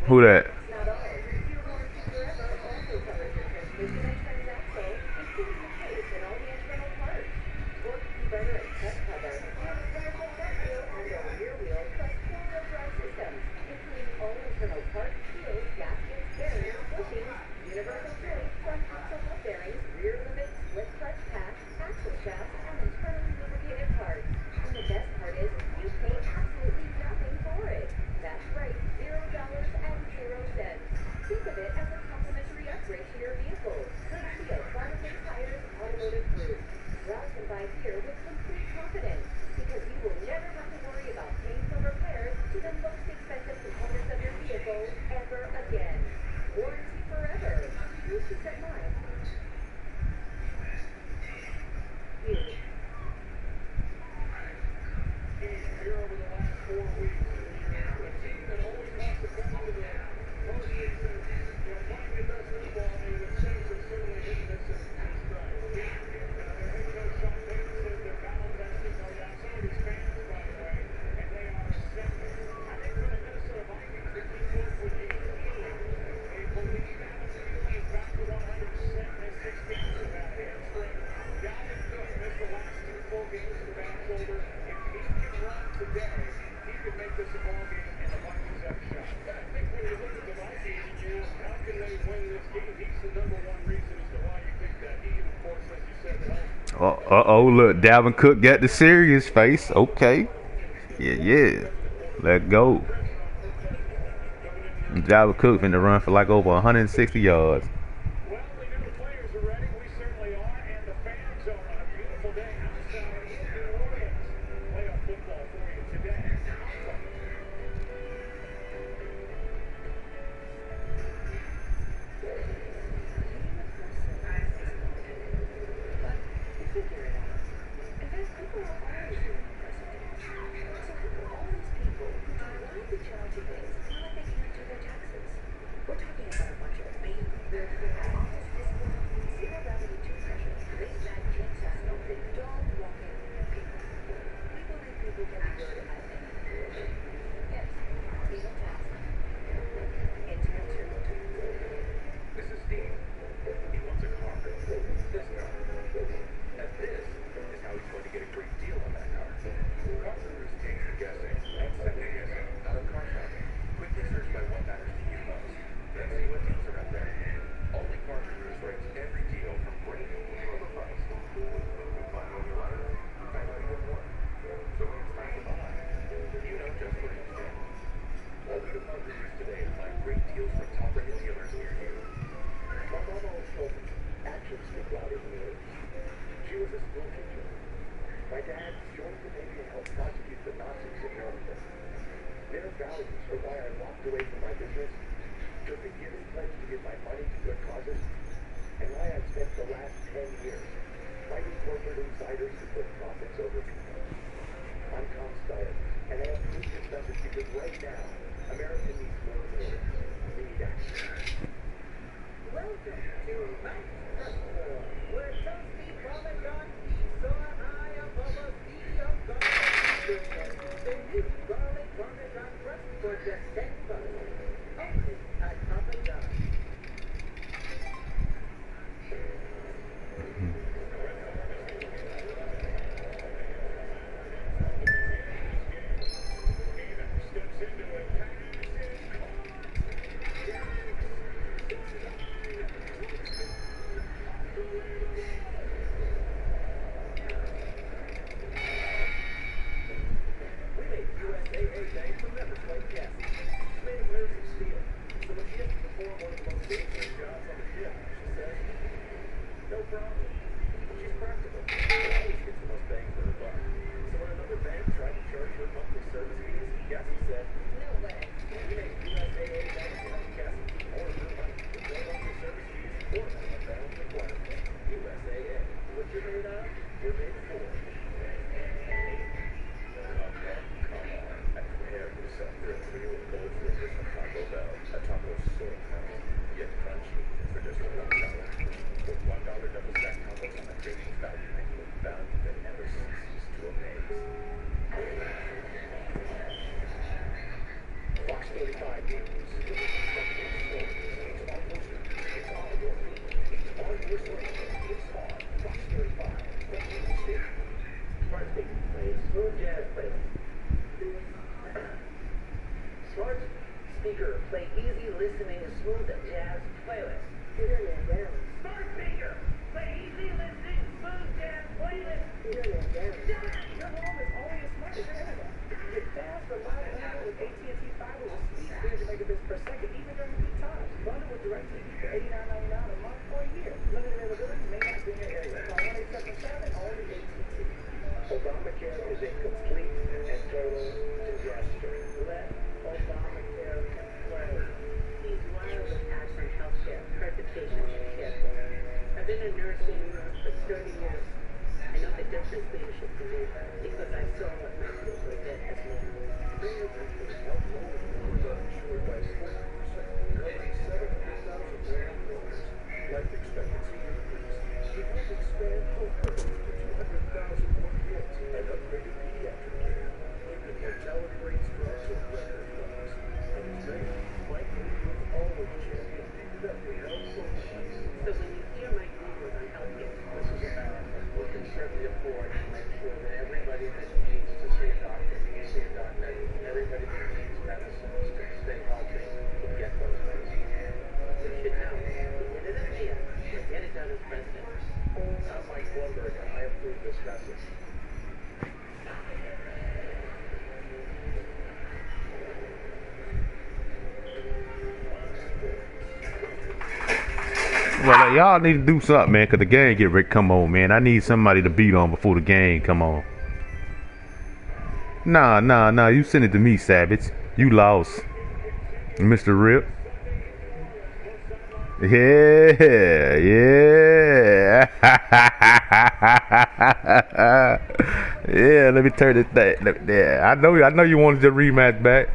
J: Who that? Uh-oh, look, Dalvin Cook got the serious face. Okay. Yeah. Let go. Dalvin Cook finna run for like over 160 yards.
N: speaker. Play easy listening and smooth jazz playlist. Smart speaker. Play easy listening, smooth jazz playlist. Your home is only as smart as your internet. Get fast, reliable internet with AT&T Fiber with speed 300 megabits per second, even during peak times. Bundle with DirecTV for $89.99 a month for a year. Limited availability may not be in your area. Call 1-877 only AT&T. Obamacare is a complete and total disaster. Let Obamacare play.
O: These wireless apps on healthcare hurt the patient and caregivers. I've been a nurse in New York for 30 years. I know the difference leadership can make because I saw what my people did as men.
P: Life expectancy increase. We help expand health coverage to 200,000 more kids and upgraded pediatric care. Infant mortality rates dropped to record lows. And today, Mike Lee was always champion. That we help programs.
O: So when you hear my guru on healthcare,
N: This is about working certainly afford to make sure that everybody that needs to see a doctor can see a doctor. Everybody that needs medicines to stay healthy can get those medicines.
O: you should know. Get it up here. Get it done as president.
N: I'm Mike Bloomberg, and I approve this message.
J: Well, y'all need to do something, man, because the game get ready to come on, man. I need somebody to beat on before the game come on. Nah. You send it to me, Savage. You lost. Mr. Rip. Yeah. Yeah, let me turn this thing. Yeah, I know you wanted your rematch back.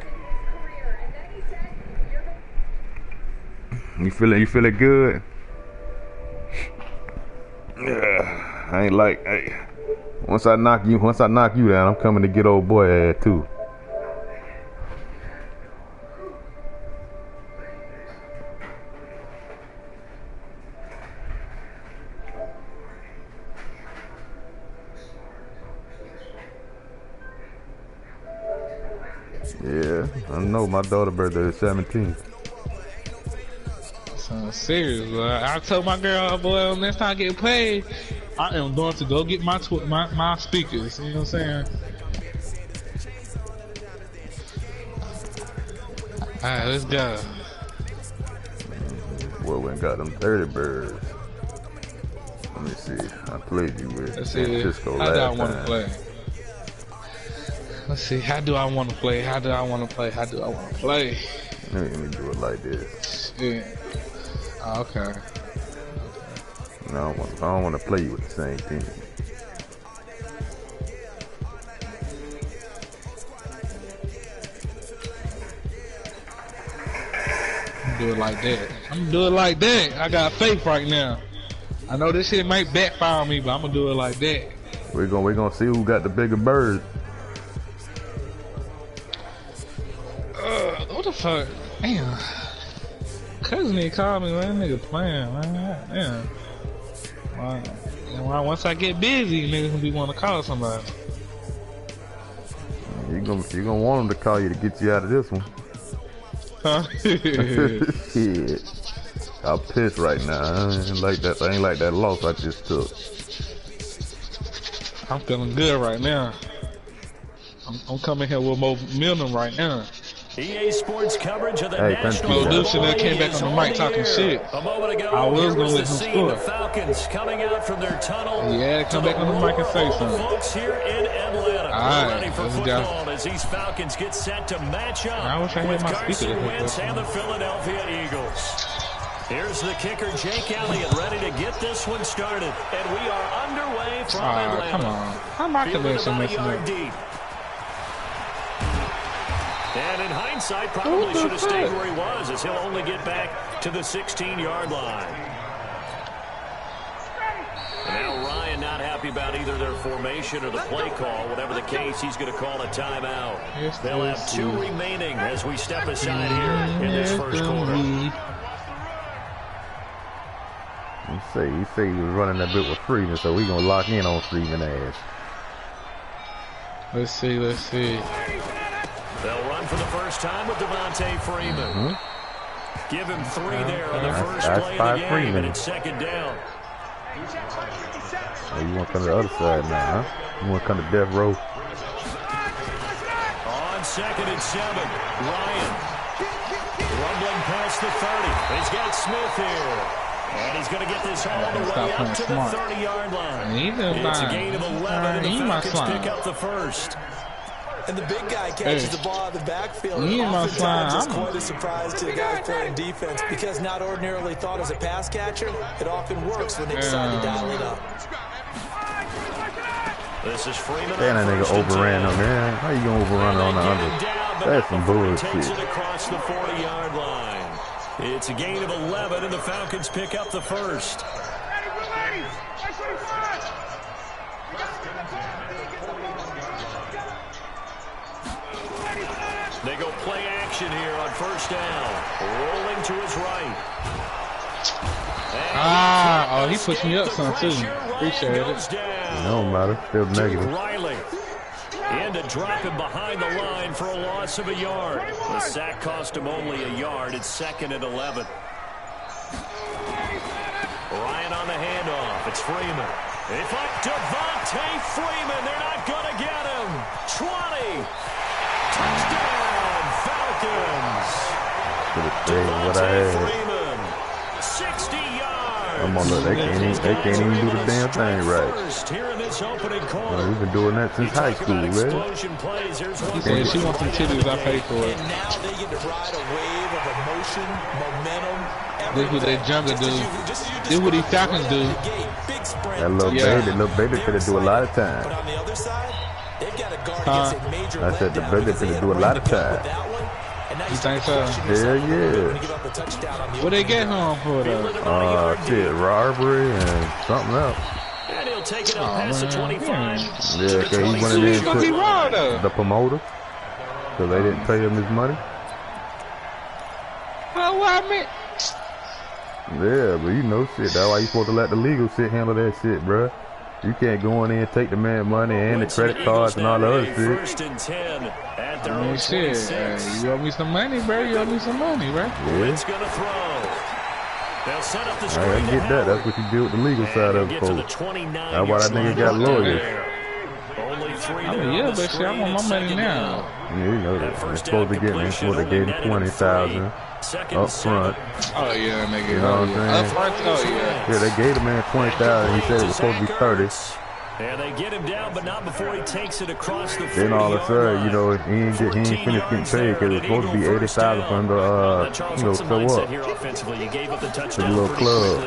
J: You feeling good? Yeah, I ain't like, hey, once I knock you down, I'm coming to get old boy ass too. Yeah, I know my daughter's birthday is 17th.
I: Serious, bro. I told my girl, boy, next time I get paid, I am going to go get my speakers. You know what I'm saying? Alright, let's go.
J: Boy, we got them 30 birds. Let me see. I played you with
I: San
J: Francisco
I: last time. How do I
J: want to
I: play? Let's see. How do I want to play?
J: Let me do it like this.
I: Yeah. Oh, okay.
J: No, I don't want to play you with the same team.
I: Do it like that. I'm gonna do it like that. I got faith right now. I know this shit might backfire on me, but I'm gonna do it like that.
J: We're gonna see who got the bigger bird.
I: What the fuck? Damn. Cousin ain't called me, man. Nigga playing, man. Damn. Once I get busy, niggas gonna be wanting to call somebody.
J: You gonna want them to call you to get you out of this one.
I: Huh?
J: Shit. I'm pissed right now. I ain't like that loss I just took.
I: I'm feeling good right now. I'm coming here with momentum right now.
B: EA Sports coverage of the national
I: football league came back on the mic talking shit.
B: A moment ago,
I: I was gonna let him
B: score. The
I: score.
B: Falcons coming out from their tunnel.
I: Yeah, come back on the mic and say something.
B: Folks here in Atlanta,
I: Alright,
B: ready for
I: let's go.
B: football as these Falcons get set to match up
I: I wish I had
B: with
I: my
B: Carson
I: speaker to
B: Wentz
I: hook up.
B: and the Philadelphia Eagles. Here's the kicker, Jake Elliott, ready to get this one started, and we are underway from Atlanta.
I: Come on. How am I
B: Fielded
I: convinced
B: about a
I: messing
B: yard
I: up?
B: deep. And in hindsight, probably should have stayed where he was, as he'll only get back to the 16-yard line. And now Ryan not happy about either their formation or the play call. Whatever the case, he's going to call a timeout. They'll have 2 remaining as we step aside here in this first quarter.
J: He say he was running that bit with Freeman, so we gonna lock in on Freeman ass.
I: Let's see.
B: They'll run run for the first time with Devontae Freeman. Give him 3 there on the first play of the game,
J: Freeman.
B: and it's second down.
J: Oh, you want to come to the other side now, huh? You want to come to death row?
B: On 2nd and 7, Ryan. Rumbling past the 30. He's got Smith here. And he's going to get this all the way up to the 30-yard line. It's a gain of 11, and the Falcons pick up the first.
F: And the big guy catches the ball out of the backfield. And oftentimes it's quite a surprise to the guys playing defense because not ordinarily thought as a pass catcher, it often works when they decide to dial it up.
B: This is Freeman.
J: Damn, that nigga overran him, man. How you gonna overrun it on the under? That's some bullshit.
B: Takes it across the 40-yard line. It's a gain of 11, and the Falcons pick up the first. They go play action here on first down. Rolling to his right.
I: Oh, he pushed me up some too. Appreciate it.
J: It don't matter. Still negative.
B: Riley. And to drop him behind the line for a loss of a yard. The sack cost him only a yard. It's 2nd and 11. Ryan on the handoff. It's Freeman. They fight Devontae Freeman. They're not going to get him. 20. Touchdown, Falcons. Devontae Freeman. 60 yards.
J: I'm on the, they can't even do the damn thing right. We've been doing that since high school, man.
I: Yeah, she wants some titties, I pay for it.
F: And now they get to ride a wave of emotion, momentum.
I: This is what they jungle do. This is what these Falcons do.
J: That little baby finna do a lot of time.
F: But on the other side, they've got a guard against a major
J: I said the baby finna do a lot of time.
I: You think so?
J: Hell yeah.
I: What they get home for though?
J: Shit, robbery and something else.
B: And he'll take it up past the 25.
J: Yeah, cause he went in there and took the promoter. Cause they didn't pay him his money.
I: Oh, what I mean?
J: Yeah, but you know shit. That's why you supposed to let the legal shit handle that shit, bruh. You can't go in there and take the man money and the credit cards and all the other shit.
B: First and 10 at their own 26.
I: You owe me some money, bro. You owe me some money, bro.
J: Yeah.
B: It's gonna throw. They'll set up the screen.
J: I get that. That's what you do with the legal side of it, folks. That's why that nigga got lawyers.
B: Only 3
I: I mean, yeah, but shit, I want my money now.
J: Yeah, you know that. They're supposed to get me. What they gave him 20,000 up front.
I: Oh yeah, nigga.
J: You know what I'm saying?
I: Up front, oh yeah.
J: Yeah, they gave the man 20,000. He said it was supposed to be 30.
B: And they get him down, but not before he takes it across the 40-yard
J: Then all of a sudden, you know, he ain't finished getting paid because it was supposed to be 80,000 for him to, you know, show up.
B: Here offensively, you gave up the touchdown
J: the little club.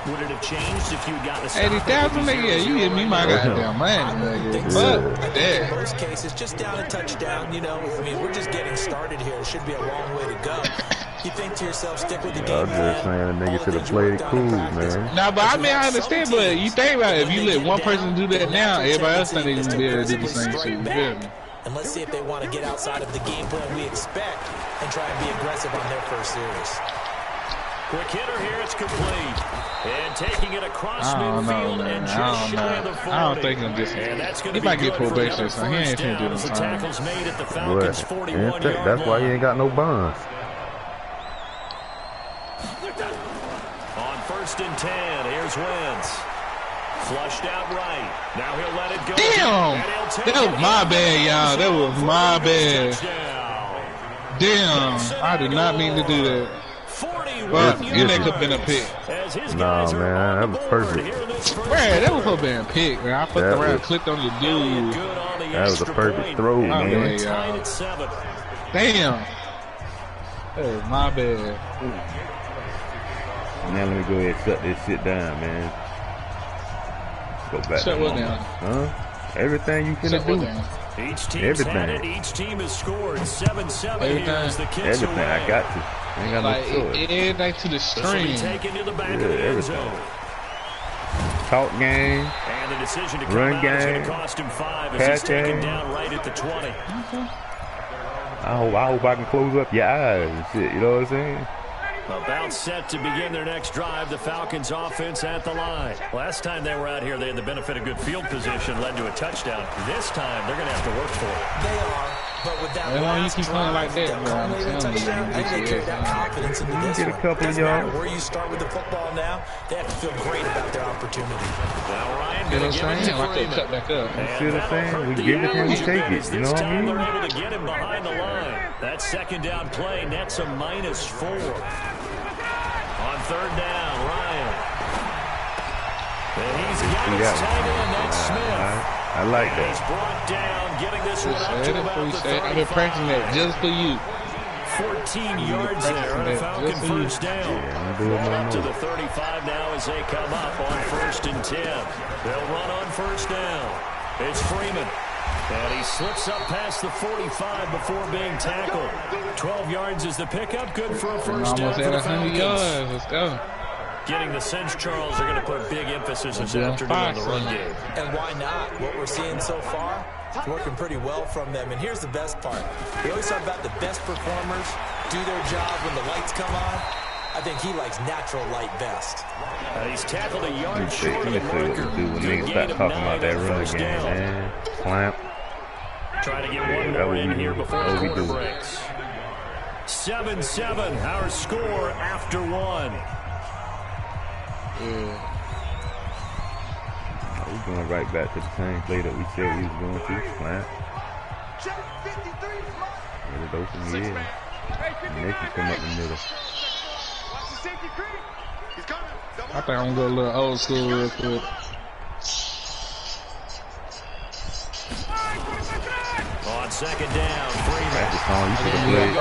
B: Would it have changed if you'd gotten a stop?
I: 80,000, nigga. Yeah, you give me my goddamn money, nigga. Fuck that.
F: In most cases, just down a touchdown, you know, I mean, we're just getting started here. It should be a long way to go. You think to yourself, stick with the game.
J: I'm just saying, the nigga should have played it cool, man.
I: Nah, but I mean, I understand, but you think about it, if you let one person do that now, everybody else think they can be able to do the same shit. You feel me?
F: And let's see if they want to get outside of the game plan we expect and try and be aggressive on their first series.
B: Quick hitter here, it's complete. And taking it across midfield and just shy of the 40.
I: I don't think he'll get he might get probation, so he ain't finna do this
B: The
I: time.
B: tackle's made at the Falcons' 41-yard line.
J: That's why he ain't got no bonds.
B: On 1st and 10, here's Wentz. Flushed out right. Now he'll let it go.
I: Damn! That was my bad, y'all. That was my bad. Damn. I did not mean to do that. But you could have been a pick.
J: Nah, man, that was perfect.
I: Man, that was supposed to be a pick, man. I fucked around and clicked on the dude.
J: That was a perfect throw, man.
I: Damn. That was my bad.
J: Now let me go ahead and shut this shit down, man. Go back.
I: Shut what down?
J: Huh? Everything you finna do.
B: Each team's had it. Each team has scored 7-7 here as the kids
J: everything.
B: away.
J: I got to. Ain't got
I: like,
J: no choice.
I: Everything to the string.
B: Taken to the back
J: yeah,
B: of the end
J: everything.
B: zone.
J: Talk game.
B: And the decision to come
J: run
B: out
J: game.
B: is going to cost him 5 as he's taken down right at the 20.
J: I hope I can close up your eyes and shit. You know what I'm saying?
B: About set to begin their next drive, the Falcons offense at the line. Last time they were out here, they had the benefit of good field position, led to a touchdown. This time, they're going to have to work for it.
F: They are, but with that
I: last you keep playing like that,
F: touchdown, they carry that confidence into this
J: get a couple
F: one.
J: of yards.
F: Where you start with the football now, they have to feel great about their opportunity.
B: Now Ryan
I: You know
B: going to
I: what I'm
B: give it
I: saying?
B: to
I: Like they
B: Freeman.
I: cut back up.
J: You see what I'm saying? We give it and we take it. You know what I mean?
B: They're able to get him behind the line. That second down play nets a -4. On third down, Ryan. And he's got his tight end, that's Smith.
J: I like that.
B: He's brought down, getting this one up to about the 35.
I: I've been practicing that just for you.
B: 14 yards there on a Falcon first down. Ball up to the 35 now as they come up on 1st and 10. They'll run on first down. It's Freeman. And he slips up past the 45 before being tackled. 12 yards is the pickup. Good for a first down for the Falcons.
I: Yards. Let's go.
B: Getting the sense, Charles, they're going to put big emphasis this afternoon on the run game.
F: And why not? What we're seeing so far, it's working pretty well from them. And here's the best part. We always talk about the best performers do their job when the lights come on. I think he likes natural light best.
B: He's tackled a yard short of the
J: Let me see what
B: marker.
J: we do when niggas start talking about that run game, man. Clamp.
B: Try to get one more in here before the quarter breaks. 7-7, our score after one.
J: We're going right back to the same play that we said we was going to. Clamp. Get it open, yeah. And they can come up the middle.
I: I think I'm going to go a little old school real quick.
B: On second down, Freeman.
J: That's the song you should have played.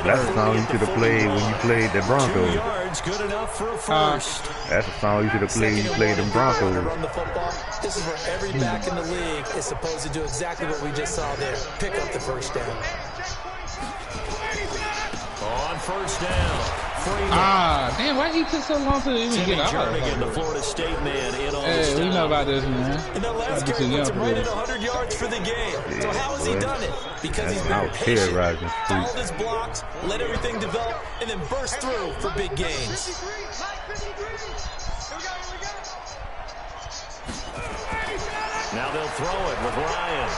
J: That's the song you should have played when you played the Broncos.
B: 2 yards, good enough for a first.
J: That's the song you should have played when you played them Broncos.
F: Run the football. This is where every back in the league is supposed to do exactly what we just saw there. Pick up the first down.
B: On first down, Freeman.
I: Damn, why he took so long to even get out?
B: Jernigan, the Florida State man, in on the
I: we know about this, man.
F: And that last carry puts him right at 100 yards for the game.
J: Yeah,
F: so how has he done it? Because he's been patient, followed his blocks, let everything develop, and then burst through for big gains.
B: Now they'll throw it with Ryan.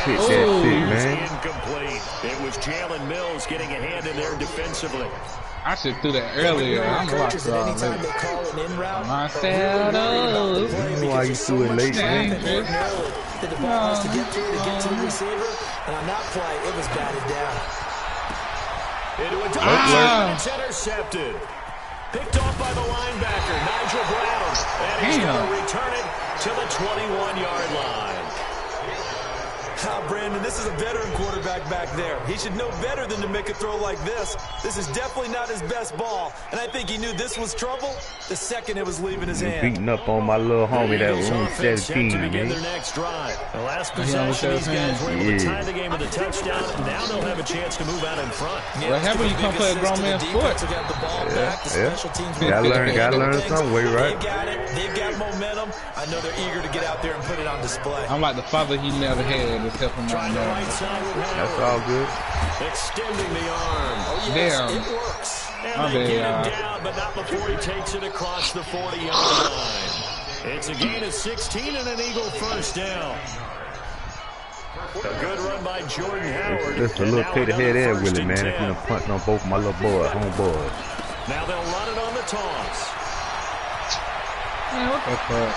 J: Hit that shit, man.
B: Incomplete. It was Jalen Mills getting a hand in there defensively.
I: I should do that earlier. I'm locked on
F: anytime they call an in route,
J: You know why you threw it late, man?
F: the ball has to get to the receiver, and on that play, it was batted down.
B: Into a and it's intercepted. Picked off by the linebacker, Nigel Brown. And he's going to return it to the 21-yard line.
F: Brandon, this is a veteran quarterback back there. He should know better than to make a throw like this. This is definitely not his best ball, and I think he knew this was trouble the second it was leaving his hand.
J: Beating up on my little homie that was on 17,
B: to begin
J: man.
B: their next drive. The last possession, these guys were able to tie the game with a touchdown. Now they'll have a chance to move out in front.
I: What happened when you come play a grown man's sport?
J: Gotta learn some way, right?
F: They've got momentum. I know they're eager to get out there and put it on display.
I: I'm like the father he never had to help him out there.
J: That's all good.
B: Extending the arm.
F: Oh, yes,
I: damn.
F: It works.
B: And they get him down, but not before he takes it across the 40-yard line. It's a gain of 16 and an Eagle first down. A good run by Jordan Howard.
J: Just a little take the head there, Willie, man. If you done punting on both my little boys, homeboys.
B: Now they'll run it on the toss.
I: Man, what the fuck?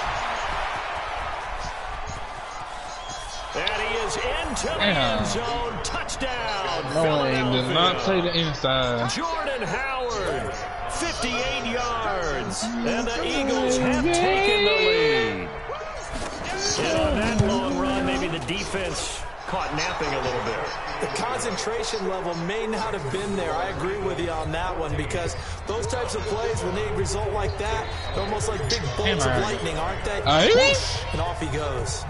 B: And he is into the end zone. Touchdown.
I: No, he did not play the inside.
B: Jordan Howard, 58 yards. And the Eagles have taken the lead. And on that long run, maybe the defense caught napping a little bit.
F: The concentration level may not have been there. I agree with you on that one, because those types of plays, when they result like that, they're almost like big bolts of lightning, aren't they? Whoosh, and off he goes.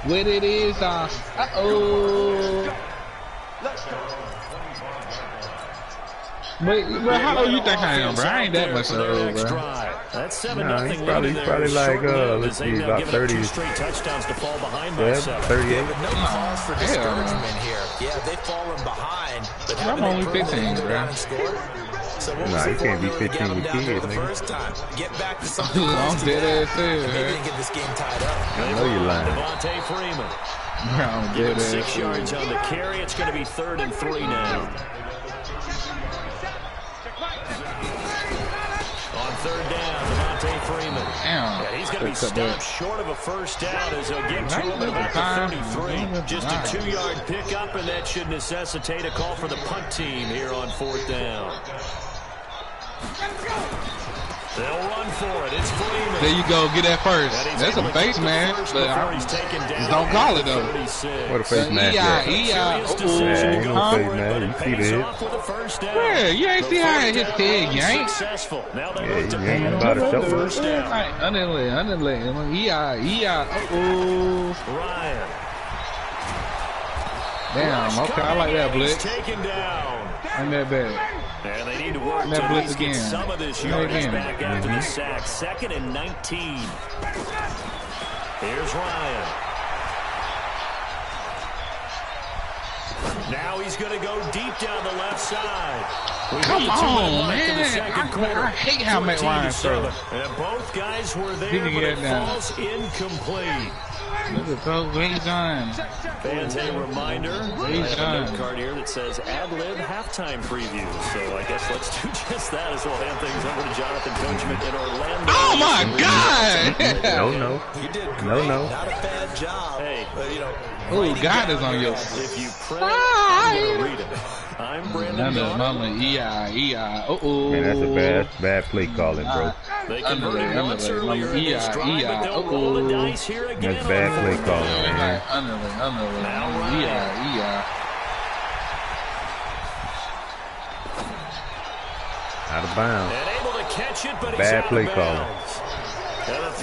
I: What it is, uh-oh.
K: Let's go.
I: But how old you think I am, bro? I ain't that much old, bro.
G: That's 7-0.
J: He's probably like, let's see, about 30.
G: Straight touchdowns to fall behind
J: yeah,
G: by 7.
J: 38.
F: Yeah, but no cause for discouragement here. Yeah, they've fallen behind. But
I: I'm only 15, bro.
F: So
J: nah, you can't be 15 with kids, nigga.
F: First time. Get back to something.
I: I'm dead ass serious,
F: Maybe
I: man.
F: get this game tied up.
J: I know you're lying.
G: Devontae Freeman.
I: I'm
G: Give
I: dead
G: him
I: ass
G: 6
I: serious.
G: yards on the carry. It's going to be 3rd and 3 now. On 3rd down, Devontae Freeman.
I: Damn.
G: Yeah, he's going to be stopped short of a first down as they'll get to him at about the 33. Just a 2-yard pickup, and that should necessitate a call for the punt team here on 4th down. They'll run for it. It's Freeman.
I: There you go. Get that first. That's a face, man. But don't call it, though.
J: What a face mask.
I: Yeah,
J: ain't no face man. You see that?
I: Yeah, you ain't see how it hit the head, yank.
J: Yeah, you ain't about to show.
I: Underlay. Yeah.
G: Ryan.
I: Damn, okay, I like that blitz.
G: Taken down.
I: Ain't that bad.
G: And they need to work
I: that
G: to
I: blitz
G: at least get
I: again.
G: some of this yardage back after the sack. 2nd and 19. Here's Ryan. Now he's going to go deep down the left side.
I: Come on, man. I hate how Matt Ryan throws.
G: And both guys were there, but it falls incomplete.
I: Look at those. He's done.
G: Fans, a reminder. I have a note card here that says ad-lib halftime preview. So I guess let's do just that as we'll hand things over to Jonathan Coachman in Orlando.
I: Oh, my God.
J: No.
F: You did great.
J: No.
F: Not a bad job.
G: Hey,
F: but, you know.
I: Oh, God is on your side.
G: If you print it, I'm going to read it. I'm Brandon Garner.
J: Man, that's a bad play calling, bro.
G: They converted once earlier in this drive, but they'll roll the dice here again.
J: That's bad play calling, man. Out of bounds.
G: And able to catch it, but
J: bad play calling.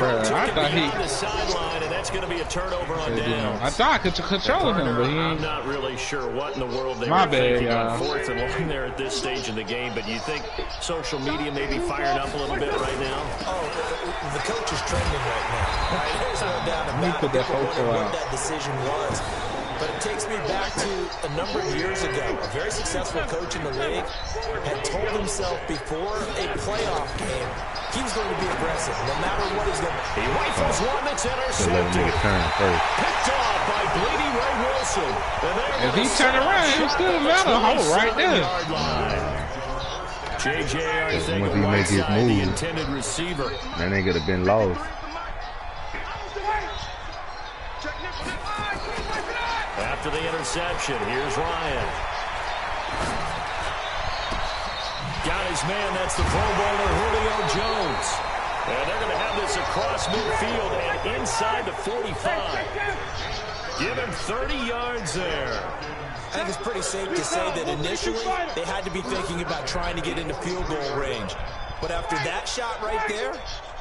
I: I thought he.
G: The sideline, and that's going to be a turnover on downs.
I: I thought I could control him, but he ain't.
G: I'm not really sure what in the world they
I: My
G: were
I: bad,
G: thinking on
I: y'all.
G: 4th and long there at this stage in the game. But you think social media may be fired up a little bit right now?
F: Oh, the coach is trending right now. Right? There's no doubt about it.
I: Let me put that photo
F: What
I: out.
F: that decision was. But it takes me back to a number of years ago. A very successful coach in the league had told himself before a playoff game he was going to be aggressive, no matter what he's going to do.
G: He rifles one that's
J: So let him
G: intercepted.
J: make a turn first.
G: Picked off by Bleedy Ray Wilson.
I: If he turn around, he's still a matter hole right there.
G: JJ, I think,
J: Once he
G: right
J: make his
G: side, the
J: move,
G: intended receiver.
J: that ain't gonna been lost.
G: After the interception, here's Ryan. Got his man, that's the Pro Bowler Julio Jones. And they're going to have this across midfield and inside the 45. Give him 30 yards there.
F: I think it's pretty safe to say that initially they had to be thinking about trying to get into field goal range. But after that shot right there,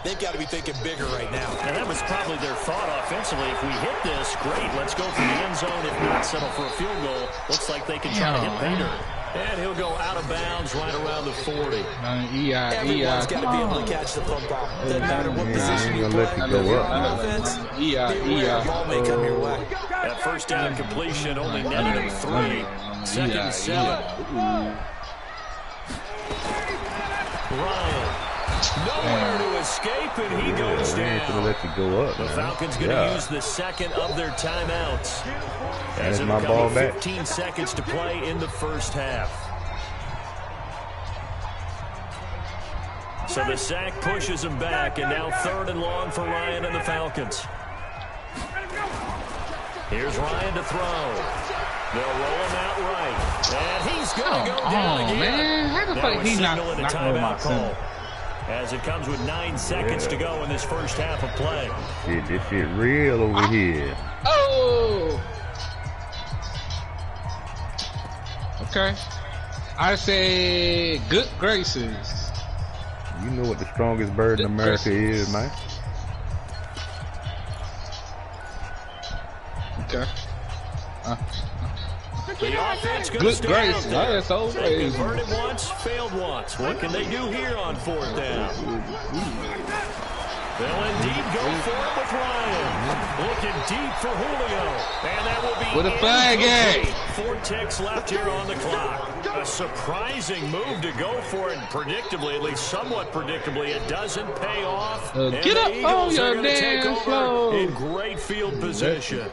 F: they've got to be thinking bigger right now.
G: And that was probably their thought offensively. If we hit this, great, let's go for the end zone. If not, settle for a field goal. Looks like they can try to hit Bader. And he'll go out of bounds right around the 40.
F: Everyone's got to be able to catch the football. Doesn't matter what position you play. On offense, big rare ball may come your way.
G: That first down completion only netted him 3. 2nd and 7. Ryan. Nowhere to escape, and he goes down.
J: Let you go up,
G: the Falcons going to use the second of their timeouts.
J: That's my ball back.
G: 15 seconds to play in the first half. So the sack pushes him back, and now 3rd and long for Ryan and the Falcons. Here's Ryan to throw. They'll roll him out right, and he's going to go down again.
I: Man, how the fuck he not
G: a timeout call? As it comes with 9 seconds to go in this first half of play.
J: Shit, this shit real over here.
I: Oh! Okay. I say good graces.
J: You know what the strongest bird in America is, man.
I: Okay.
B: The offense going to stay out there. They converted once, failed once. What can they do here on 4th down? They'll indeed go for it with Ryan. Looking deep for Julio. And that will be
I: with a flag at.
B: 4 ticks left here on the clock. A surprising move to go for it. Predictably, at least somewhat predictably, it doesn't pay off.
I: Get up on your damn flow.
B: In great field position.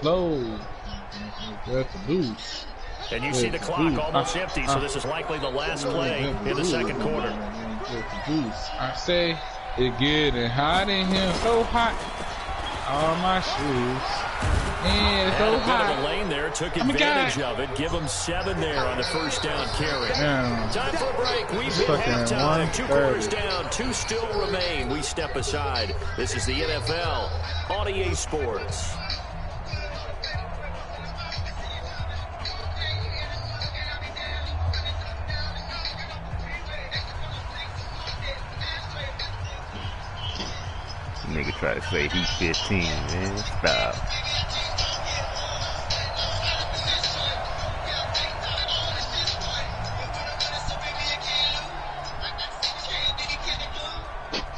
I: That's a boost.
B: And you see the clock almost empty, so this is likely the last play in the second quarter.
I: I say it getting hot in here, so hot. All my shoes. And it's so hot.
B: The lane there took advantage of it. Give them 7 there on the first down carry. Time for a break. We've hit halftime. 2 quarters down. 2 still remain. We step aside. This is the NFL on EA Sports.
J: Nigga try to say he's 15, man. Stop.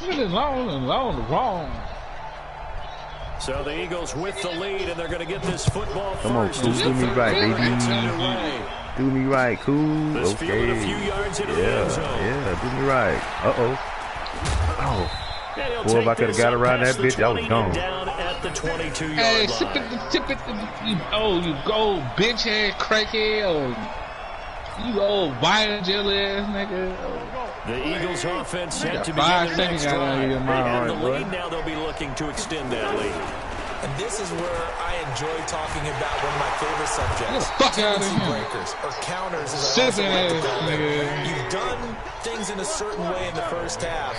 I: Really long.
B: So the Eagles with the lead, and they're going to get this football
J: Come on,
B: first.
J: cool. Do me right, baby. Do me right, cool. Okay.
B: A few yards into
J: the end zone. Yeah, do me right. Uh-oh. Oh. Boy, if I could have got around that bitch, I was gone.
B: Down at the 22-yard
I: hey,
B: line.
I: tip it. Oh, you go bitch head, crackhead. Oh, you old violent jelly ass nigga. Oh.
B: The Eagles offense set to begin the next drive. They have the lead. Now they'll be looking to extend that lead.
F: And this is where I enjoy talking about one of my favorite subjects.
I: Tendency
F: breakers, or counters, as I also like to call them. You've done things in a certain way in the first half,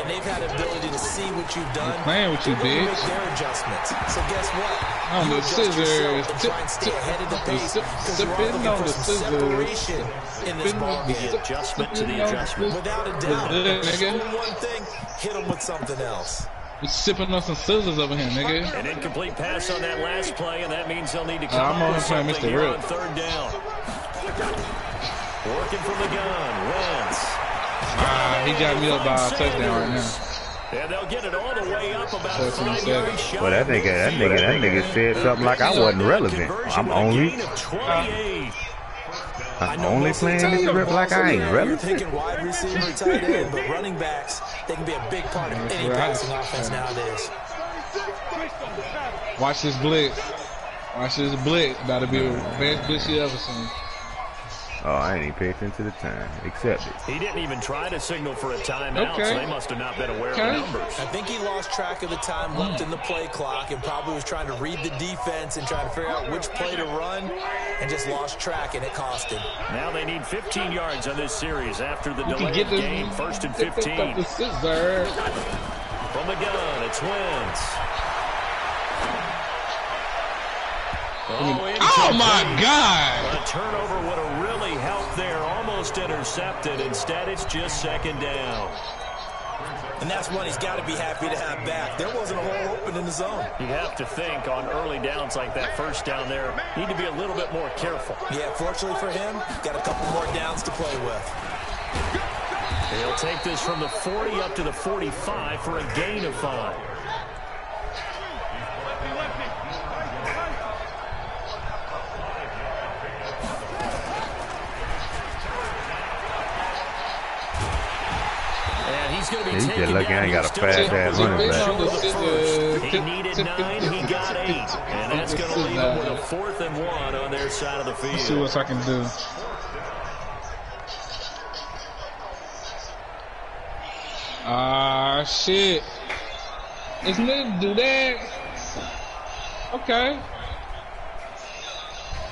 F: and they've had the ability to see what you've done.
I: Playing with you, bitch.
F: Make their adjustments. So guess what?
I: On the scissors.
F: Try and stay ahead of the pace because you're all looking for some separation in this ballgame.
B: Adjustment to the adjustment.
F: Without a doubt. Doing one thing, hit them with something else.
I: We're sipping on some scissors over here, nigga.
B: An incomplete pass on that last play, and that means they'll need to come up with something here on 3rd down. Working from the gun, Wentz.
I: He got me up by a touchdown right now.
B: And they'll get it all the way up about 5 yards shy.
J: Well, that nigga said something like I wasn't relevant. I'm only playing this rip like I ain't relevant.
F: Taking wide receiver, tight end, but running backs, they can be a big part of any passing offense nowadays.
I: Watch this blitz. About to be the best blitz you ever seen.
J: Oh, I ain't even pay attention to the time. Accept it.
B: He didn't even try to signal for a timeout, so they must have not been aware of the numbers.
F: I think he lost track of the time left in the play clock and probably was trying to read the defense and trying to figure out which play to run and just lost track, and it cost him.
B: Now they need 15 yards on this series after the delay of game. 1st and 15. From the gun, it's Wentz.
I: Oh my God!
B: A turnover would have really helped there. Almost intercepted. Instead, it's just 2nd down.
F: And that's one he's got to be happy to have back. There wasn't a hole open in the zone.
B: You have to think on early downs like that, 1st down there, need to be a little bit more careful.
F: Yeah, fortunately for him, got a couple more downs to play with.
B: He'll take this from the 40 up to the 45 for a gain of 5.
J: He's just lucky I ain't got a fast-ass running back.
B: He needed 9, he got 8. And that's going to leave him with a 4th and 1 on their side of the field.
I: Let's see what I can do. Ah, shit. It's me to do that. Okay.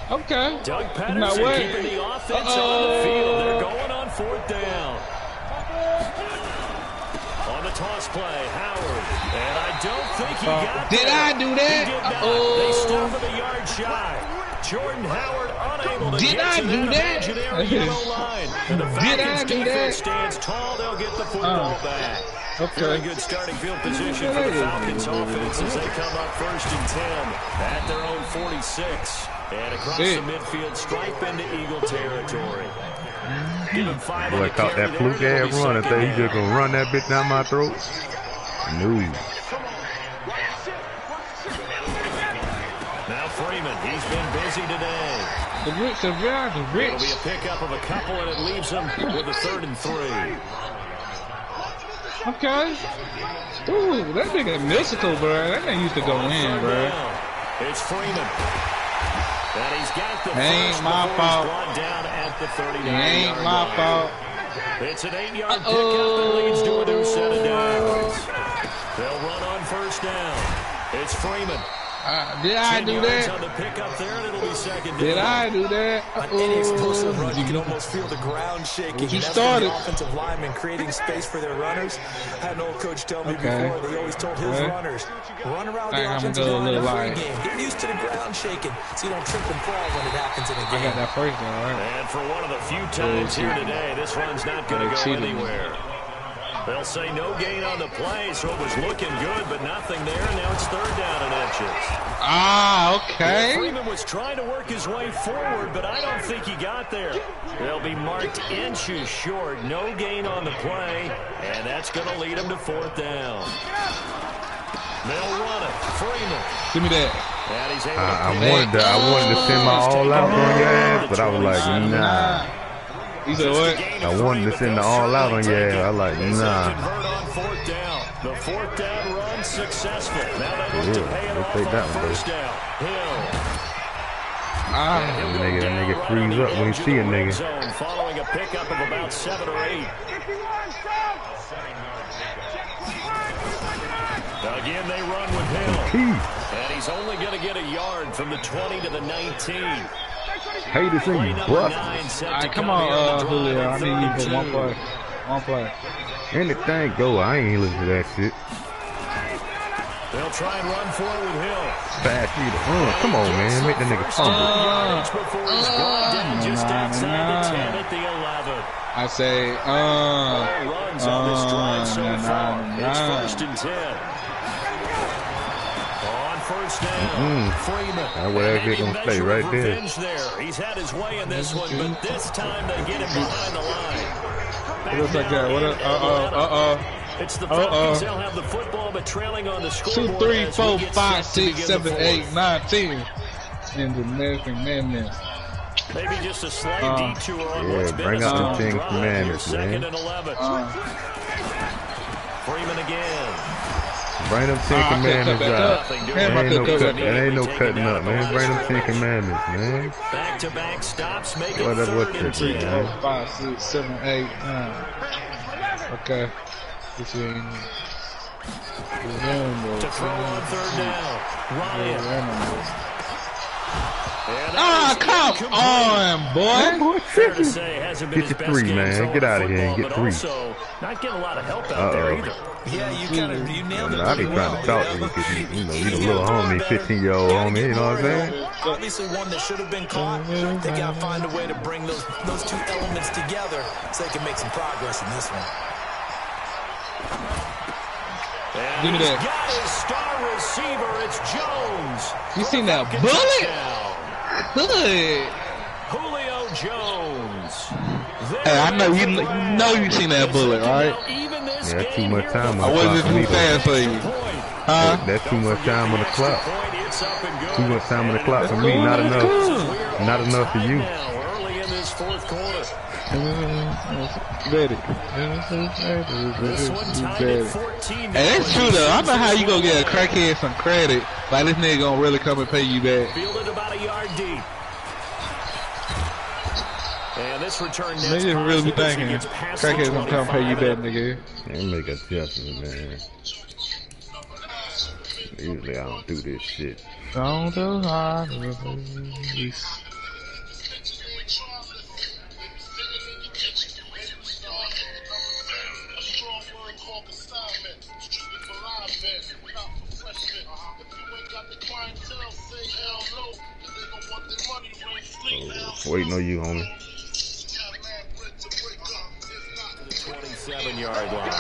B: Doug Patterson keeping the offense on the field. They're going on 4th down. On the toss play, Howard. And I don't think he got
I: Did I do that?
B: They stop at the yard shy. Jordan Howard unable to get to that imaginary yellow line. And the Falcons defense stands tall. They'll get the football back. Very good starting field position for the Falcons offense as they come up 1st and 10 at their own 46. And across the midfield, stripe into Eagle territory. Give him 5
J: Boy, caught that fluke ass run. I thought he just gonna run that bitch down my throat. No.
B: Now Freeman, he's been busy today.
I: It'll
B: be a pickup of a couple, and it leaves him with a 3rd and 3.
I: Okay. Ooh, that nigga mystical, bro. That nigga used to go in, bro.
B: It's Freeman. And he's got the
I: ain't my fault.
B: Down at the 39
I: ain't my fault.
B: It's an 8-yard pickup that leads to a new set of downs. They'll run on 1st down. It's Freeman.
I: Did I do that?
B: On the pickup there, and it'll be 2nd
I: Did
B: down.
I: I do that?
F: On any explosive run, you can almost feel the ground shaking.
I: He
F: That's
I: started.
F: The offensive linemen creating space for their runners. I had an old coach tell me before, they always told his runners, run around the offensive line in a free game. Get used to the ground shaking so you don't trip and fall when it happens in a game.
I: I got that 1st down, right?
B: And for one of the few times here today, this run's not going to go anywhere. They'll say no gain on the play, so it was looking good, but nothing there. Now it's 3rd down and inches.
I: Okay.
B: Yeah, Freeman was trying to work his way forward, but I don't think he got there. They'll be marked inches short. No gain on the play, and that's going to lead him to 4th down. They'll run it. Freeman.
I: Give me that.
J: I wanted to send my all out on your ass, but I was like, nah.
I: You said what?
J: I wanted to send the all out on your ass. I was like, nah.
B: The 4th down run successful. Now they look to pay it off on 1st down. Hill.
J: That nigga freeze up when he see a nigga.
B: Following a pickup of about 7 or 8. Again, they run with Hill. And he's only going to get a yard from the 20 to the 19.
J: Hate to see you bust.
I: Alright, come on, Julio. I need you for one play. One play.
J: Anything go. I ain't listening to that shit.
B: They'll try and run for it with Hill.
J: Fast need to run. Come on, man. Make that nigga fumble.
B: Before he's brought down just outside the 10 at the 11.
I: I say,
B: runs on this drive so far. It's 1st and 10. On 1st down, Freeman.
J: That's where that gonna stay right there.
B: He's had his way in this one, but this time they get him behind the line.
I: What else I got? What
B: It's the Falcons. They'll have the football, but trailing on the scoreboard.
I: 2, 3, 4, 5, 6, 7, 8, 9, 10. In the madness.
B: Maybe just a slight detour on what's been
J: bring
B: a
J: up
B: strong
J: the
B: drive.
J: Commanders,
B: 2nd and 11. Freeman again.
J: Bring them 10 Commanders out. There ain't no cutting up, man. Bring them 10 Commanders, man.
B: Back-to-back stops make it
J: Whatever
B: 3rd and 10.
I: 4, 5, 6, 7, 8, 9. Okay. This ain't.
B: To throw on 3rd down. Ryan.
I: Come on, boy.
B: Fair to say, hasn't been
J: Get
B: his
J: your
B: best
J: 3,
B: game
J: man. Get out of here and get 3.
B: Also, not getting a lot of help out there either.
F: Yeah, you nailed it.
J: I be trying to talk to you because you the little homie, 15-year-old homie, you know what I'm saying?
F: Obviously one that should have been caught. They got to find a way to bring those 2 elements together so they can make some progress in this one.
B: Give me that. Got his star receiver. It's Jones.
I: You seen that bullet? Good.
B: Julio Jones.
I: Hey, I know you seen that bullet, right?
J: Yeah, that's too much time on the clock.
I: I wasn't too fast for you. Huh?
J: That's too much time on the clock. Too much time on the clock for me. Not enough. Not enough for you.
B: Early in this 4th quarter.
I: Ready. And that's true though. I know how you gonna get a crackhead some credit, but this nigga gonna really come and pay you back.
B: Fielded about a yard deep. And this return
I: nigga really be thinking crackhead's gonna come pay you back, nigga.
J: They make adjustments, man. Usually I don't do this shit.
I: Don't do hard.
J: Waiting on you, homie.
B: The 27-yard line.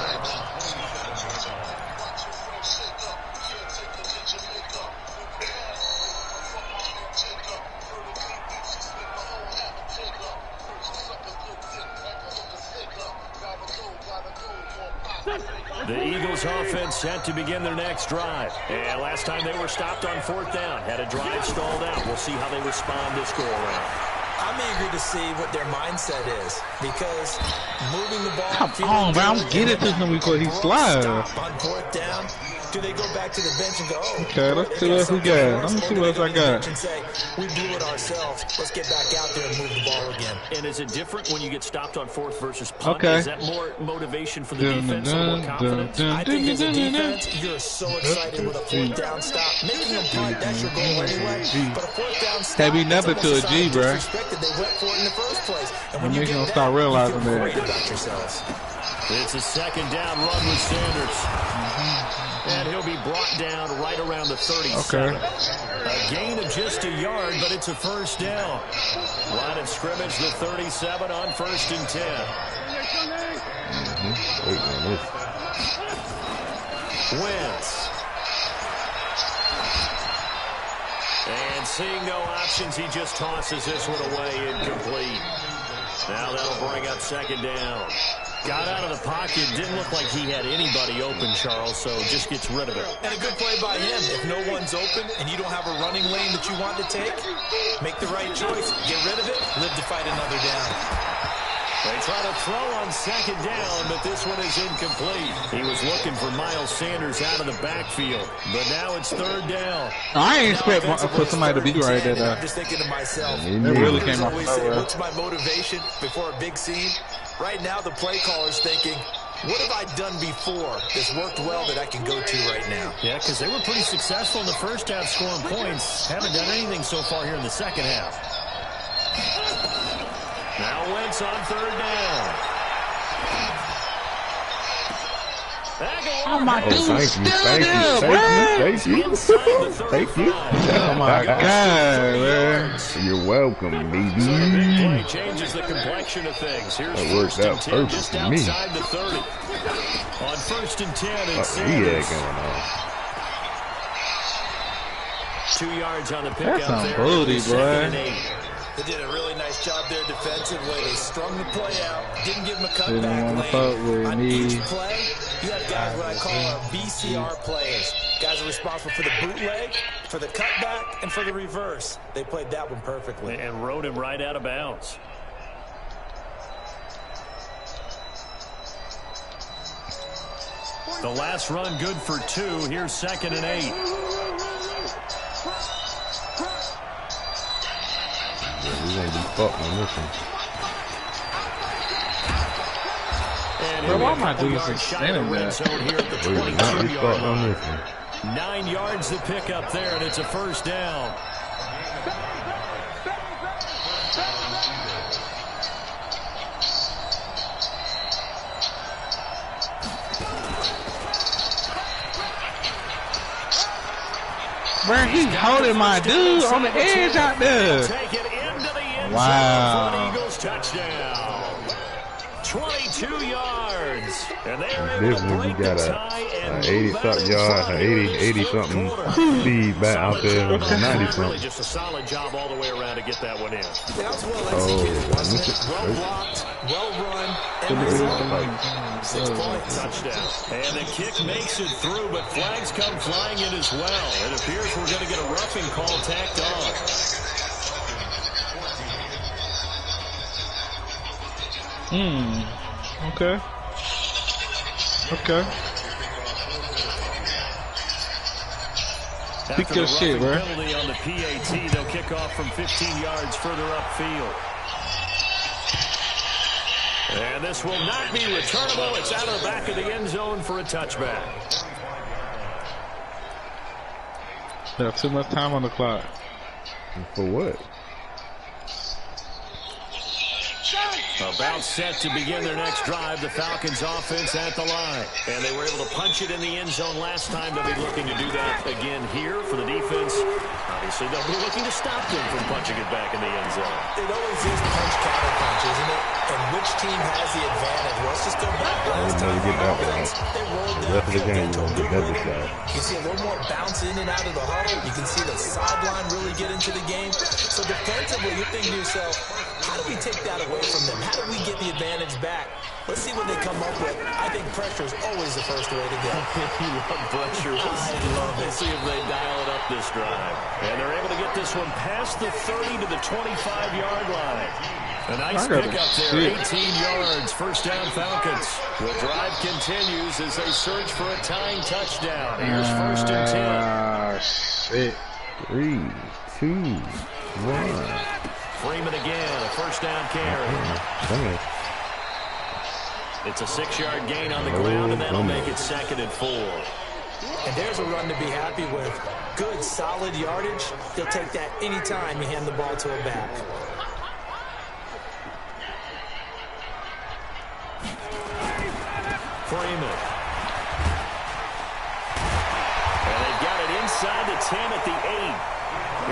B: The Eagles offense set to begin their next drive. And last time they were stopped on 4th down. Had a drive stalled out. We'll see how they respond this go-around.
F: I'm eager to see what their mindset is because moving the ball.
I: Come on, bro. I'm get it to him before he slides.
F: On 4th down. Do they go back to the bench and go, oh,
I: okay, let's see what else we got. Let me see what else I got.
F: And say, we blew it ourselves. Let's get back out there and move the ball again.
B: And is it different when you get stopped on 4th versus punt?
I: Okay.
B: Is that more motivation for the defense or more confidence?
F: I think as a defense, you're so excited with a 4th down stop. Making a punt, that's your goal anyway. But a 4th down stop,
I: can't be nothing to a G, bro.
F: They went for it in the first place. And when you
I: gonna start realizing that.
F: Great about yourselves.
B: It's a 2nd down run with Sanders. And he'll be brought down right around the 37.
I: Okay.
B: A gain of just a yard, but it's a 1st down. Line of scrimmage, the 37 on 1st and 10. Wentz. And seeing no options, he just tosses this one away incomplete. Now that'll bring up 2nd down. Got out of the pocket. Didn't look like he had anybody open, Charles, so just gets rid of it.
F: And a good play by him. If no one's open and you don't have a running lane that you want to take, make the right choice. Get rid of it. Live to fight another down.
B: They try to throw on 2nd down, but this one is incomplete. He was looking for Miles Sanders out of the backfield, but now it's 3rd down.
I: I ain't expect for somebody to be right there.
F: I'm just thinking to myself,
I: it really came off nowhere.
F: What's my motivation before a big scene? Right now, the play caller's thinking, what have I done before that's worked well that I can go to right now?
B: Yeah, because they were pretty successful in the first half scoring points. Haven't done anything so far here in the second half. Now Wentz on 3rd down.
I: Oh my dude, thank you. Oh my God, man.
J: You're welcome, baby.
B: So the big play changes the complexion of things. Here's
J: that worked out perfect for me.
B: Outside the 30. On 1st and 10, it's
J: Sanders. Going on.
B: 2 yards on the pickup there.
I: That's some booty, boy.
F: They did a really nice job there defensively. They strung the play out, didn't give him a cutback lane. On each play, you have guys what I call our BCR players. Guys are responsible for the bootleg, for the cutback, and for the reverse. They played that one perfectly.
B: And rode him right out of bounds. The last run good for 2. Here's 2nd and 8.
J: We're going to be fucked on this one.
I: Bro, why am I doing this standing there?
J: We're not be fucked on this one.
B: 9 yards to pick up there, and it's a 1st down.
I: Bro, he's holding my dude on the edge out there. Wow.
B: Eagles touchdown. 22 yards. And they are able to break the tie and
J: 80-something yards, 80-something speed back out there, 90-something.
B: Really just a solid job all the way around to get that one in.
F: That's well executed, wasn't it? Well blocked, well run, and 6 points.
B: Touchdown. And the kick makes it through, but flags come flying in as well. It appears we're going to get a roughing call tacked on.
I: Okay. Okay. Pick your shit, bro.
B: Penalty on the PAT, they'll kick off from 15 yards further upfield. And this will not be returnable. It's out of the back of the end zone for a touchback.
I: They have too much time on the clock.
J: For what?
B: About set to begin their next drive, the Falcons offense at the line. And they were able to punch it in the end zone last time. They'll be looking to do that again here for the defense. Obviously, they'll be looking to stop them from punching it back in the end zone.
F: It always is punch-counter-punch, isn't it? And which team has the advantage? Well, let's just go back to last time.
J: Get that one.
F: They rolled
J: the rest of the game, you won't get that this guy.
F: You see a little more bounce in and out of the huddle. You can see the sideline really get into the game. So defensively, you're thinking to yourself, how do we take that away from them? How do we get the advantage back? Let's see what they come up with. I think pressure is always the first way to go.
B: You love pressure.
F: I love it.
B: Let's see if they dial it up this drive. And they're able to get this one past the 30 to the 25-yard line. A nice pickup there, 18 yards, first down Falcons. The drive continues as they search for a tying touchdown. Here's first and 10.
I: Shit.
J: 3, 2, 1.
B: Freeman again, a first down carry. It's a 6-yard gain on the ground, and that'll make it 2nd and 4.
F: And there's a run to be happy with. Good, solid yardage. You'll take that anytime you hand the ball to a back.
B: Freeman. And they've got it inside the 10 at the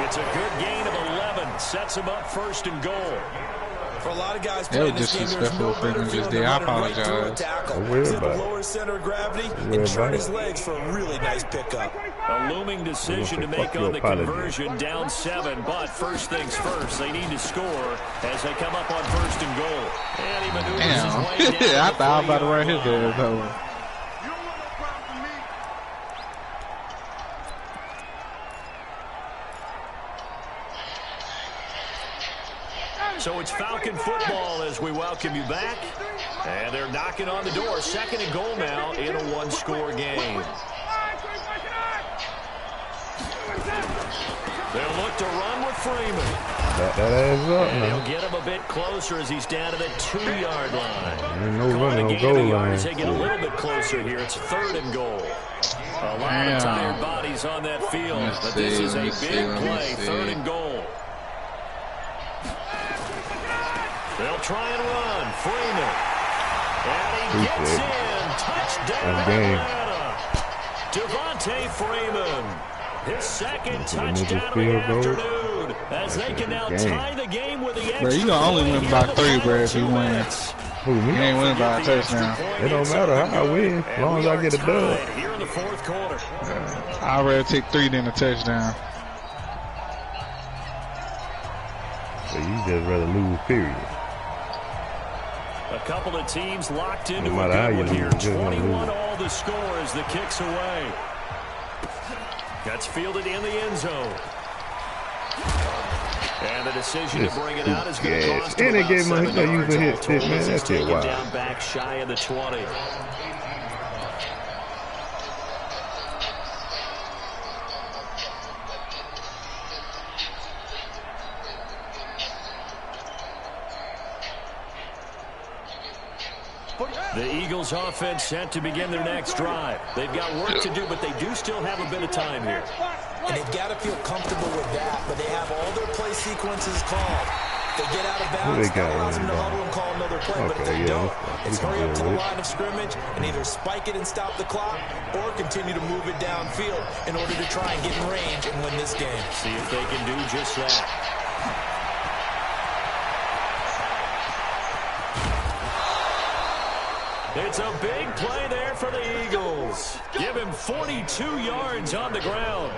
B: 8. It's a good gain of 11. Sets them up 1st and goal.
F: For a lot of guys playing this game, there's no better feeling than running right through a tackle. He's at the lower center of gravity and turn his legs for a really nice pickup.
B: A looming decision to make on the conversion, down 7, but first things first, they need to score as they come up on 1st and goal. And he maneuvers his way down.
I: I thought I was about to run his ass over.
B: So it's Falcon football as we welcome you back. And they're knocking on the door. 2nd and goal now in a 1-score game. They'll look to run with Freeman.
J: That adds up,
B: and
J: man.
B: he'll get him a bit closer as he's down to the 2-yard line.
J: Ain't no running, no goal line.
B: They get a little bit closer here. It's 3rd and goal. A lot of tired bodies on that field. But this is a big play. 3rd and goal. They'll try and run. Freeman. And he gets in. Touchdown, Atlanta. Devontae Freeman. His 2nd touchdown of the afternoon. As they can now tie the game with the extra.
I: Bro, you gonna only win by 3, bro, if you win.
J: Who, me?
I: You ain't winning by a touchdown.
J: It don't matter how I win, as long as I get a dub.
B: Here in the 4th quarter.
I: I'd rather take 3 than a touchdown.
J: So you just rather lose, period.
B: A couple of teams locked into a good one here. 21 all the score as the kick's away. That's fielded in the end zone. And the decision to bring it out is going to cost him
J: and they
B: about
J: gave him
B: 7 yards
J: a hit
B: all
J: stick,
B: total.
J: man. That's it, wow.
B: Down back shy of the 20. The Eagles offense set to begin their next drive. They've got work to do, but they do still have a bit of time here.
F: And they've got to feel comfortable with that, but they have all their play sequences called. They get out of bounds, that allows them to huddle and call another play, but if they don't, it's hurry up to the line of scrimmage and either spike it and stop the clock or continue to move it downfield in order to try and get in range and win this game.
B: See if they can do just that. It's a big play there for the Eagles. Give him 42 yards on the ground.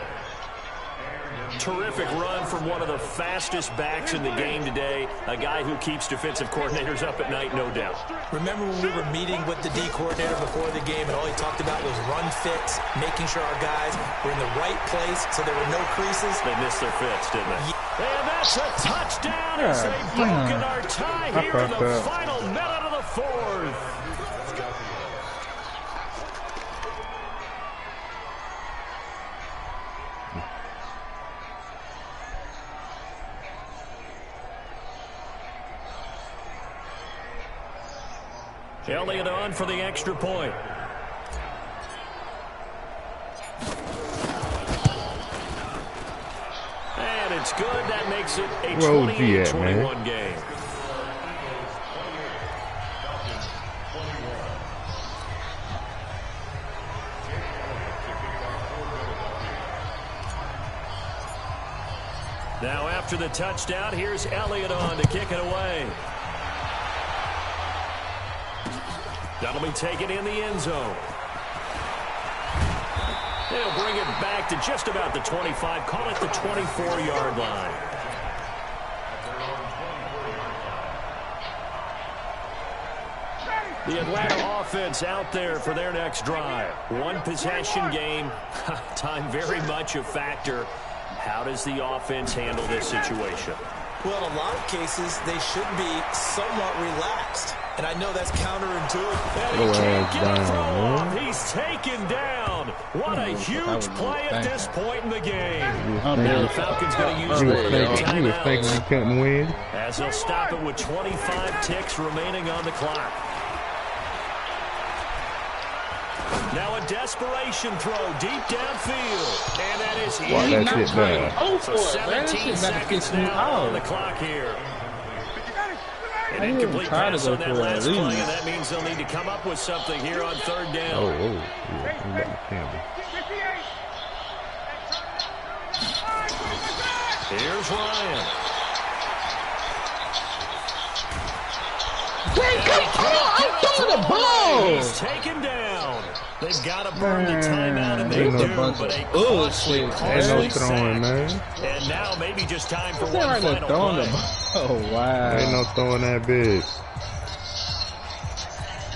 B: Terrific run from one of the fastest backs in the game today. A guy who keeps defensive coordinators up at night, no doubt.
F: Remember when we were meeting with the D coordinator before the game and all he talked about was run fits, making sure our guys were in the right place so there were no creases?
B: They missed their fits, didn't they? And that's a touchdown as they've broken our tie here in the final minute of the 4th. Elliott on for the extra point. And it's good. That makes it a 28-21 game. Now after the touchdown, here's Elliott on to kick it away. That'll be taken in the end zone. They'll bring it back to just about the 25. Call it the 24-yard line. The Atlanta offense out there for their next drive. One possession game. Time very much a factor. How does the offense handle this situation?
F: Well, in a lot of cases, they should be somewhat relaxed. And I know that's counterintuitive.
B: And he can't get a throw off. He's taken down. What a huge play at this point in the game. Now the Falcons going to use
J: he was thinking he couldn't win.
B: As they'll stop it with 25 ticks remaining on the clock. Now a desperation throw deep downfield. And that is easy. So 17 seconds now on the clock here. An incomplete pass on that last play, and that means they'll need to come up with something here on third down. Here's Ryan.
I: I'm throwing the ball.
B: He's taken down. They've got to burn the timeout, and they do, but a costly sack. And now maybe just time for one final play.
I: Oh, wow.
J: Ain't no throwing that big.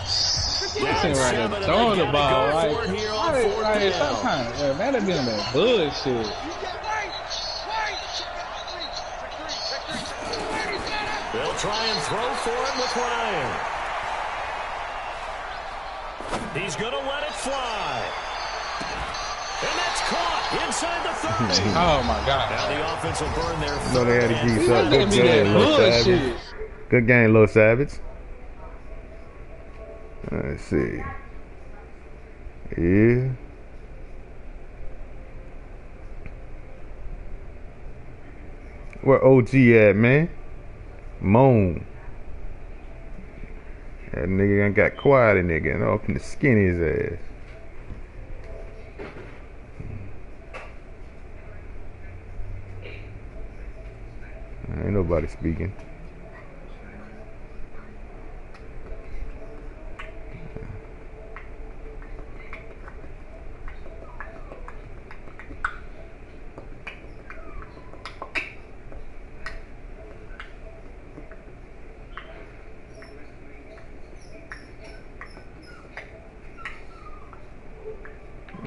I: This ain't right there throwing the ball. Like sometimes, man, they be on that bullshit.
B: They'll try and throw for it with Ryan. He's going to let it fly. And that's caught inside the 30.
I: Oh, my God.
B: Now the offense will burn their
J: No, they had to keep up. Good game, Little Savage. Good game, Little Savage. Let's see. Yeah. Where OG at, man? Moan. That nigga done got quiet in there, getting off in the skin his ass. Ain't nobody speaking.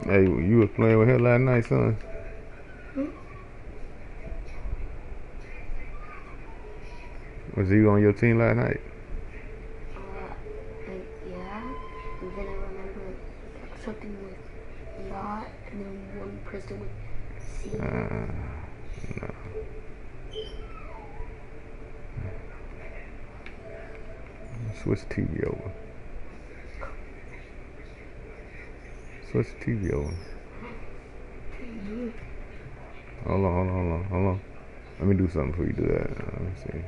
J: Hey, you was playing with her last night, son? Was he on your team last night?
Q: Yeah. And then I remember something with not, and then one person with C.
J: No. Switch TV over. Switch TV over. Hold on. Let me do something before you do that. Let me see.